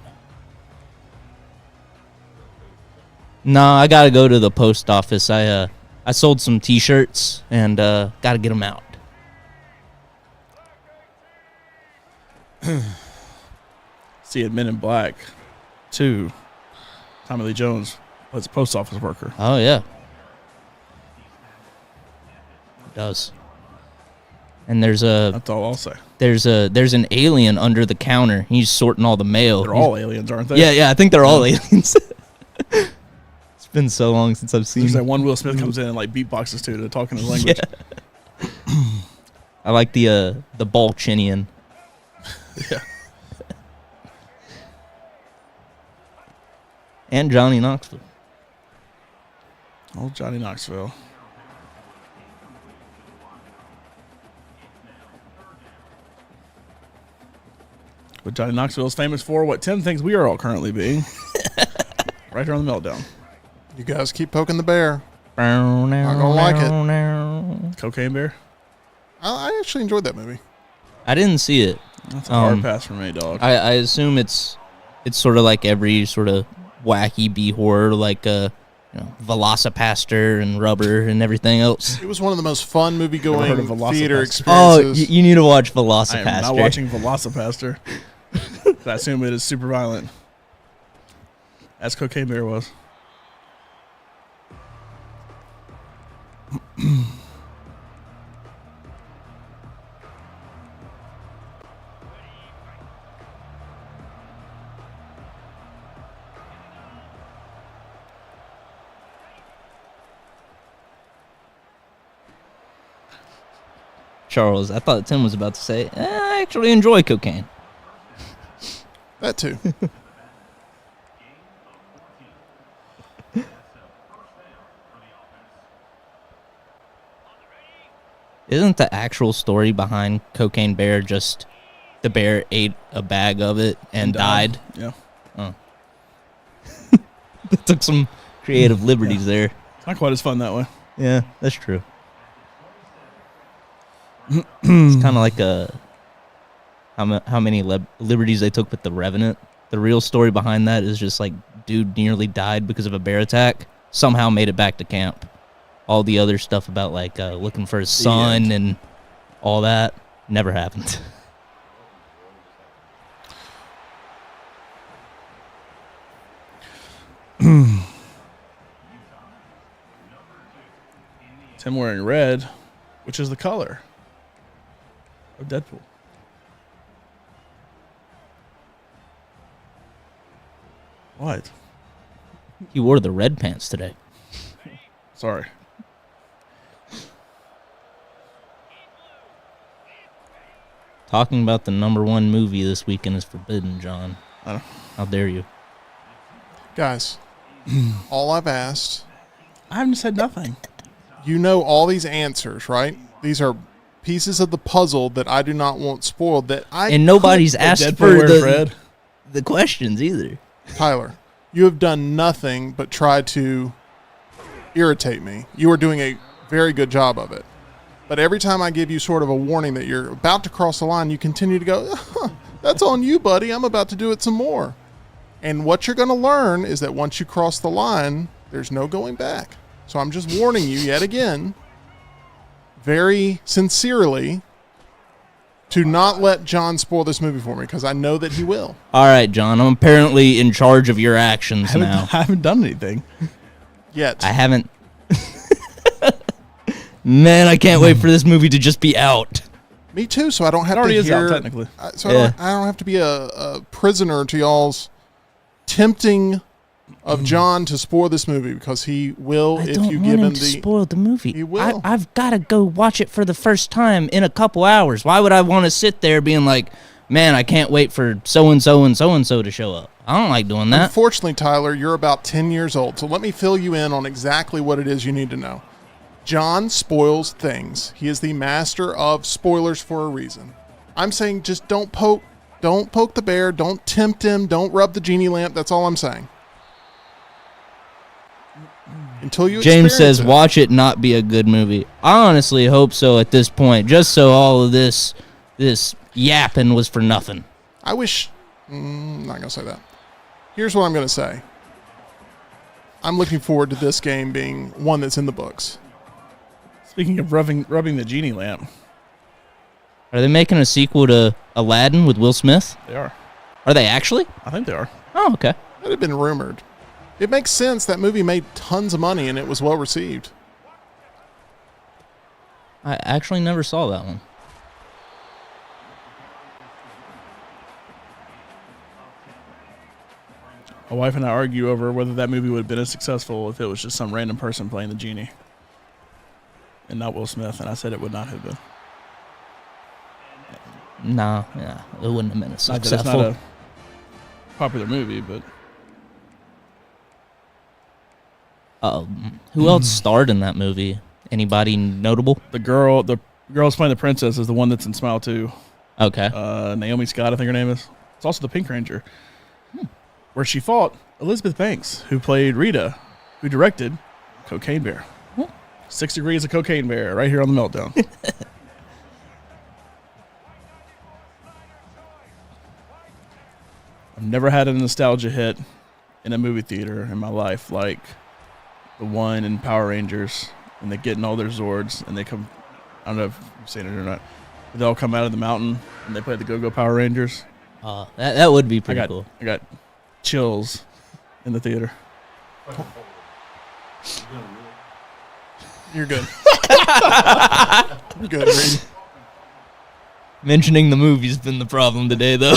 No, I gotta go to the post office. I sold some T-shirts and gotta get them out. See, Men in Black 2, Tommy Lee Jones was a post office worker. Oh yeah, it does. And there's That's all I'll say. there's an alien under the counter. He's sorting all the mail. They're all aliens, aren't they? Yeah, I think they're all aliens. It's been so long since I've seen. There's that one Will Smith comes in and like beatboxes to talk in his language. Yeah. I like the Balchinian. Yeah. And Johnny Knoxville. Old Johnny Knoxville. What Johnny Knoxville is famous for, what Tim thinks we are all currently being. Right here on the Meltdown. You guys keep poking the bear. Not gonna like it. Cocaine Bear? I actually enjoyed that movie. I didn't see it. That's a hard pass for me, dog. I assume it's sort of like every sort of wacky B horror, like Velocipaster and Rubber and everything else. It was one of the most fun Never heard movie-going of Velocipaster. theater Oh, experiences. you need to watch I am Velocipaster. not watching Velocipaster. I assume it is super violent. As Cocaine Bear was. Charles. I thought Tim was about to say, I actually enjoy cocaine. That too. Isn't the actual story behind Cocaine Bear just the bear ate a bag of it and died? Yeah. Oh. That took some creative liberties there. It's not quite as fun that way. Yeah, that's true. It's kind of like how many liberties they took with The Revenant. The real story behind that is just like dude nearly died because of a bear attack. Somehow made it back to camp. All the other stuff about like looking for his son and all that never happened. Tim wearing red, which is the color of Deadpool. What? He wore the red pants today. Sorry. Talking about the #1 movie this weekend is forbidden, John. How dare you? Guys, all I've asked, I haven't said nothing. you know all these answers, right? These are pieces of the puzzle that I do not want spoiled. And nobody's asked Deadpool for wears red. the questions either. Tyler, you have done nothing but try to irritate me. You are doing a very good job of it. But every time I give you sort of a warning that you're about to cross the line, you continue to go, that's on you, buddy. I'm about to do it some more. And what you're going to learn is that once you cross the line, there's no going back. So I'm just warning you yet again, very sincerely, to not let John spoil this movie for me, because I know that he will. All right, John. I'm apparently in charge of your actions now. I haven't done anything. Yet. I haven't. Man, I can't wait for this movie to just be out. Me too, so I don't have It already to is hear, out, technically. So Yeah. I don't have to be a prisoner to y'all's tempting of John to spoil this movie, because he will I if don't you want give him him to the. spoil the movie. He will. I've got to go watch it for the first time in a couple hours. Why would I want to sit there being like, man, I can't wait for so-and-so and so-and-so to show up? I don't like doing that. Unfortunately, Tyler, you're about 10 years old, so let me fill you in on exactly what it is you need to know. John spoils things. He is the master of spoilers for a reason. I'm saying just don't poke the bear, don't tempt him, don't rub the genie lamp. That's all I'm saying. Until you James experience says, it. watch it not be a good movie. I honestly hope so at this point, just so all of this yapping was for nothing. I wish. I'm not going to say that. Here's what I'm going to say. I'm looking forward to this game being one that's in the books. Speaking of rubbing the genie lamp, Are they making a sequel to Aladdin with Will Smith? they are. Are they actually? I think they are. Oh, okay. That had been rumored. It makes sense. That movie made tons of money and it was well received. I actually never saw that one. My wife and I argue over whether that movie would have been as successful if it was just some random person playing the genie and not Will Smith, and I said it would not have been. Nah, yeah, it wouldn't have been as Not that it's successful. not a popular movie, but Who else starred in that movie? Anybody notable? the girl who's playing the princess is the one that's in Smile 2. Okay. Naomi Scott, I think her name is. It's also the Pink Ranger, where she fought Elizabeth Banks, who played Rita, who directed Cocaine Bear. 6 Degrees of Cocaine Bear, right here on the Meltdown. I've never had a nostalgia hit in a movie theater in my life like the one in Power Rangers, and they get in all their Zords, and they come, I don't know if you've seen it or not, but they all come out of the mountain, and they play the Go-Go Power Rangers. That would be pretty cool. I got chills in the theater. You're good. You're good, Reed. Mentioning the movie's been the problem today, though.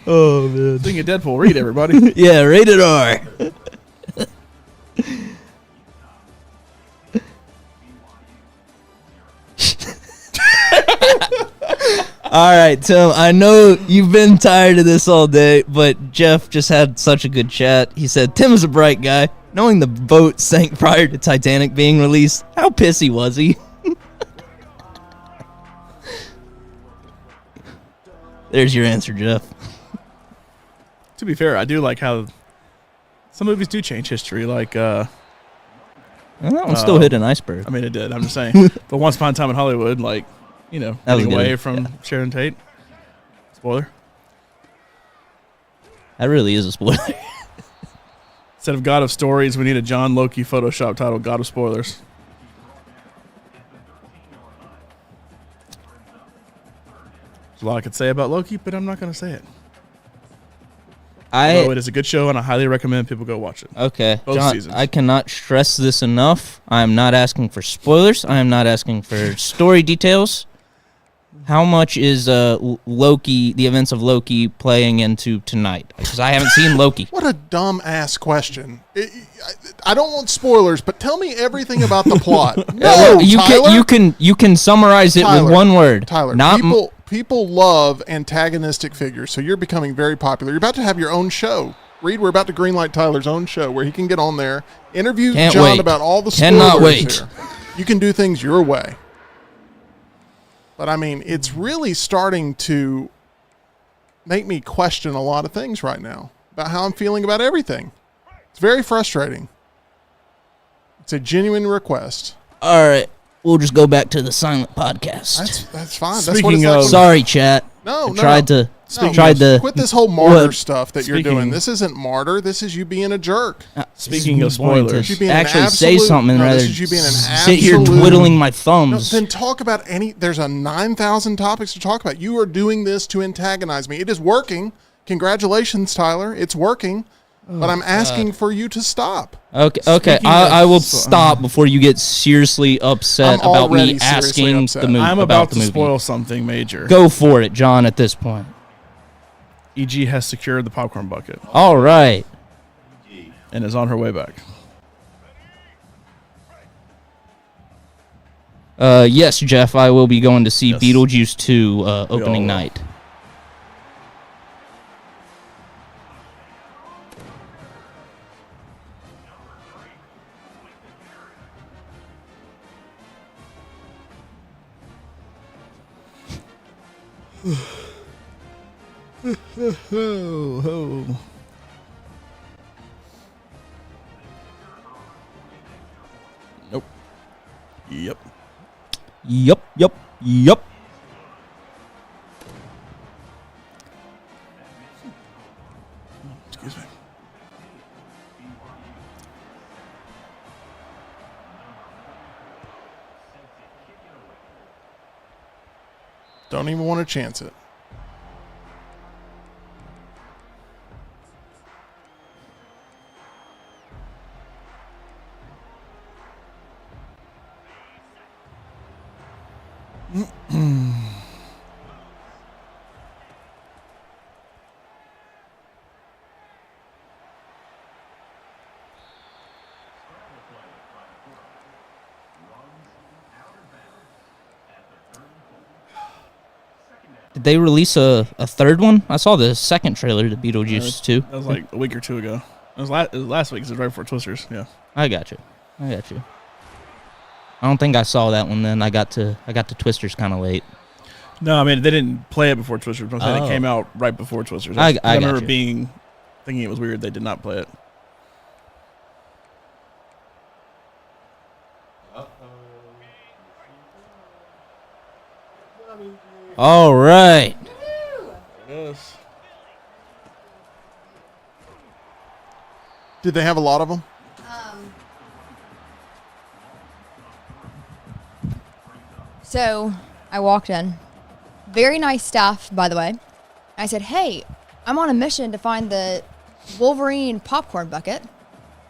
Oh, man. Speaking of Deadpool, read everybody. Yeah, rated R. All right, Tim, I know you've been tired of this all day, but Jeff just had such a good chat. He said, Tim is a bright guy. Knowing the boat sank prior to Titanic being released, how pissy was he? There's your answer, Jeff. To be fair, I do like how some movies do change history. Like, Well, that one still hit an iceberg. I mean, it did. I'm just saying. But Once Upon a Time in Hollywood, like, you know, That was getting away good. from Sharon Tate. Spoiler. That really is a spoiler. Instead of God of Stories, we need a John Loki Photoshop titled God of Spoilers. There's a lot I could say about Loki, but I'm not going to say it. Although it is a good show, and I highly recommend people go watch it. Okay, Both John, seasons. I cannot stress this enough. I am not asking for spoilers. I am not asking for story details. How much is Loki, the events of Loki, playing into tonight? Because I haven't seen Loki. What a dumb ass question. I don't want spoilers, but tell me everything about the plot. No, Tyler. You can summarize it Tyler, with one word. Tyler, Not people love antagonistic figures, so you're becoming very popular. You're about to have your own show. Reed, we're about to greenlight Tyler's own show where he can get on there, interview Can't John wait. about all the Cannot spoilers wait. here. You can do things your way. But, I mean, it's really starting to make me question a lot of things right now about how I'm feeling about everything. It's very frustrating. It's a genuine request. All right, we'll just go back to the silent podcast. That's fine. That's Speaking what it's of- like. Sorry, chat. No, I tried to quit this whole martyr What? stuff that you're Speaking- doing. This isn't martyr. This is you being a jerk. Speaking of Wanting to spoilers, You being an actually say absolute- something no, rather this than is you being an sit here absolute- twiddling my No, thumbs. then talk about any. There's a 9,000 topics to talk about. You are doing this to antagonize me. It is working. Congratulations, Tyler. It's working. But I'm asking for you to stop. Okay, Speaking I of- will stop before you get seriously upset I'm about me already seriously asking upset. the movie. I'm about about the to movie. spoil something major. Go for it, John. At this point, EG has secured the popcorn bucket all right. and is on her way back. Yes, Jeff, I will be going to see Yes. Beetlejuice 2 opening all- night. Nope. Yep. Yup. Excuse me. Don't even want to chance it. Did they release a third one? I saw the second trailer to Beetlejuice 2. That was like a week or two ago. It was last week. It was right before Twisters. Yeah. I got you. I don't think I saw that one then. I got to Twisters kind of late. No, I mean they didn't play it before Twisters. But I'm saying Oh. it came out right before Twisters. I remember got you. thinking it was weird they did not play it. All right. Yes. Did they have a lot of them? So I walked in. Very nice staff, by the way. I said, hey, I'm on a mission to find the Wolverine popcorn bucket.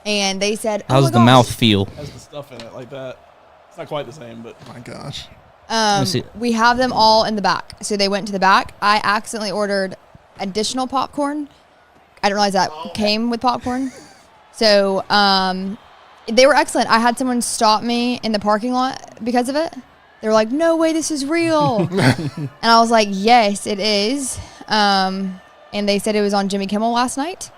And they said, oh How's my the gosh. mouth feel? Has the stuff in it like that. It's not quite the same, but My gosh. me see. We have them all in the back. So they went to the back. I accidentally ordered additional popcorn. I didn't realize that came with popcorn. So they were excellent. I had someone stop me in the parking lot because of it. They were like, no way, this is real. And I was like, yes, it is. And they said it was on Jimmy Kimmel last night,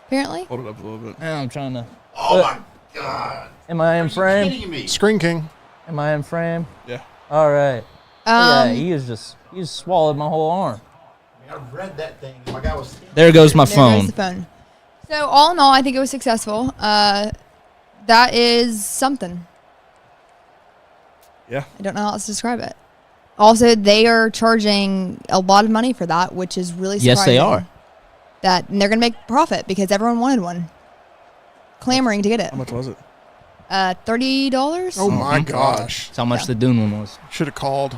apparently. Hold it up a little bit. Yeah, I'm trying to. Oh my God! Am I in frame? Kidding me? Screen King. Am I in frame? Yeah. All right. Yeah, he swallowed my whole arm. I read that thing. My guy was. There goes my There phone. goes the phone. So all in all, I think it was successful. That is something. Yeah. I don't know how else to describe it. Also, they are charging a lot of money for that, which is really surprising. Yes, they are. And they're going to make profit because everyone wanted one. Clamoring to get it. How much was it? $30? Oh my gosh. That's how much the Dune one was. Should have called.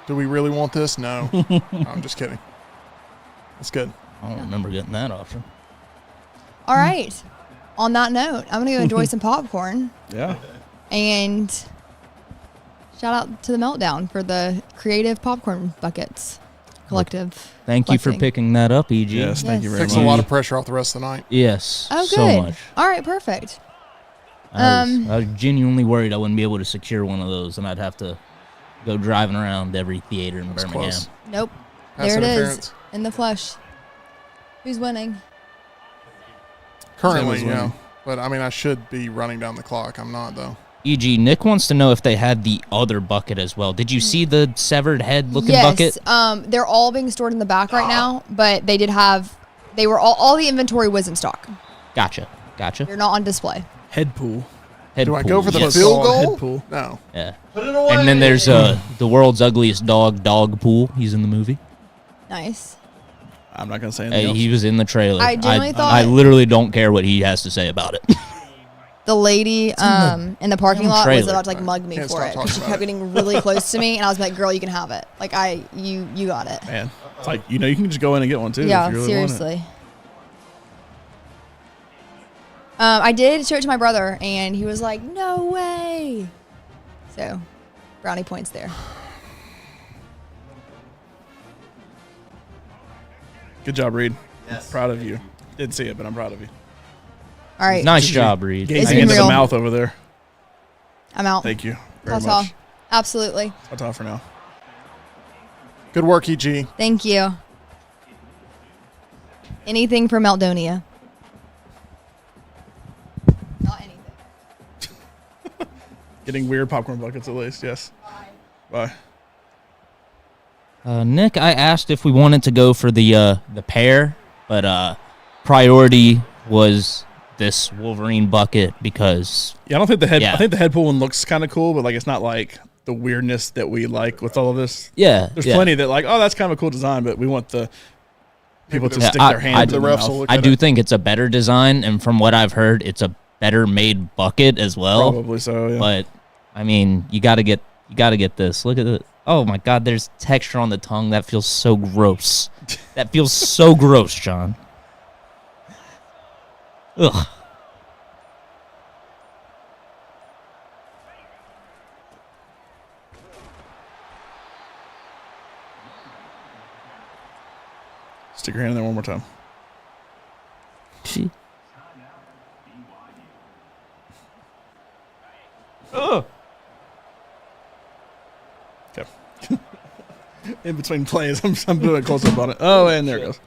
Do we really want this? No. No, I'm just kidding. That's good. I don't remember getting that option. All right. On that note, I'm going to go enjoy some popcorn. Yeah. And shout out to the Meltdown for the creative popcorn buckets collective. Thank you for collecting. picking that up, EG. Yes, thank you very Takes much. a lot of pressure off the rest of the night. Yes. Oh, so good. much. All right, perfect. I was genuinely worried I wouldn't be able to secure one of those, and I'd have to go driving around every theater in That's Birmingham. close. Nope. Pass there it is. interference. In the flesh. Who's winning? Currently, Sam is yeah. winning. But I mean, I should be running down the clock. I'm not, though. EG, Nick wants to know if they had the other bucket as well. Did you see the severed head looking Yes. bucket? They're all being stored in the back right now, but they did have, they were all the inventory was in stock. Gotcha. They're not on display. Head pool. Head Do I pool, go for the yes. field Head goal? pool. No. Yeah. Put it away. And then there's the world's ugliest dog pool. He's in the movie. Nice. I'm not gonna say anything Hey, else. he was in the trailer. I genuinely thought- I literally don't care what he has to say about it. The lady in the parking lot was trailer. about to like mug me Can't for stop it. talking She about kept it. getting really close to me, and I was like, "Girl, you can have it. Like you got it." Man, it's like you can just go in and get one too. Yeah, if you really want it. seriously. I did show it to my brother, and he was like, "No way!" So, brownie points there. Good job, Reed. Yes. Proud of you. Didn't see it, but I'm proud of you. All right, Nice job, Reed. It's Gazing been into the real. mouth over there. I'm out. Thank you very Ta-ta. much. Absolutely. Ta-ta for now. Good work, EG. Thank you. Anything for Meldonia? Not anything. Getting weird popcorn buckets at least. Yes. Bye. Nick, I asked if we wanted to go for the pair, but priority was this Wolverine bucket because Yeah, I don't think the head. Yeah. I think the head pool one looks kind of cool, but like it's not like the weirdness that we like with all of this. There's yeah. plenty that like, oh, that's kind of a cool design, but we want the people to Yeah, stick I- their hand the in the refs mouth. will look I at do it. think it's a better design, and from what I've heard, it's a better made bucket as well. Probably so. Yeah. But I mean, you got to get this. Look at it. Oh my God, there's texture on the tongue that feels so gross. That feels so gross, John. Ugh. Stick your hand in there one more time. She. Okay. In between plays, I'm doing a close up on it. Oh, and there it goes.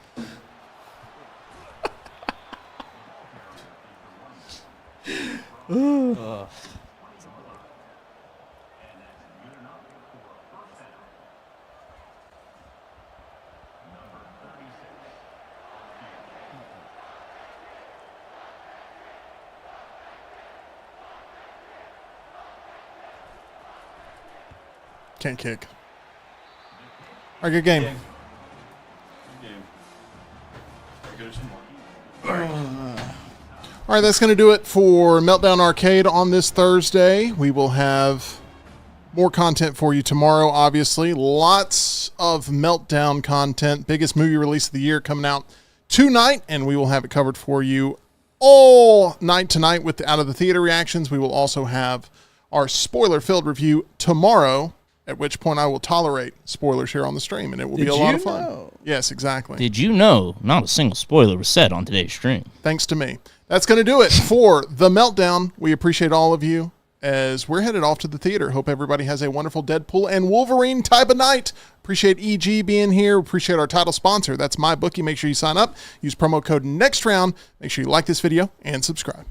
Can't kick. All right, good game. All right, that's going to do it for Meltdown Arcade on this Thursday. We will have more content for you tomorrow, obviously. Lots of Meltdown content. Biggest movie release of the year coming out tonight, and we will have it covered for you all night tonight with the Out of the Theater reactions. We will also have our spoiler-filled review tomorrow, at which point I will tolerate spoilers here on the stream, and it will be Did a lot you of fun. know? Yes, exactly. Did you know not a single spoiler was said on today's stream? Thanks to me. That's going to do it for The Meltdown. We appreciate all of you. as we're headed off to the theater. Hope everybody has a wonderful Deadpool and Wolverine type of night. Appreciate EG being here. Appreciate our title sponsor. That's MyBookie. Make sure you sign up. Use promo code NEXTROUND. Make sure you like this video and subscribe.